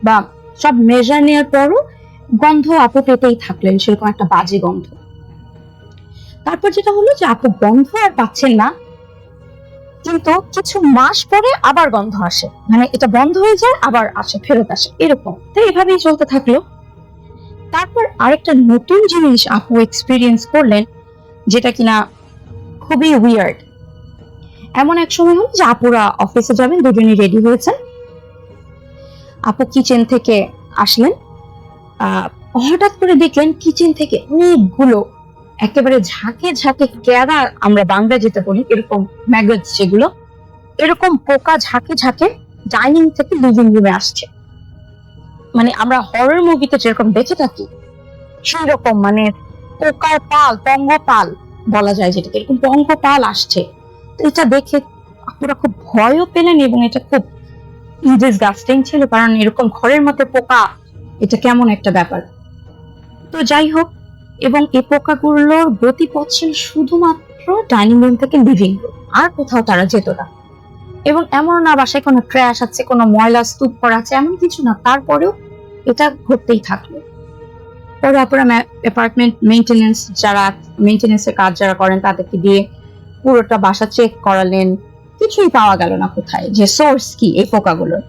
S5: বা সব মেজার নেওয়ার পরও গন্ধ আপু পেতেই থাকলেন, সেরকম একটা বাজে গন্ধ। তারপর যেটা হলো যে আপু গন্ধ আর পাচ্ছেন না, কিন্তু কিছু মাস পরে আবার গন্ধ আসে, মানে এটা বন্ধ হয়ে যায় আবার আসে, ফেরত আসে, এরকম। তো এভাবেই চলতে থাকলো। তারপর আরেকটা নতুন জিনিস আপু এক্সপিরিয়েন্স করলেন, যেটা কিনা খুবই উইয়ার্ড। এমন এক সময় হলো যে আপুরা অফিসে যাবেন, দুজনই রেডি হয়েছেন। আপু কিচেন থেকে আসলেন, হঠাৎ করে দেখলেন কিচেন থেকে অনেকগুলো একেবারে ঝাঁকে ঝাঁকে কেরা, আমরা বাংলা যেটা বলি এরকম ম্যাগজ, যেগুলো এরকম পোকা ঝাঁকে ঝাঁকে ডাইনিং থেকে লিভিং রুমে আসছে। মানে আমরা হরর মুভিতে যেরকম দেখে থাকি সেই রকম, মানে পোকার পাল, পঙ্গপাল বলা যায় যেটাকে, এরকম পঙ্গপাল আসছে। তো এটা দেখে আপুরা খুব ভয়ও পেলেন এবং এটা খুব ডিসগাস্টিং ছিল, কারণ এরকম ঘরের মধ্যে পোকা, এটা কেমন একটা ব্যাপার। তো যাই হোক, এবং এই পোকাগুলোর গতিপথ ছিল শুধুমাত্র ডাইনিং রুম থেকে লিভিং রুম, আর কোথাও তারা যেত না। এবং এমন না বাসায় কোনো ট্র্যাশ আছে, কোনো ময়লা স্তূপ করা আছে, এমন কিছু না, তারপরেও এটা ঘটতেই থাকলো। পরে আপনারা অ্যাপার্টমেন্ট মেইনটেনেন্সের কাজ যারা করেন তাদেরকে দিয়ে পুরোটা বাসা চেক করালেন, কিছুই পাওয়া গেল না কোথায়, যে সোর্স কি এই পোকাগুলোর।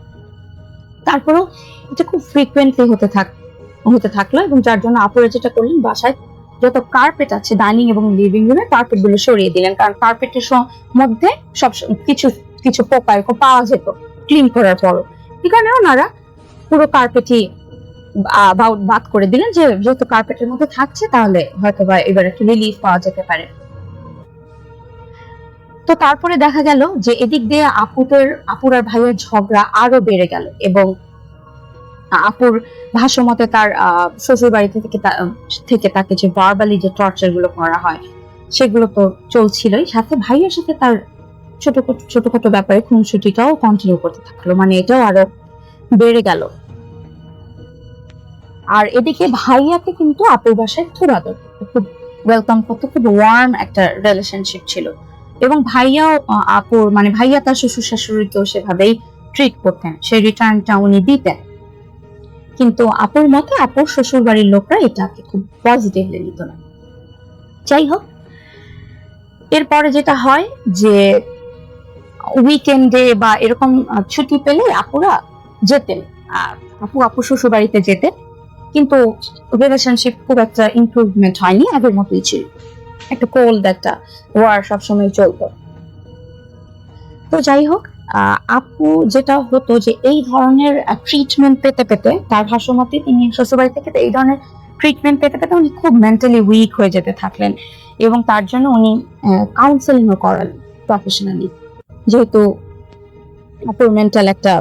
S5: তারপরেও এটা খুব ফ্রিকুয়েন্টলি হতে থাকলো, এবং যার জন্য আপুরা যেটা করলেন, বাসায় যত কার্পেট আছে ডাইনিং এবং লিভিং রুমে কার্পেট গুলো সরিয়ে দিলেন, কারণ কার্পেটের মধ্যে সব কিছু কিছু পোকা এরকম পাওয়া যেত ক্লিন করার পরও। এই কারণে ওনারা পুরো কার্পেটই বাদ করে দিলেন, যে যেহেতু কার্পেটের মধ্যে থাকছে তাহলে হয়তো বা এবার একটু রিলিফ পাওয়া যেতে পারে। তো তারপরে দেখা গেল যে এদিক দিয়ে আপুর আর ভাইয়ের ঝগড়া আরো বেড়ে গেল, এবং আপুর ভাষ্য মতে তার শ্বশুর বাড়ি থেকে তাকে যে ভার্বালি যে টর্চার গুলো করা হয় সেগুলো তো চলছিলই, সাথে ভাইয়ের সাথে তার ছোটখাটো ব্যাপারে খুনসুটিটাও কন্টিনিউ করতে থাকলো, মানে এটাও আরো বেড়ে গেল। আর এদিকে ভাইয়াকে কিন্তু আপুর বাসায় খুব আদর, খুব ওয়েলকাম করতো, খুব ওয়ার্ম একটা রিলেশনশিপ ছিল। এবং ভাইয়াও ভাইয়া তার শ্বশুর শাশুড়িকেও সেভাবেই ট্রিট করতেন, সেই রিটার্নটা উনি দিতেন। কিন্তু আপুর মতে আপুর শ্বশুর বাড়ির লোকরা এটাকে খুব পজিটিভলি নিত না। যাই হোক, এরপরে যেটা হয় যে উইকেন্ডে বা এরকম ছুটি পেলে আপুরা যেতেন, আপুর শ্বশুর বাড়িতে যেতেন, কিন্তু রিলেশনশিপ খুব একটা ইমপ্রুভমেন্ট হয়নি, আগের মতোই ছিল, একটা কোল্ড একটা ওয়ার সবসময় চলতো। তো যাই হোক, আপু যেটা হতো যে এই ধরনের ট্রিটমেন্ট পেতে পেতে, তার ভাষ্যমতে তিনি শ্বশুরবাড়ি থেকে এই ধরনের ট্রিটমেন্ট পেতে পেতে উনি খুব মেন্টালি উইক হয়ে যেতে থাকলেন, এবং তার জন্য উনি কাউন্সেলিংও করালেন প্রফেশনালি, যেহেতু আপুর মেন্টাল একটা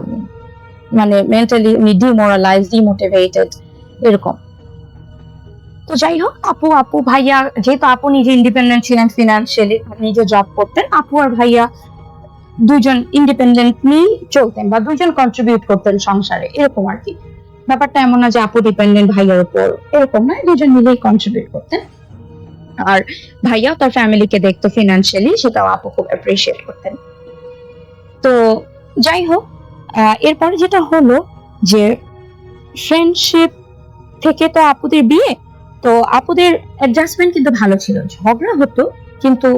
S5: মেন্টালি উনি ডিমোটিভেটেড এরকম। তো যাই হোক, আপু ভাইয়া, যেহেতু আপু নিজে ইন্ডিপেন্ডেন্ট ছিলেন ফিনান্সিয়ালি, নিজে জব করতেন, আপু আর ভাইয়া দুজন ইন্ডিপেন্ডেন্টলি চলতেন বা দুজন কন্ট্রিবিউট করতেন সংসারে, এরকম আর কি। ব্যাপারটা এমন না যে আপু ডিপেন্ডেন্ট ভাইয়ার উপর, এরকম নয়, দুজন মিলেই কন্ট্রিবিউট করতেন। আর ভাইয়াও তার ফ্যামিলিকে দেখতো ফিনান্সিয়ালি, সেটাও আপু খুব অ্যাপ্রিশিয়েট করতেন। তো যাই হোক, এরপরে যেটা হলো যে ফ্রেন্ডশিপ থেকে তো আপুদের বিয়ে, তো আপুদের অ্যাডজাস্টমেন্ট কিন্তু ভালো ছিল, ঝগড়া হতো কিন্তু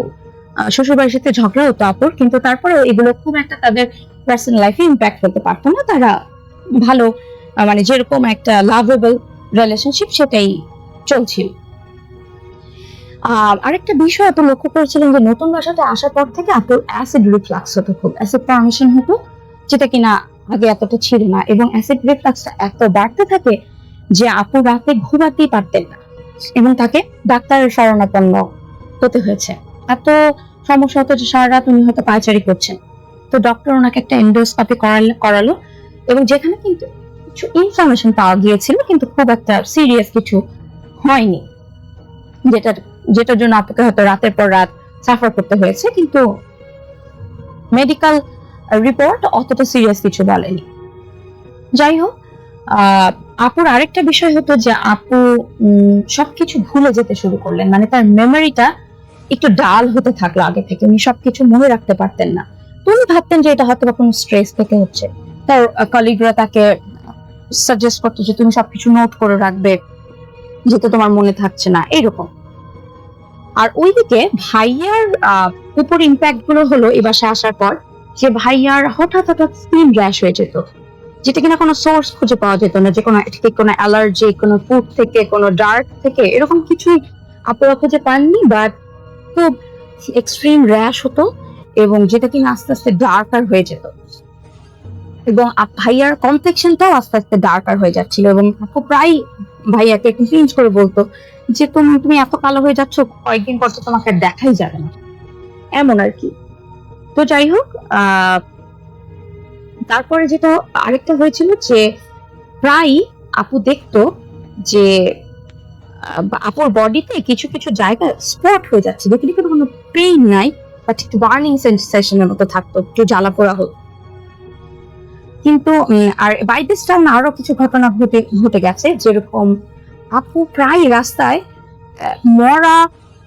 S5: শ্বশুরবাড়ির সাথে ঝগড়া হতো আপুর, কিন্তু তারপরে এগুলো খুব একটা তাদের পার্সোনাল লাইফে ইম্প্যাক্ট করতে পারতো না, তারা ভালো যেরকম একটা লাভেবল রিলেশনশিপ সেটাই চলছিল। আরেকটা বিষয় আপনি লক্ষ্য করেছিলেন যে নতুন বাসাতে আসার পর থেকে আপুর অ্যাসিড রিফ্লাক্স হতো, খুব অ্যাসিড ফর্মেশন হতো, যেটা কিনা আগে এতটা ছিল না, এবং অ্যাসিড রিফ্লাক্সটা এত বাড়তে থাকে যে আপু রাতে ঘুমাতেই পারতেন না, এবং তাকে ডাক্তারের শরণাপন্ন হতে হয়েছে। এত সমস্যা হতো যে সারা রাত উনি হয়তো পায়চারি করছেন। তো ডক্টর ওনাকে একটা এন্ডোস্কোপি করালো, এবং যেখানে কিন্তু কিছু ইনফরমেশন পাওয়া গিয়েছিল, কিন্তু খুব একটা সিরিয়াস কিছু হয়নি, যেটার জন্য আপুকে হয়তো রাতের পর রাত সাফার করতে হয়েছে, কিন্তু মেডিকেল রিপোর্ট অতটা সিরিয়াস কিছু বলেনি। যাই হোক, আপুর আরেকটা বিষয় হতো যে আপু সবকিছু ভুলে যেতে শুরু করলেন, তার মেমোরিটা একটু ডাল হতে থাকলো আগে থেকে, উনি সবকিছু মনে রাখতে পারতেন না। তো উনি ভাবতেন যে এটা হয়তো কোনো স্ট্রেস থেকে হচ্ছে, তার কলিগরা তাকে সাজেস্ট করতো যে তুমি সবকিছু নোট করে রাখবে, যেহেতু তোমার মনে থাকছে না, এরকম। আর ওইদিকে ভাইয়ার উপর ইম্প্যাক্ট গুলো হলো এই বাসায় আসার পর, যে ভাইয়ার হঠাৎ স্কিন র্যাশ হয়ে যেত, যেটা কিনা কোনো সোর্স খুঁজে পাওয়া যেত না, যে কোনো অ্যালার্জি, কোনো ফুড থেকে, কোনো ডার্ট থেকে, এরকম কিছুই আপুরা খুঁজে পাননি, বাট খুব এক্সট্রিম র্যাশ হতো, এবং যেটা কিনা আস্তে আস্তে ডার্কার হয়ে যেত, এবং ভাইয়ার কমপ্লেক্সনটাও আস্তে আস্তে ডার্কার হয়ে যাচ্ছিল, এবং আপু প্রায় ভাইয়াকে পিঞ্চ করে বলতো যে তুমি এত কালো হয়ে যাচ্ছ, কয়েকদিন পর তো তোমাকে আর দেখাই যাবে না, এমন আর কি। তো যাই হোক, তারপরে যেটা আরেকটা হয়েছিল যে প্রায় আপু দেখতো যে আপুর বডিতে কিছু কিছু জায়গা স্পট হয়ে যাচ্ছে, যেখানে কোনো পেইন নাই, বাট একটু বার্নিং সেন্সেশনের মতো থাকতো, একটু জ্বালা পোড়া হতো। কিন্তু আর বাই দিস টাইম আরো কিছু ঘটনা ঘটে গেছে, যেরকম আপু প্রায় রাস্তায় মরা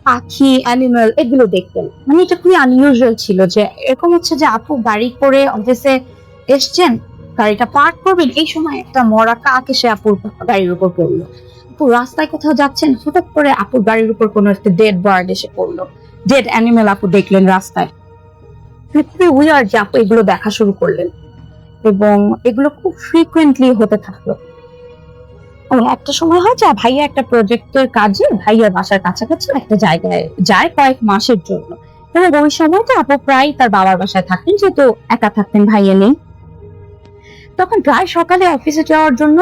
S5: পাখি, অ্যানিমাল এগুলো দেখতেন। মানে এটা খুবই আনইউজুয়াল ছিল যে এরকম হচ্ছে যে আপু গাড়ি করে অফিসে এসছেন, গাড়িটা পার্ক করবেন, এই সময় একটা মরা কাক এসে আপুর গাড়ির উপর পড়লো। আপু রাস্তায় কোথাও যাচ্ছেন, হঠাৎ করে আপুর গাড়ির উপর কোনো একটা ডেড বার্ড এসে পড়লো, ডেড অ্যানিমেল আপু দেখলেন রাস্তায়। খুবই উইয়ার্ড যে আপু এগুলো দেখা শুরু করলেন, এবং এগুলো খুব ফ্রিকুয়েন্টলি হতে থাকলো। একটা সময় হয় যে ভাইয়া একটা প্রজেক্টের কাজে ভাইয়ার বাসার কাছাকাছি একটা জায়গায় যায় কয়েক মাসের জন্য, এবং ওই সময়টা আপু প্রায় তার বাবার বাসায় থাকতেন, যেহেতু একা থাকতেন, ভাইয়া নেই। তখন প্রায় সকালে অফিসে যাওয়ার জন্য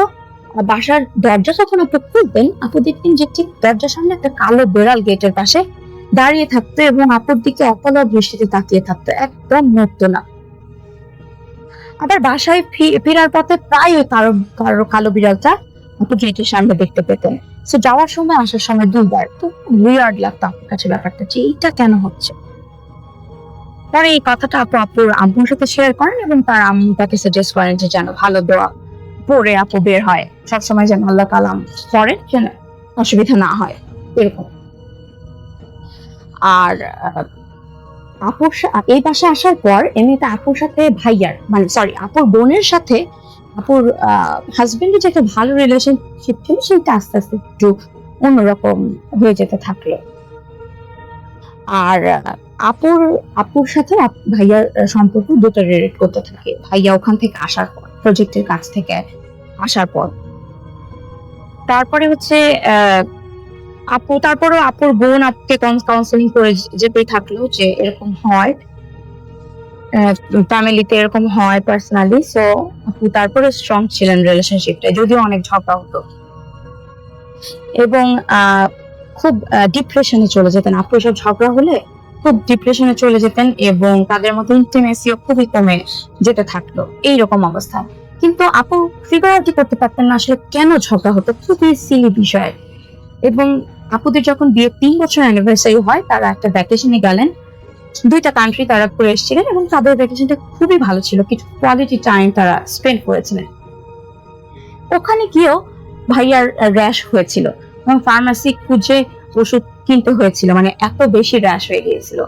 S5: বাসার দরজা যখন আপু খুলতেন, আপু দেখতেন যে ঠিক দরজার সামনে একটা কালো বেড়াল গেটের পাশে দাঁড়িয়ে থাকতো, এবং আপুর দিকে অপলক দৃষ্টিতে তাকিয়ে থাকতো, একদম নড়তো না। আবার বাসায় ফেরার পথে প্রায় ওই কালো বিড়ালটা আপু গেটের সামনে দেখতে পেতেন। সো যাওয়ার সময় আসার সময় দুইবার। তো উইয়ার্ড লাগতো আপুর কাছে ব্যাপারটা, যে এইটা কেন হচ্ছে। পরে এই কথাটা আপুর আম্মুর সাথে শেয়ার করেন, এবং তার আম্মু তাকে সাজেস্ট করেন যে যেন ভালো দোয়া পড়ে আপু বের হয়, সবসময় যেন আল্লাহ কালাম পড়েন, যেন অসুবিধা না হয়, এরকম। আর আপুর এই বাসায় আসার পর এমনিতে আপুর সাথে আপুর বোনের সাথে আপুর হাজবেন্ডের যে একটা ভালো রিলেশনশিপ ছিল, সেটা আস্তে আস্তে একটু অন্যরকম হয়ে যেতে থাকলো। আর আপুর সাথে ভাইয়ার সম্পর্ক দুটো রিলেট করতে থাকে ভাইয়া ওখান থেকে আসার পর, প্রজেক্টের কাছ থেকে আসার পর। তারপরে হচ্ছে তারপরে আপুর বোন আপুকে কাউন্সেলিং করে যেতেই থাকলো যে এরকম হয়, ফ্যামিলিতে এরকম হয় পার্সোনালি। সো আপু তারপরে স্ট্রং ছিলেন রিলেশনশিপটা, যদিও অনেক ঝগড়া হতো, এবং খুব ডিপ্রেশনে চলে যেতেন। আপু এসব ঝগড়া হলে খুব ডিপ্রেশনে চলে যেতেন, এবং তাদের মধ্যে ইন্টিমেসিও খুবই কমে যেতে থাকলো, এইরকম অবস্থা। কিন্তু আপু ফিগার আউট করতে পারতেন না আসলে কেন ঝগড়া হতো, খুবই সিলি বিষয়। এবং আপুদের যখন বিয়ে 3 বছর অ্যানিভার্সারি হয়, তারা একটা ভ্যাকেশনে গেলেন, 2টা কান্ট্রি তারা ঘুরে এসেছিলেন, এবং তাদের ভ্যাকেশনটা খুবই ভালো ছিল, কিছু কোয়ালিটি টাইম তারা স্পেন্ড করেছিলেন। ওখানে গিয়েও ভাইয়ার র্যাশ হয়েছিল, এবং ফার্মাসি খুঁজে ওষুধ কিনতে হয়েছিল, মানে এত বেশি র্যাশ হয়ে গিয়েছিল।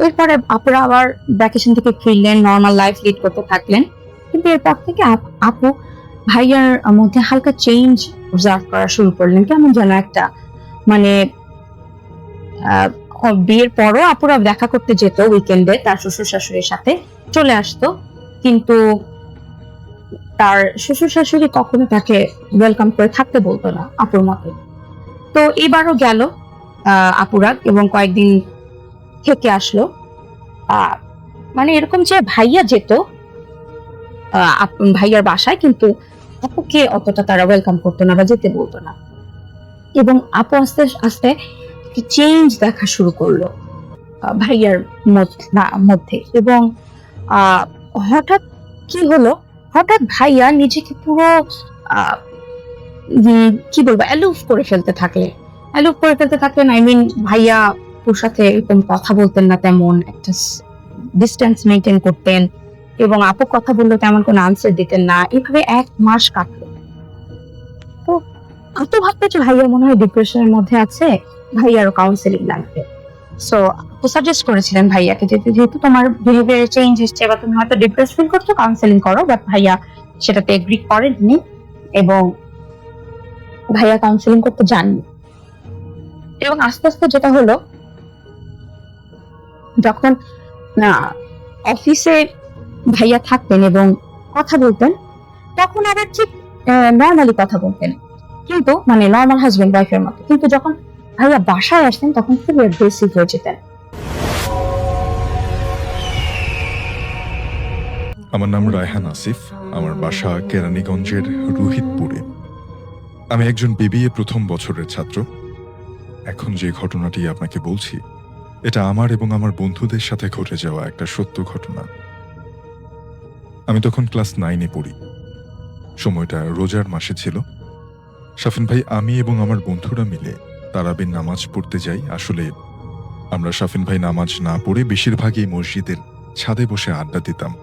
S5: এরপরে আপুরা আবার ভ্যাকেশন থেকে ফিরলেন, নর্মাল লাইফ লিড করতে থাকলেন। কিন্তু এরপর থেকে আপু ভাইয়ার মধ্যে হালকা চেঞ্জ অবজার্ভ করা শুরু করলেন, কেমন যেন একটা, মানে বিয়ের পরও আপুরা দেখা করতে যেত উইকেন্ডে, তার শ্বশুর শাশুড়ির সাথে চলে আসতো, কিন্তু তার শ্বশুর শাশুড়ি কখনো তাকে ওয়েলকাম করে থাকতে বলতো না আপুর মতে। তো এবারও গেল আপুরা, এবং কয়েকদিন থেকে আসলো। মানে এরকম যে ভাইয়া যেত ভাইয়ার বাসায়, কিন্তু আপুকে অতটা তারা ওয়েলকাম করতো না বা যেতে বলতো না, এবং আপু আস্তে আস্তে চেঞ্জ দেখা শুরু করলো ভাইয়ার মধ্যে। এবং হঠাৎ কি হলো, হঠাৎ ভাইয়া নিজেকে পুরো কি বলবো অ্যালুফ করে ফেলতে থাকলেন। আই মিন ভাইয়া ওর সাথে এরকম কথা বলতেন না, তেমন একটা ডিস্টেন্স মেনটেন করতেন, এবং আপু কথা বললে তেমন কোনো আনসার দিতেন না। এভাবে 1 মাস কাটলো। তো আপু ভাবতে যে ভাইয়া মনে হয় ডিপ্রেশনের মধ্যে আছে, ভাইয়ারও কাউন্সেলিং লাগবে। সো আপু সাজেস্ট করেছিলেন ভাইয়াকে, যেহেতু তোমার বিহেভিয়ার চেঞ্জ এসছে বা তুমি হয়তো ডিপ্রেস ফিল করছো, কাউন্সেলিং করো। বাট ভাইয়া সেটাতে এগ্রি করেননি, এবং ভাইয়া কাউন্সেলিং করতে যাননি। এবং আস্তে আস্তে যেটা হলো, যখন অফিসে ভাইয়া থাকতেন এবং কথা বলতেন, তখন আবার ঠিক নর্মালি কথা বলতেন, কিন্তু মানে নর্মাল হাজবেন্ড ওয়াইফের মতো। কিন্তু যখন ভাইয়া বাসায় আসতেন, তখন খুব অ্যাগ্রেসিভ হয়ে যেতেন।
S2: আমার নাম রায়হান আসিফ। আমার বাসা কেরানীগঞ্জের রুহিতপুরে। আমি একজন বিবিএ প্রথম বছরের ছাত্র। এখন যে ঘটনাটি আপনাকে বলছি, এটা আমার এবং আমার বন্ধুদের সাথে ঘটে যাওয়া একটা সত্য ঘটনা। আমি তখন ক্লাস 9-এ পড়ি। সময়টা রোজার মাসে ছিল। শাফিন ভাই, আমি এবং আমার বন্ধুরা মিলে তারাবির নামাজ পড়তে যাই। আসলে আমরা শাফিন ভাই নামাজ না পড়ে বেশিরভাগই মসজিদের ছাদে বসে আড্ডা দিতাম।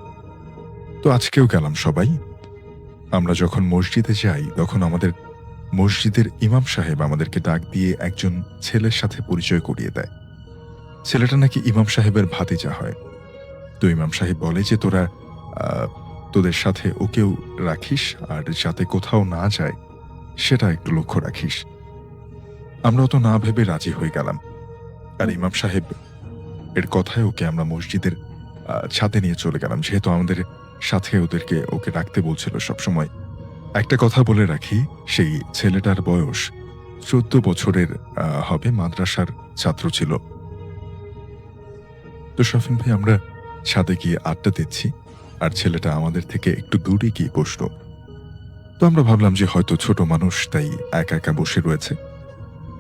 S2: তো আজকেও গেলাম সবাই। আমরা যখন মসজিদে যাই তখন আমাদের মসজিদের ইমাম সাহেব আমাদেরকে ডাক দিয়ে একজন ছেলের সাথে পরিচয় করিয়ে দেয়। ছেলেটা নাকি ইমাম সাহেবের ভাতিজা হয়। তো ইমাম সাহেব বলে যে তোরা তোদের সাথে ওকেও রাখিস, আর যাতে কোথাও না যায় সেটা একটু লক্ষ্য রাখিস। আমরা তো না ভেবে রাজি হয়ে গেলাম। আর ইমাম সাহেব এর কথায় ওকে আমরা মসজিদের ছাদে নিয়ে চলে গেলাম, যেহেতু আমাদের সাথে ওকে রাখতে বলছিল সবসময়। একটা কথা বলে রাখি, সেই ছেলেটার বয়স 14 বছরের হবে, মাদ্রাসার ছাত্র ছিল। তো শাফিন ভাই, আমরা ছাদে গিয়ে আড্ডা দিচ্ছি, আর ছেলেটা আমাদের থেকে একটু দূরে গিয়ে বসলো। তো আমরা ভাবলাম যে হয়তো ছোট মানুষ, তাই একা একা বসে রয়েছে।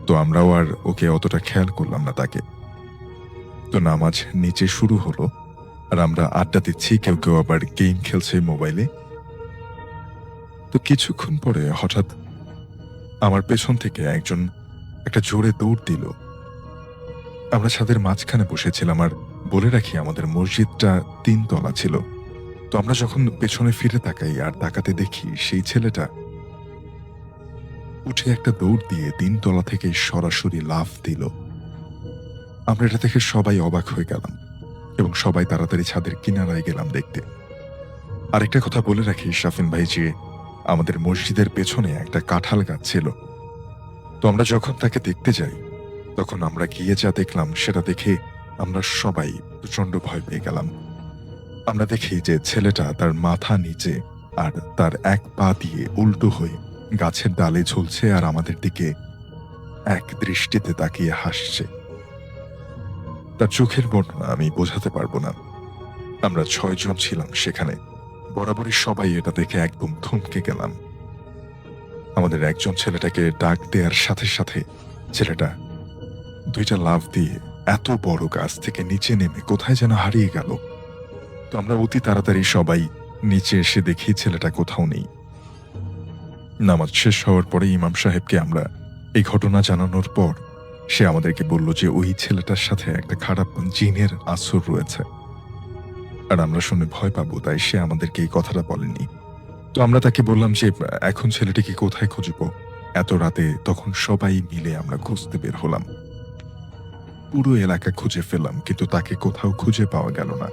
S2: তো আমরাও আর ওকে অতটা খেয়াল করলাম না তাকে। তো নামাজ নিচে শুরু হলো, আর আমরা আড্ডা দিচ্ছি, কেউ কেউ আবার গেম খেলছে মোবাইলে। তো কিছুক্ষণ পরে হঠাৎ আমার পেছন থেকে একজন একটা জোরে দৌড় দিল। আমরা ছাদের মাঝখানে বসেছিলাম, আর বলে রাখি আমাদের মসজিদটা 3 তলা ছিল। তো আমরা যখন পেছনে ফিরে তাকাই আর তাকাতে দেখি সেই ছেলেটা উঠে একটা দৌড় দিয়ে 3 তলা থেকে সরাসরি লাফ দিল। আমরা এটা দেখে সবাই অবাক হয়ে গেলাম এবং সবাই তাড়াতাড়ি ছাদের কিনারায় গেলাম দেখতে। আরেকটা কথা বলে রাখি শাফিন ভাই, যে আমাদের মসজিদের পেছনে একটা কাঁঠাল গাছ ছিল। তো আমরা যখন তাকে দেখতে যাই তখন আমরা গিয়ে যা দেখলাম সেটা দেখে আমরা সবাই প্রচন্ড ভয় পেয়ে গেলাম। আমরা দেখি যে ছেলেটা তার মাথা নিচে আর তার এক পা দিয়ে উল্টো হয়ে গাছের ডালে ঝুলছে, আর আমাদের দিকে এক দৃষ্টিতে তাকিয়ে হাসছে। তার চোখের বর্ণনা আমি বোঝাতে পারবো না। আমরা 6 জন ছিলাম সেখানে। বরাবরই সবাই এটা দেখে একদম থমকে গেলাম। আমাদের একজন ছেলেটাকে ডাক দেওয়ার সাথে সাথে ছেলেটা 2টা লাফ দিয়ে এত বড় গাছ থেকে নিচে নেমে কোথায় যেন হারিয়ে গেল। তো আমরা অতি তাড়াতাড়ি সবাই নিচে এসে দেখি ছেলেটা কোথাও নেই। নামাজ শেষ হওয়ার পরে ইমাম সাহেবকে আমরা এই ঘটনা জানানোর পর সে আমাদেরকে বলল যে ওই ছেলেটার সাথে একটা খারাপ জিনের আসর রয়েছে, আর আমরা শুনে ভয় পাবো, তাই সে আমাদেরকে এই কথাটা বলেনি। তো আমরা তাকে বললাম যে এখন ছেলেটিকে কোথায় খুঁজবো এত রাতে। তখন সবাই মিলে আমরা খুঁজতে বের হলাম। পুরো এলাকা খুঁজে ফেললাম, কিন্তু তাকে কোথাও খুঁজে পাওয়া গেল না।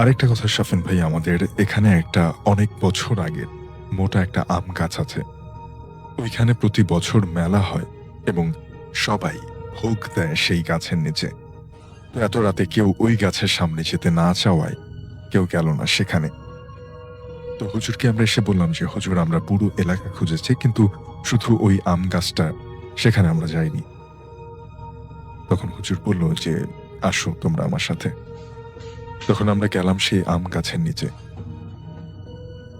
S2: আরেকটা কথা শাফিন ভাই, আমাদের এখানে একটা অনেক বছর আগের মোটা একটা আম গাছ আছে। ওইখানে প্রতি বছর মেলা হয় এবং সবাই ভোগ দেয় সেই গাছের নিচে। তো এত রাতে কেউ ওই গাছের সামনে যেতে না চাওয়ায় কেউ গেল না সেখানে। তো হুজুরকে আমরা এসে বললাম যে হুজুর, আমরা পুরো এলাকা খুঁজেছি, কিন্তু শুধু ওই আম গাছটা, সেখানে আমরা যাইনি। তখন হুজুর বলল যে আসো তোমরা আমার সাথে। তখন আমরা গেলাম সেই আম গাছের নিচে।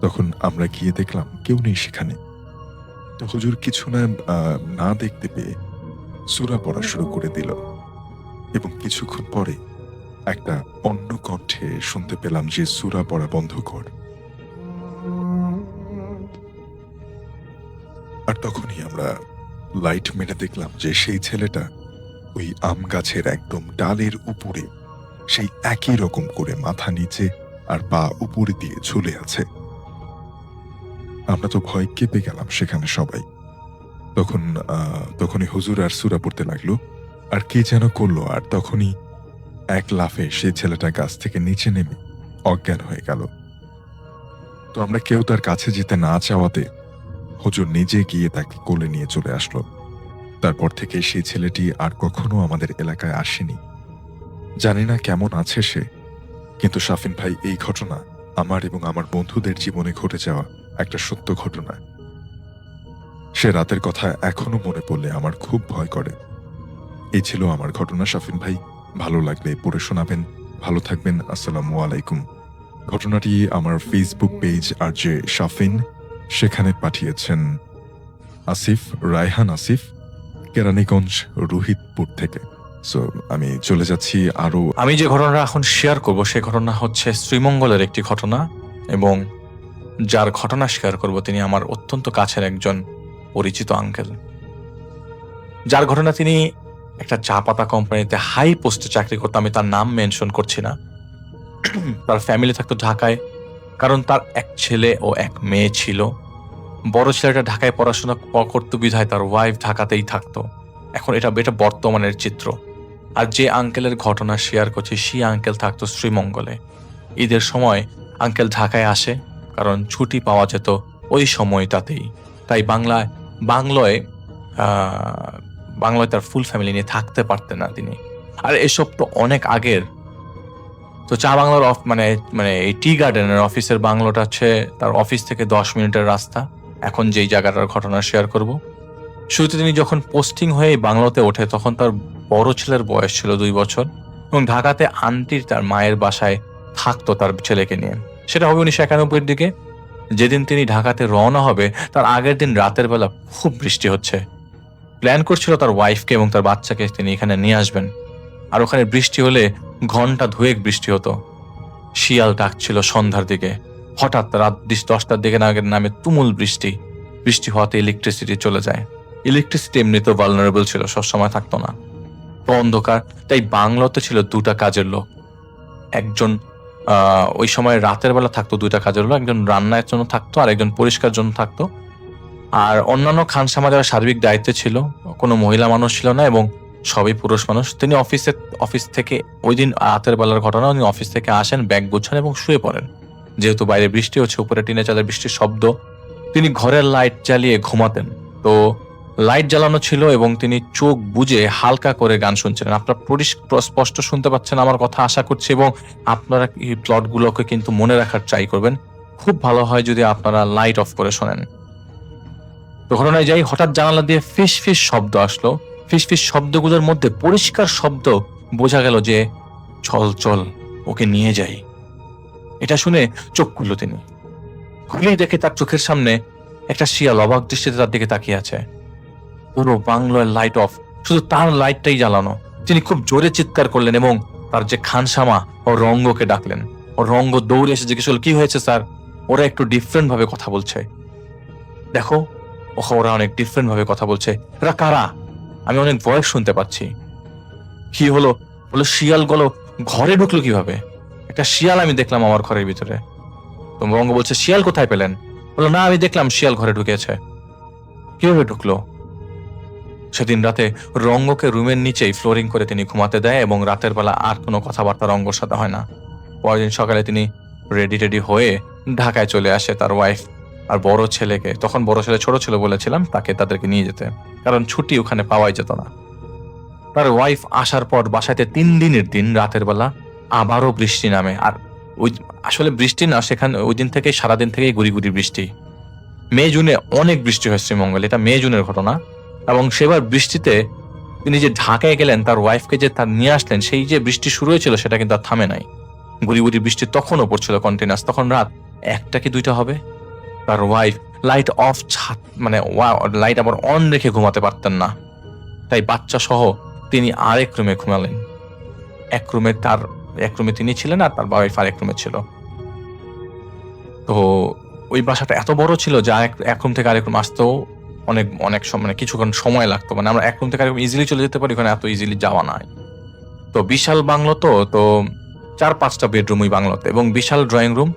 S2: তখন আমরা গিয়ে দেখলাম কেউ নেই সেখানে। তো হুজুর কিছু না দেখতে পেয়ে সূরা পড়া শুরু করে দিল, এবং কিছুক্ষণ পরে একটা অন্য কণ্ঠে শুনতে পেলাম যে সূরা পড়া বন্ধ কর। আর তখনই আমরা লাইট মেরে দেখলাম যে সেই ছেলেটা ওই আম গাছের একদম ডালের উপরে সেই একই রকম করে মাথা নিচে আর পা উপরে দিয়ে ঝুলে আছে। আমরা তো ভয় কেঁপে গেলাম সেখানে সবাই। তখনই হুজুর আর সূরা পড়তে লাগলো, আর কে যেন করলো, আর তখনই এক লাফে সেই ছেলেটা গাছ থেকে নিচে নেমে অজ্ঞান হয়ে গেল। তো আমরা কেউ তার কাছে যেতে না চাওয়াতে হুজুর নিজে গিয়ে তাকে কোলে নিয়ে চলে আসলো। তারপর থেকে সেই ছেলেটি আর কখনো আমাদের এলাকায় আসেনি। জানি না কেমন আছে সে, কিন্তু শাফিন ভাই, এই ঘটনা আমার এবং আমার বন্ধুদের জীবনে ঘটে যাওয়া একটা সত্য ঘটনা। সে রাতের কথা এখনো মনে পড়লে আমার খুব ভয় করে। এই ছিল আমার ঘটনা শাফিন ভাই। ভালো লাগলে পড়ে শোনাবেন। ভালো থাকবেন। আসসালামু আলাইকুম। ঘটনাটি আমার ফেসবুক পেজ আর যে শাফিন সেখানে পাঠিয়েছেন আসিফ, রায়হান আসিফ, কেরানীগঞ্জ, রোহিতপুর থেকে। সো আমি চলে যাচ্ছি আরো।
S6: আমি যে ঘটনাটা এখন শেয়ার করব সেই ঘটনা হচ্ছে শ্রীমঙ্গলের একটি ঘটনা, এবং যার ঘটনা শেয়ার করব তিনি আমার অত্যন্ত কাছের একজন পরিচিত আঙ্কেল, যার ঘটনা তিনি একটা চা পাতা কোম্পানিতে হাই পোস্টে চাকরি করতো। আমি তার নাম মেনশন করছি না। তার ফ্যামিলি থাকতো ঢাকায়, কারণ তার এক ছেলে ও এক মেয়ে ছিল। বড় ছেলেটা ঢাকায় পড়াশোনা করতো বিধায় তার ওয়াইফ ঢাকাতেই থাকতো। এখন এটা বর্তমানের চিত্র। আর যে আঙ্কেলের ঘটনা শেয়ার করছি সেই আঙ্কেল থাকতো শ্রীমঙ্গলে। ঈদের সময় আঙ্কেল ঢাকায় আসে, কারণ ছুটি পাওয়া যেত ওই সময়টাতেই। তাই বাংলায় তার ফুল ফ্যামিলি নিয়ে থাকতে পারতেন না তিনি। আর এসব তো অনেক আগের। তো চা বাংলার মানে এই টি গার্ডেনের অফিসের বাংলোটা হচ্ছে তার অফিস থেকে 10 মিনিটের রাস্তা। এখন যেই জায়গাটার ঘটনা শেয়ার করব, শুরুতে তিনি যখন পোস্টিং হয়ে এই বাংলোতে ওঠে তখন তার বড় ছেলের বয়স ছিল 2 বছর, এবং ঢাকাতে আন্টির তার মায়ের বাসায় থাকতো তার ছেলেকে নিয়ে। সেটা হবে 1991-এর দিকে। যেদিন তিনি ঢাকাতে রওনা হবে তার আগের দিন রাতের বেলা খুব বৃষ্টি হচ্ছে। প্ল্যান করছিল তার ওয়াইফকে এবং তার বাচ্চাকে তিনি এখানে নিয়ে আসবেন। আর ওখানে বৃষ্টি হলে ঘন্টা দুয়েক বৃষ্টি হতো। শিয়াল ডাকছিল সন্ধ্যার দিকে। হঠাৎ রাত 10টার দিকে নামে তুমুল বৃষ্টি হওয়াতে ইলেকট্রিসিটি চলে যায়। ইলেকট্রিসিটি এমনিতেও ভালনারেবল ছিল, সবসময় থাকতো না। অন্ধকার, তাই বাংলোতে ছিল 2টা কাজের লোক। একজন ওই সময় রাতের বেলা থাকতো 2টা কাজের লোক, একজন রান্নার জন্য থাকতো আর একজন পরিষ্কার জন্য থাকতো। আর অন্যান্য খানসামা যারা সার্বিক দায়িত্বে ছিল, কোনো মহিলা মানুষ ছিল না এবং সবই পুরুষ মানুষ। তিনি অফিস থেকে ওই দিন রাতের বেলার ঘটনা, উনি অফিস থেকে আসেন, ব্যাগ গোছান এবং শুয়ে পড়েন। যেহেতু বাইরে বৃষ্টি হচ্ছে, উপরে টিনে চালের বৃষ্টির শব্দ, তিনি ঘরের লাইট জ্বালিয়ে ঘুমাতেন। তো লাইট জ্বালানো ছিল এবং তিনি চোখ বুজে হালকা করে গান শুনছিলেন। আপনারা স্পষ্ট শুনতে পাচ্ছেন আমার কথা আশা করছি, এবং আপনারা এই প্লটগুলোকে কিন্তু মনে রাখার ট্রাই করবেন। খুব ভালো হয় যদি আপনারা লাইট অফ করে শোনেন। তো ঘটনায় যাই, হঠাৎ জানালা দিয়ে ফিস ফিস শব্দ আসলো। ফিস ফিস শব্দগুলোর মধ্যে পরিষ্কার শব্দ, বোঝা গেল যে চল ওকে নিয়ে যাই। এটা শুনে চোখ খুলল তিনি। খুলেই দেখে তার চোখের সামনে একটা শিয়াল অবাক দৃষ্টিতে তার দিকে তাকিয়ে আছে। পুরো বাংলোর লাইট অফ, শুধু তার লাইটটাই জ্বালানো। তিনি খুব জোরে চিৎকার করলেন এবং তার যে খানসামা ও রঙ্গকে ডাকলেন। ও রঙ্গ দৌড়ে এসে জিজ্ঞেস করল, কি হয়েছে স্যার? ওরা একটু ডিফারেন্ট ভাবে কথা বলছে। দেখো, ওরা অনেক ডিফারেন্ট ভাবে কথা বলছে। এরা কারা? আমি অনেক ভয়েস শুনতে পাচ্ছি। কি হলো? বলো শিয়ালগুলো ঘরে ঢুকলো কিভাবে? একটা শিয়াল আমি দেখলাম আমার ঘরের ভিতরে। তো রঙ্গ বলছে, শিয়াল কোথায় পেলেন? বললো, না, আমি দেখলাম শিয়াল ঘরে ঢুকেছে। কিভাবে ঢুকলো? সেদিন রাতে রঙ্গকে রুমের নিচেই ফ্লোরিং করে তিনি ঘুমাতে দেয় এবং রাতের বেলা আর কোনো কথাবার্তা রঙ্গর সাথে হয় না। পরের দিন সকালে তিনি রেডি হয়ে ঢাকায় চলে আসে তার ওয়াইফ আর বড় ছেলেকে। তখন বড় ছেলে ছোট ছিল বলেছিলাম, তাদেরকে নিয়ে যেতে, কারণ ছুটি ওখানে পাওয়াই যেত না। তার ওয়াইফ আসার পর বাসাতে 3 দিনের দিন রাতের বেলা আবারও বৃষ্টি নামে। আর ওই আসলে বৃষ্টি না, সেখানে ওই দিন থেকে সারাদিন থেকেই গুড়ি বৃষ্টি। মে জুনে অনেক বৃষ্টি হয় শ্রীমঙ্গলে, এটা মে জুনের ঘটনা। এবং সেবার বৃষ্টিতে তিনি যে ঢাকায় গেলেন, তার ওয়াইফকে যে তার নিয়ে আসলেন, সেই যে বৃষ্টি শুরু হয়েছিল সেটা কিন্তু আর থামে নাই। গুড়ি বৃষ্টি তখনও পড়ছিল কন্টিনিউয়াস। তখন রাত 1টা কি 2টা হবে। তার ওয়াইফ লাইট অফ, লাইট আবার অন রেখে ঘুমাতে পারতেন না। তাই বাচ্চা সহ তিনি আরেক রুমে ঘুমালেন। এক রুমে তিনি ছিলেন আর তার ওয়াইফ আরেক রুমে ছিল। তো ওই বাসাটা এত বড় ছিল যে এক রুম থেকে আরেক রুম আসতেও অনেক মানে কিছুক্ষণ সময় লাগতো। মানে আমরা এক রুম থেকে আরেক রুম ইজিলি চলে যেতে পারি, ওখানে এত ইজিলি যাওয়া নাই। তো বিশাল বাংলো, তো 4-5টা বেডরুম ওই বাংলোতে, এবং বিশাল ড্রয়িং রুম।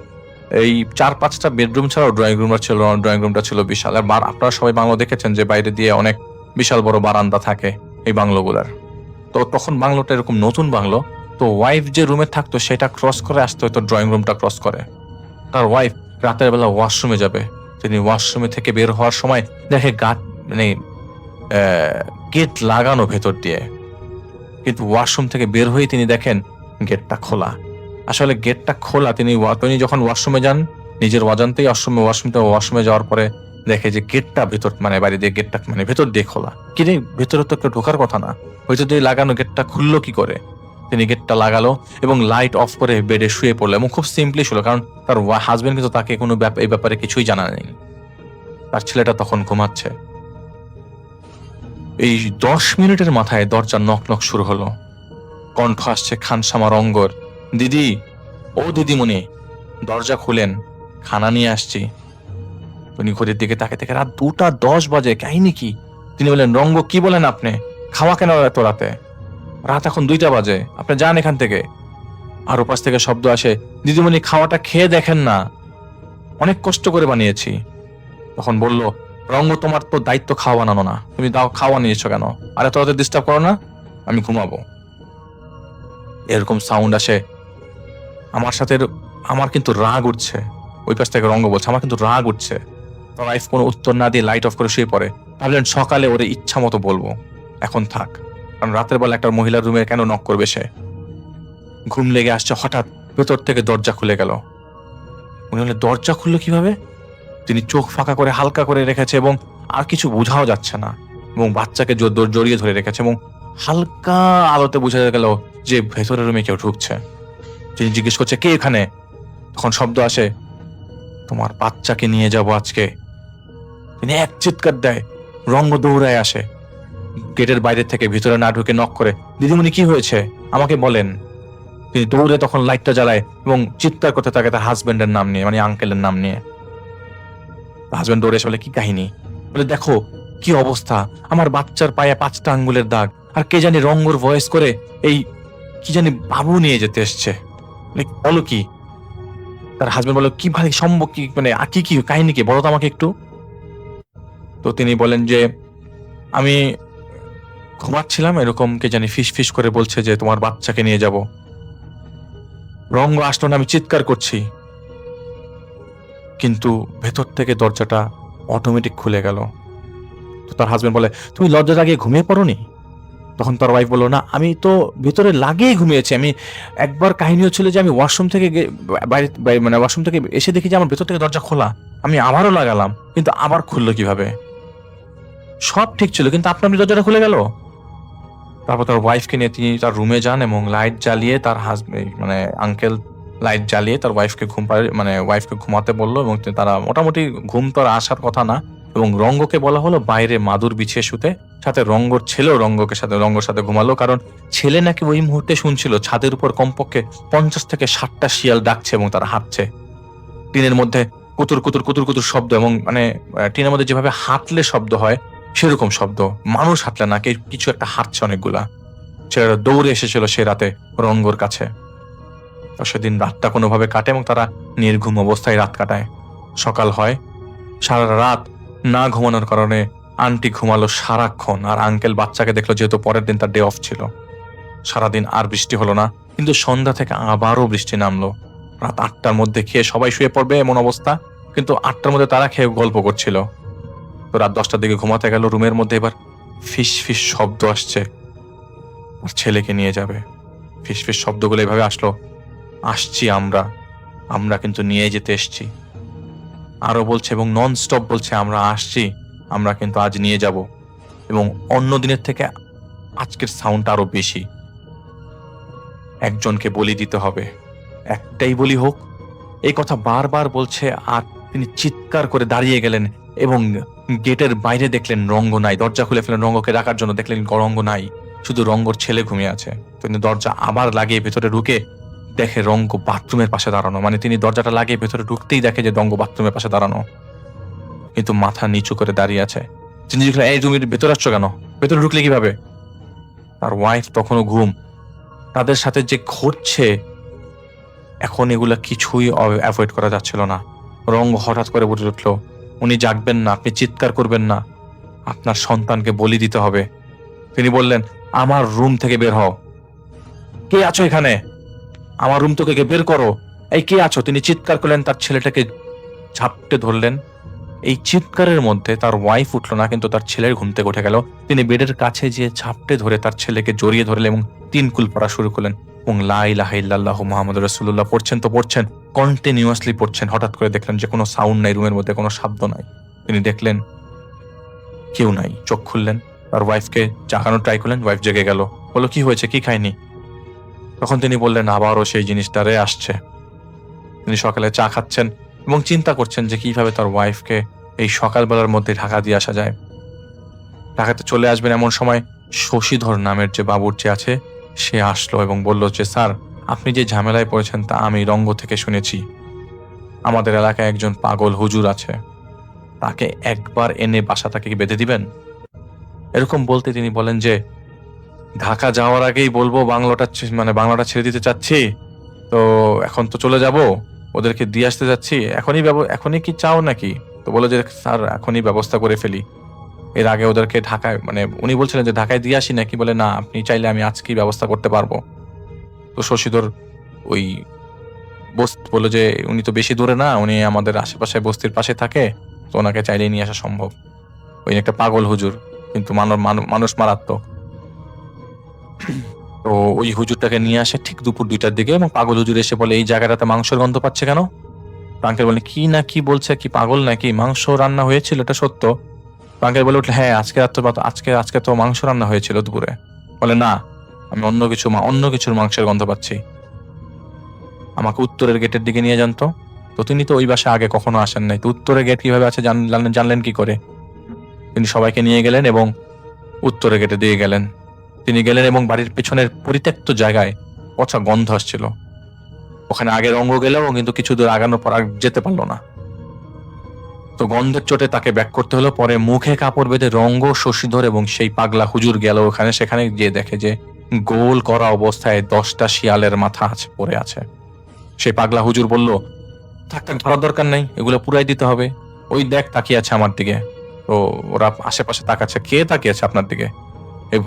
S6: এই 4-5টা বেডরুম ছাড়াও ড্রয়িং রুমটা ছিল বিশাল। আর আপনারা সবাই বাংলো দেখেছেন যে বাইরে দিয়ে অনেক বিশাল বড় বারান্দা থাকে এই বাংলোগুলার। তো তখন বাংলোটা এরকম নতুন বাংলো। তো ওয়াইফ যে রুমে থাকতো সেটা ক্রস করে আসতে হতো ড্রয়িং রুমটা ক্রস করে। তার ওয়াইফ রাতের বেলা ওয়াশরুমে যাবে। তিনি ওয়াশরুমে থেকে বের হওয়ার সময় দেখে গেট লাগানো ভেতর দিয়ে, কিন্তু ওয়াশরুম থেকে বের হয়ে তিনি দেখেন গেটটা খোলা। আসলে গেটটা খোলা, তিনি যখন ওয়াশরুমে যান নিজের অজান্তেই ওয়াশরুমে যাওয়ার পরে দেখে যে গেটটা ভেতর, মানে বাড়ি দিয়ে গেটটা ভেতর দিয়ে খোলা। কিন্তু ভেতরে তো কেউ ঢোকার কথা না, হয়তো দিয়ে লাগানো গেটটা খুললো কি করে? তিনি গেটটা লাগালো এবং লাইট অফ করে বেডে শুয়ে পড়লো এবং খুব সিম্পলি শুলো, কারণ তার হাজবেন্ড কিন্তু তাকে কোনো এই ব্যাপারে কিছুই জানা নেই। তার ছেলেটা তখন ঘুমাচ্ছে। এই 10 মিনিটের মাথায় দরজা নক নক শুরু হলো। কণ্ঠ আসছে খানসামা রঙ্গর, দিদি, ও দিদিমণি, দরজা খুলেন, খানা নিয়ে আসছি। উনি ঘড়ির দিকে তাকে থেকে রাত 2:10 বাজে, কাহিনী কি? তিনি বললেন, রঙ্গ কি বলেন আপনি? খাওয়া কেন এত রাতে? রাত এখন 2টা বাজে, আপনি যান এখান থেকে। আর ওপাশ থেকে শব্দ আসে, দিদিমণি খাওয়াটা খেয়ে দেখেন না, অনেক কষ্ট করে বানিয়েছি। তখন বলল, রঙ্গ তোমার তো দায়িত্ব খাওয়া বানানো না, তুমি দাও খাওয়া নিয়েছো কেন? আর এত রাতে ডিস্টার্ব করো না, আমি ঘুমাবো। এরকম সাউন্ড আসে। আমার কিন্তু রাগ উঠছে। ওই পাশ থেকে রঙ্গ বলছে, আমার কিন্তু রাগ উঠছে। তার ওয়াইফ কোনো উত্তর না দিয়ে লাইট অফ করে শুয়ে পড়ে। ভাবলেন সকালে ওরে ইচ্ছা মতো বলবো, এখন থাক, কারণ রাতের বেলা একটা মহিলার রুমে কেন নক করবে সে? ঘুম লেগে আসছে, হঠাৎ ভেতর থেকে দরজা খুলে গেল। উনি বললেন, দরজা খুললো কিভাবে? তিনি চোখ ফাঁকা করে হালকা করে রেখেছে এবং আর কিছু বোঝাও যাচ্ছে না, এবং বাচ্চাকে জড়িয়ে ধরে রেখেছে এবং হালকা আলোতে বোঝা গেল যে ভেতরের রুমে কেউ ঢুকছে। তিনি জিজ্ঞেস করছে, কে এখানে? তখন শব্দ আসে, তোমার বাচ্চাকে নিয়ে যাব আজকে। তিনি এক চিৎকার দেয়, রঙ্গ দৌড়ায় আসে, গেটের বাইরে থেকে ভিতরে না ঢুকে নক করে, দিদিমণি কি হয়েছে আমাকে বলেন। তিনি দৌড়ে তখন লাইটটা জ্বালায় এবং চিৎকার করতে থাকে তার হাজবেন্ডের নাম নিয়ে, মানে আঙ্কেলের নাম নিয়ে। হাজবেন্ড দৌড়ে এসে বলে, কি কাহিনী? বলে, দেখো কি অবস্থা, আমার বাচ্চার পায়ে 5টা আঙ্গুলের দাগ, আর কে জানি রঙ্গর ভয়েস করে এই কি জানি বাবু নিয়ে যেতে এসছে। বলো কি? তার হাজবেন্ড বলো, কি ভাই সম্ভব, কি মানে কি কি কাহিনী কি বলো তো আমাকে একটু। তো তিনি বলেন যে, আমি ঘুমাচ্ছিলাম, এরকম কে জানি ফিস ফিস করে বলছে যে তোমার বাচ্চাকে নিয়ে যাব। রঙ্গ আসলো না, আমি চিৎকার করছি, কিন্তু ভেতর থেকে দরজাটা অটোমেটিক খুলে গেল। তো তার হাজবেন্ড বলে, তুমি লজ্জা লাগিয়ে ঘুমিয়ে পড়োনি? তখন তার ওয়াইফ বললো, না আমি তো ভেতরে লাগিয়ে ঘুমিয়েছি। আমি একবার কাহিনী হচ্ছিল যে আমি ওয়াশরুম থেকে মানে ওয়াশরুম থেকে এসে দেখি যে আমার ভেতর থেকে দরজা খোলা, আমি আবারও লাগালাম, কিন্তু আবার খুললো কিভাবে? সব ঠিক ছিল, কিন্তু আপনার দরজাটা খুলে গেল। তারপর তার ওয়াইফকে নিয়ে তিনি তার রুমে যান এবং লাইট জ্বালিয়ে তার হাজবেন্ড মানে আঙ্কেল লাইট জ্বালিয়ে তার ওয়াইফকে ওয়াইফকে ঘুমাতে বললো, এবং তারা মোটামুটি ঘুম তো আর আসার কথা না, এবং রঙ্গকে বলা হলো বাইরে মাদুর বিছিয়ে শুতে, সাথে রঙ্গর ছেলেও রঙ্গর সাথে ঘুমালো, কারণ ছেলে নাকি ওই মুহূর্তে শুনছিল ছাদের উপর কমপক্ষে 50 থেকে 60টা শিয়াল ডাকছে এবং তারা হাঁটছে। টিনের মধ্যে কুতুর কুতুর কুতুর কুতুর শব্দ, এবং মানে টিনের মধ্যে যেভাবে হাঁটলে শব্দ হয় সেরকম শব্দ, মানুষ হাঁটলে না, কিছু একটা হাঁটছে অনেকগুলা। ছেলেরা দৌড়ে এসেছিল সে রাতে রঙ্গর কাছে। তো সেদিন রাতটা কোনোভাবে কাটে এবং তারা নির্ঘুম অবস্থায় রাত কাটায়। সকাল হয়, সারা রাত না ঘুমানোর কারণে আন্টি ঘুমালো সারাক্ষণ, আর আঙ্কেল বাচ্চাকে দেখলো, যেহেতু পরের দিন তার ডে অফ ছিল। সারাদিন আর বৃষ্টি হলো না, কিন্তু সন্ধ্যা থেকে আবারও বৃষ্টি নামলো। রাত 8টার মধ্যে খেয়ে সবাই শুয়ে পড়বে এমন অবস্থা, কিন্তু 8টার মধ্যে তারা খেয়ে গল্প করছিল। তো রাত 10টার দিকে ঘুমাতে গেল, রুমের মধ্যে এবার ফিস ফিস শব্দ আসছে, আর ছেলেকে নিয়ে যাবে। ফিস ফিস শব্দগুলো এভাবে আসলো, আসছি আমরা কিন্তু নিয়ে যেতে এসছি। আরো বলছে এবং নন স্টপ বলছে, আমরা আসছি, আমরা কিন্তু আজ নিয়ে যাব, এবং অন্য দিনের থেকে আজকের সাউন্ড আরো বেশি। একজনকে বলি দিতে হবে, একটাই বলি হোক, এই কথা বারবার বলছে। আর তিনি চিৎকার করে দাঁড়িয়ে গেলেন এবং গেটের বাইরে দেখলেন রঙ্গ নাই। দরজা খুলে ফেলেন রঙ্গকে ডাকার জন্য, দেখলেন রঙ্গ নাই, শুধু রঙ্গর ছেলে ঘুমিয়ে আছে। তিনি দরজা আবার লাগিয়ে ভেতরে ঢুকে দেখে রঙ্গ বাথরুমের পাশে দাঁড়ানো, মানে তিনি দরজাটা লাগিয়ে ভেতরে ঢুকতেই দেখে যে রঙ্গ বাথরুমের পাশে দাঁড়ানো, কিন্তু মাথা নিচু করে দাঁড়িয়ে আছে। তিনি দেখলেন, এই রুমের ভেতরে আসছো কেন, ভেতরে ঢুকলে কিভাবে? তার ওয়াইফ তখনও ঘুম। তাদের সাথে যে ঘটছে এখন, এগুলা কিছুই অ্যাভয়েড করা যাচ্ছিল না। রঙ্গ হঠাৎ করে বলে উঠলো, উনি জাগবেন না, আপনি চিৎকার করবেন না, আপনার সন্তানকে বলি দিতে হবে। তিনি বললেন, আমার রুম থেকে বের হও, কে আছো এখানে, আমার রুম থেকে বের করো, এই কে আছো? তিনি চিৎকার করলেন, তার ছেলেটাকে ঝাপটে ধরলেন। এই চিৎকারের মধ্যে তার ওয়াইফ উঠলো না, কিন্তু তার ছেলের ঘুম থেকে উঠে গেল। তিনি বেডের কাছে গিয়ে ঝাপটে ধরে তার ছেলেকে জড়িয়ে ধরলেন এবং 3 কুল পড়া শুরু করলেন, এবং লা ইলাহা ইল্লাল্লাহু মুহাম্মাদুর রাসূলুল্লাহ পড়ছেন, কন্টিনিউয়াসলি পড়ছেন। হঠাৎ করে দেখলেন যে কোনো সাউন্ড নাই, রুমের মধ্যে কোনো শব্দ নাই। তিনি দেখলেন কেউ নাই, চোখ খুললেন, তার ওয়াইফকে জাগানোর ট্রাই করলেন, ওয়াইফ জেগে গেল। বললো, কি হয়েছে, কি খায়নি? তখন তিনি বললেন আবারও সেই জিনিসটারে আসছে। তিনি সকালে চা খাচ্ছেন এবং চিন্তা করছেন যে কিভাবে তার ওয়াইফকে এই সকালবেলার মধ্যে ঢাকা দিয়ে আসা যায়। ঢাকাতে চলে আসবেন এমন সময় শশীধর নামের যে বাবুর্চি আছে সে আসলো এবং বলল যে স্যার, আপনি যে ঝামেলায় পড়েছেন তা আমি রঙ্গ থেকে শুনেছি। আমাদের এলাকায় একজন পাগল হুজুর আছে, তাকে একবার এনে বাসাটাকে বেঁধে দিবেন। এরকম বলতে তিনি বলেন যে ঢাকা যাওয়ার আগেই বলবো বাংলাটা ছেড়ে দিতে চাচ্ছি, তো এখন তো চলে যাব, ওদেরকে দিয়ে আসতে যাচ্ছি, এখনই কি চাও নাকি? তো বলে যে স্যার এখনই ব্যবস্থা করে ফেলি, এর আগে ওদেরকে ঢাকায় উনি বলছিলেন যে ঢাকায় দিয়ে আসি নাকি, বলে না আপনি চাইলে আমি আজকেই ব্যবস্থা করতে পারবো। তো শশীধর ওই বললো যে উনি তো বেশি দূরে না, উনি আমাদের আশেপাশে বস্তির পাশে থাকে, তো ওনাকে চাইলেই নিয়ে আসা সম্ভব। ওই একটা পাগল হুজুর, কিন্তু মানুষ মারাত্মক। তো ওই হুজুরটাকে নিয়ে আসে ঠিক দুপুর 2টার দিকে, এবং পাগল হুজুর এসে বলে এই জায়গাটাতে মাংসের গন্ধ পাচ্ছে কেন? আঙ্কেল বলে কি বলছে, কি পাগল নাকি, মাংস রান্না হয়েছিল, এটা সত্য? আঙ্কেল বলে উঠলে হ্যাঁ, আজকে তো মাংস রান্না হয়েছিল দুপুরে। বলে না, আমি অন্য কিছুর মাংসের গন্ধ পাচ্ছি, আমাকে উত্তরের গেটের দিকে নিয়ে যান। তো তিনি তো ওই বাসায় আগে কখনো আসেন নাই, তো উত্তরের গেট কিভাবে আছে জানলেন কি করে? তিনি সবাইকে নিয়ে গেলেন এবং উত্তরের গেটে দিয়ে গেলেন। তিনি গেলেন এবং বাড়ির পেছনের পরিত্যক্ত জায়গায় পচা গন্ধ আসছিল। ওখানে আগে রঙ্গ গেলেও কিন্তু কিছু দূর আগানোর পর আর যেতে পারলো না। তো গন্ধের চোটে তাকে ব্যাক করতে হলো। পরে মুখে কাপড় বেঁধে রঙ্গ, শশীধর এবং সেই পাগলা হুজুর গেল ওখানে। সেখানে গিয়ে দেখে যে গোল করা অবস্থায় 10টা শিয়ালের মাথা পড়ে আছে। সেই পাগলা হুজুর বলল, থাক ধরার দরকার নেই, এগুলো পুরাই দিতে হবে। ওই দেখ তাকিয়ে আছে আমার দিকে। তো ওরা আশেপাশে তাকাচ্ছে, কে তাকিয়ে আছে আপনার দিকে? এই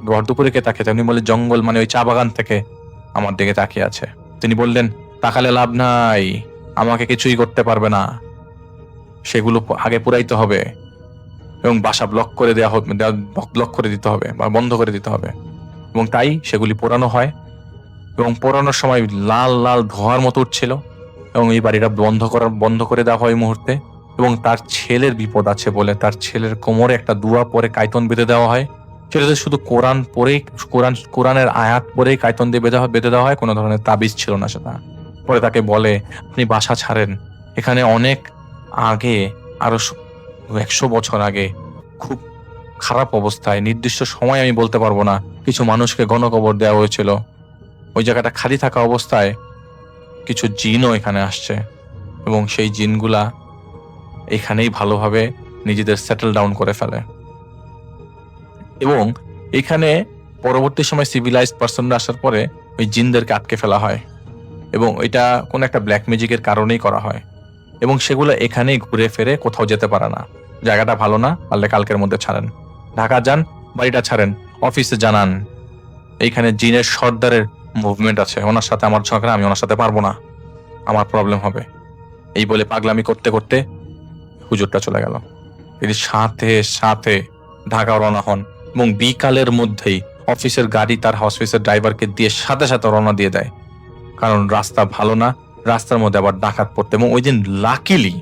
S6: ভরদুপুরে কে তাকিয়ে আছে? উনি বলে জঙ্গল, ওই চা বাগান থেকে আমার দিকে তাকিয়ে আছে। তিনি বললেন তাকালে লাভ নাই, আমাকে কিছুই করতে পারবে না, সেগুলো আগে পুরাইতে হবে এবং বাসা ব্লক করে দিতে হবে বা বন্ধ করে দিতে হবে। এবং তাই সেগুলি পোড়ানো হয়, এবং পোড়ানোর সময় লাল লাল ধোঁয়ার মতো উঠছিল, এবং এই বাড়িটা বন্ধ করে দেওয়া হয় মুহূর্তে। এবং তার ছেলের বিপদ আছে বলে তার ছেলের কোমরে একটা দুয়া পরে কায়তন বেঁধে দেওয়া হয়। সেটাতে শুধু কোরআনের আয়াত পরেই কায়তন দিয়ে বেঁধে দেওয়া হয়, কোনো ধরনের তাবিজ ছিল না সেটা। পরে তাকে বলে আপনি বাসা ছাড়েন, এখানে অনেক আগে, আরো 100 বছর আগে খুব খারাপ অবস্থায়, নির্দিষ্ট সময় আমি বলতে পারবো না, কিছু মানুষকে গণকবর দেওয়া হয়েছিল। ওই জায়গাটা খালি থাকা অবস্থায় কিছু জিনও এখানে আসছে, এবং সেই জিনগুলা এখানেই ভালোভাবে নিজেদের সেটেল ডাউন করে ফেলে। এবং এখানে পরবর্তী সময় সিভিলাইজড পার্সনরা আসার পরে ওই জিনদেরকে আটকে ফেলা হয়, এবং এটা কোন একটা ব্ল্যাক ম্যাজিকের কারণেই করা হয়। এবং সেগুলো এখানেই ঘুরে ফিরে কোথাও যেতে পারে না। জায়গাটা ভালো না, পারলে কালকের মধ্যে ছাড়েন, ঢাকা যান, বাড়িটা ছাড়েন, অফিসে জানান এইখানে জিনের সর্দারের মুভমেন্ট আছে, ওনার সাথে আমার ঝগড়া, আমি ওনার সাথে পারবো না, আমার প্রবলেম হবে। এই বলে পাগলামি করতে করতে হুজুরটা চলে গেল। তিনি সাথে সাথে ঢাকা রওনা হন, এবং বিকালের মধ্যেই অফিসের গাড়ি তার অফিসের ড্রাইভারকে দিয়ে সাথে সাথে রওনা দিয়ে দেয়, কারণ রাস্তা ভালো না, রাস্তার মধ্যে আবার ডাকাত পড়তে। এবং ওই দিন লাকিলি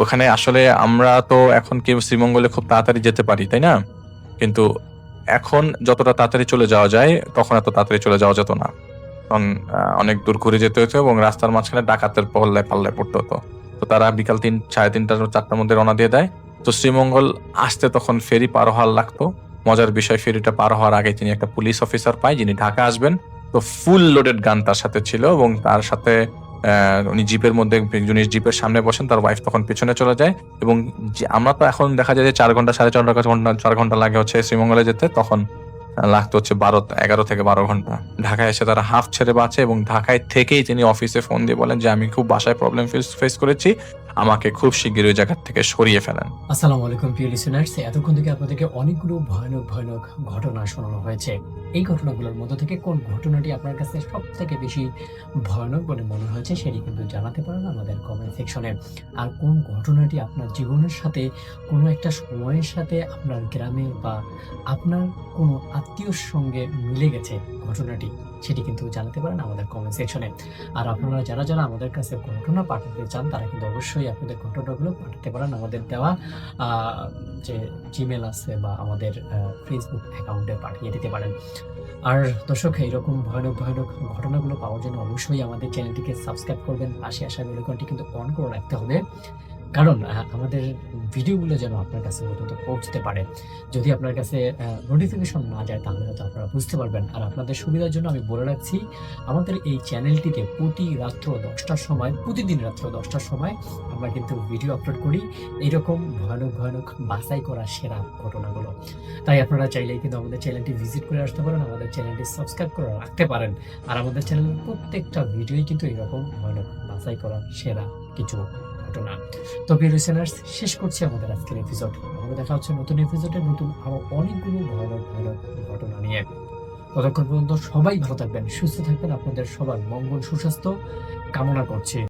S6: ওখানে আসলে আমরা তো এখন কি শ্রীমঙ্গলে খুব তাড়াতাড়ি যেতে পারি, তাই না? কিন্তু এখন যতটা তাড়াতাড়ি চলে যাওয়া যায় তখন এত তাড়াতাড়ি চলে যাওয়া যেত না, তখন অনেক দূর ঘুরে যেতে হতো, এবং রাস্তার মাঝখানে ডাকাতের পাল্লায় পড়তে হতো। তো তারা বিকাল 3:30-4টার মধ্যে রওনা দিয়ে দেয়। তো শ্রীমঙ্গল আসতে তখন ফেরি পার হওয়ার লাগতো। মজার বিষয়, ফেরিটা পার হওয়ার আগে তিনি একটা পুলিশ অফিসার পায় যিনি ঢাকা আসবেন। তো ফুল লোডেড গান তার সাথে ছিল, এবং তার সাথে উনি জিপের মধ্যে, যিনি জিপের সামনে বসেন তার ওয়াইফ তখন পেছনে চলে যায়। এবং আমরা তো এখন দেখা যায় যে 4 ঘন্টা 4.5 ঘন্টা লাগে হচ্ছে শ্রীমঙ্গলে যেতে, তখন লাগতো হচ্ছে 11 থেকে 12 ঘন্টা। ঢাকায় এসে তারা হাফ ছেড়ে বাঁচে, এবং ঢাকায় থেকেই তিনি অফিসে ফোন দিয়ে বলেন যে আমি খুব বাসায় প্রবলেম ফেস করেছি, আমাকে খুব শিগগিরই ওই জায়গা থেকে সরিয়ে ফেলেন।
S3: আসসালামু আলাইকুম প্রিয় লিসেনার্স, এতক্ষণ থেকে আপনাদেরকে অনেকগুলো ভয়ানক ঘটনা শোনানো হয়েছে। এই ঘটনাগুলোর মধ্যে থেকে কোন ঘটনাটি আপনার কাছে সব থেকে বেশি ভয়ানক বলে মনে হয়েছে সেটি কিন্তু জানাতে পারেন আমাদের কমেন্ট সেকশনে। আর কোন ঘটনাটি আপনার জীবনের সাথে, কোনো একটা সময়ের সাথে, আপনার গ্রামে বা আপনার কোনো আত্মীয়র সঙ্গে মিলে গেছে ঘটনাটি, সেটি কিন্তু জানাতে পারেন আমাদের কমেন্ট সেকশনে। আর আপনারা যারা আমাদের কাছে ঘটনা পাঠাতে চান তারা কিন্তু অবশ্যই আপনাদের ঘটনাগুলো পাঠাতে পারেন আমাদের দেওয়া যে জিমেল আছে বা আমাদের ফেসবুক অ্যাকাউন্টে পাঠিয়ে দিতে পারেন। আর দর্শক, এইরকম ভয়ানক ভয়ানক ঘটনাগুলো পাওয়ার জন্য অবশ্যই আমাদের চ্যানেলটিকে সাবস্ক্রাইব করবেন, পাশে আসা বেল আইকনটি কিন্তু অন করে রাখতে হবে, কারণ আমাদের ভিডিওগুলো যেন আপনার কাছে পর্যন্ত পৌঁছতে পারে। যদি আপনার কাছে নোটিফিকেশন না যায় তাহলে হয়তো আপনারা বুঝতে পারবেন। আর আপনাদের সুবিধার জন্য আমি বলে রাখছি, আমাদের এই চ্যানেলটিতে প্রতিদিন রাত্র 10টার সময় আমরা কিন্তু ভিডিও আপলোড করি এইরকম ভয়ানক ভয়ানক বাছাই করা সেরা ঘটনাগুলো। তাই আপনারা চাইলেই কিন্তু আমাদের চ্যানেলটি ভিজিট করে আসতে পারেন, আমাদের চ্যানেলটি সাবস্ক্রাইব করে রাখতে পারেন। আর আমাদের চ্যানেলের প্রত্যেকটা ভিডিওই কিন্তু এরকম ভয়ানক বাছাই করা সেরা কিছু ঘটনা। তো প্রিয় লিসেনার্স, শেষ করছি আমাদের আজকের এপিসোড। আমাদের দেখা হচ্ছে নতুন এপিসোডে নতুন আরো অনেকগুলো ভয়ানক ভয়ানক ঘটনা নিয়ে। ততক্ষণ পর্যন্ত সবাই ভালো থাকবেন, সুস্থ থাকবেন, আপনাদের সবার মঙ্গল সুস্বাস্থ্য কামনা করছি।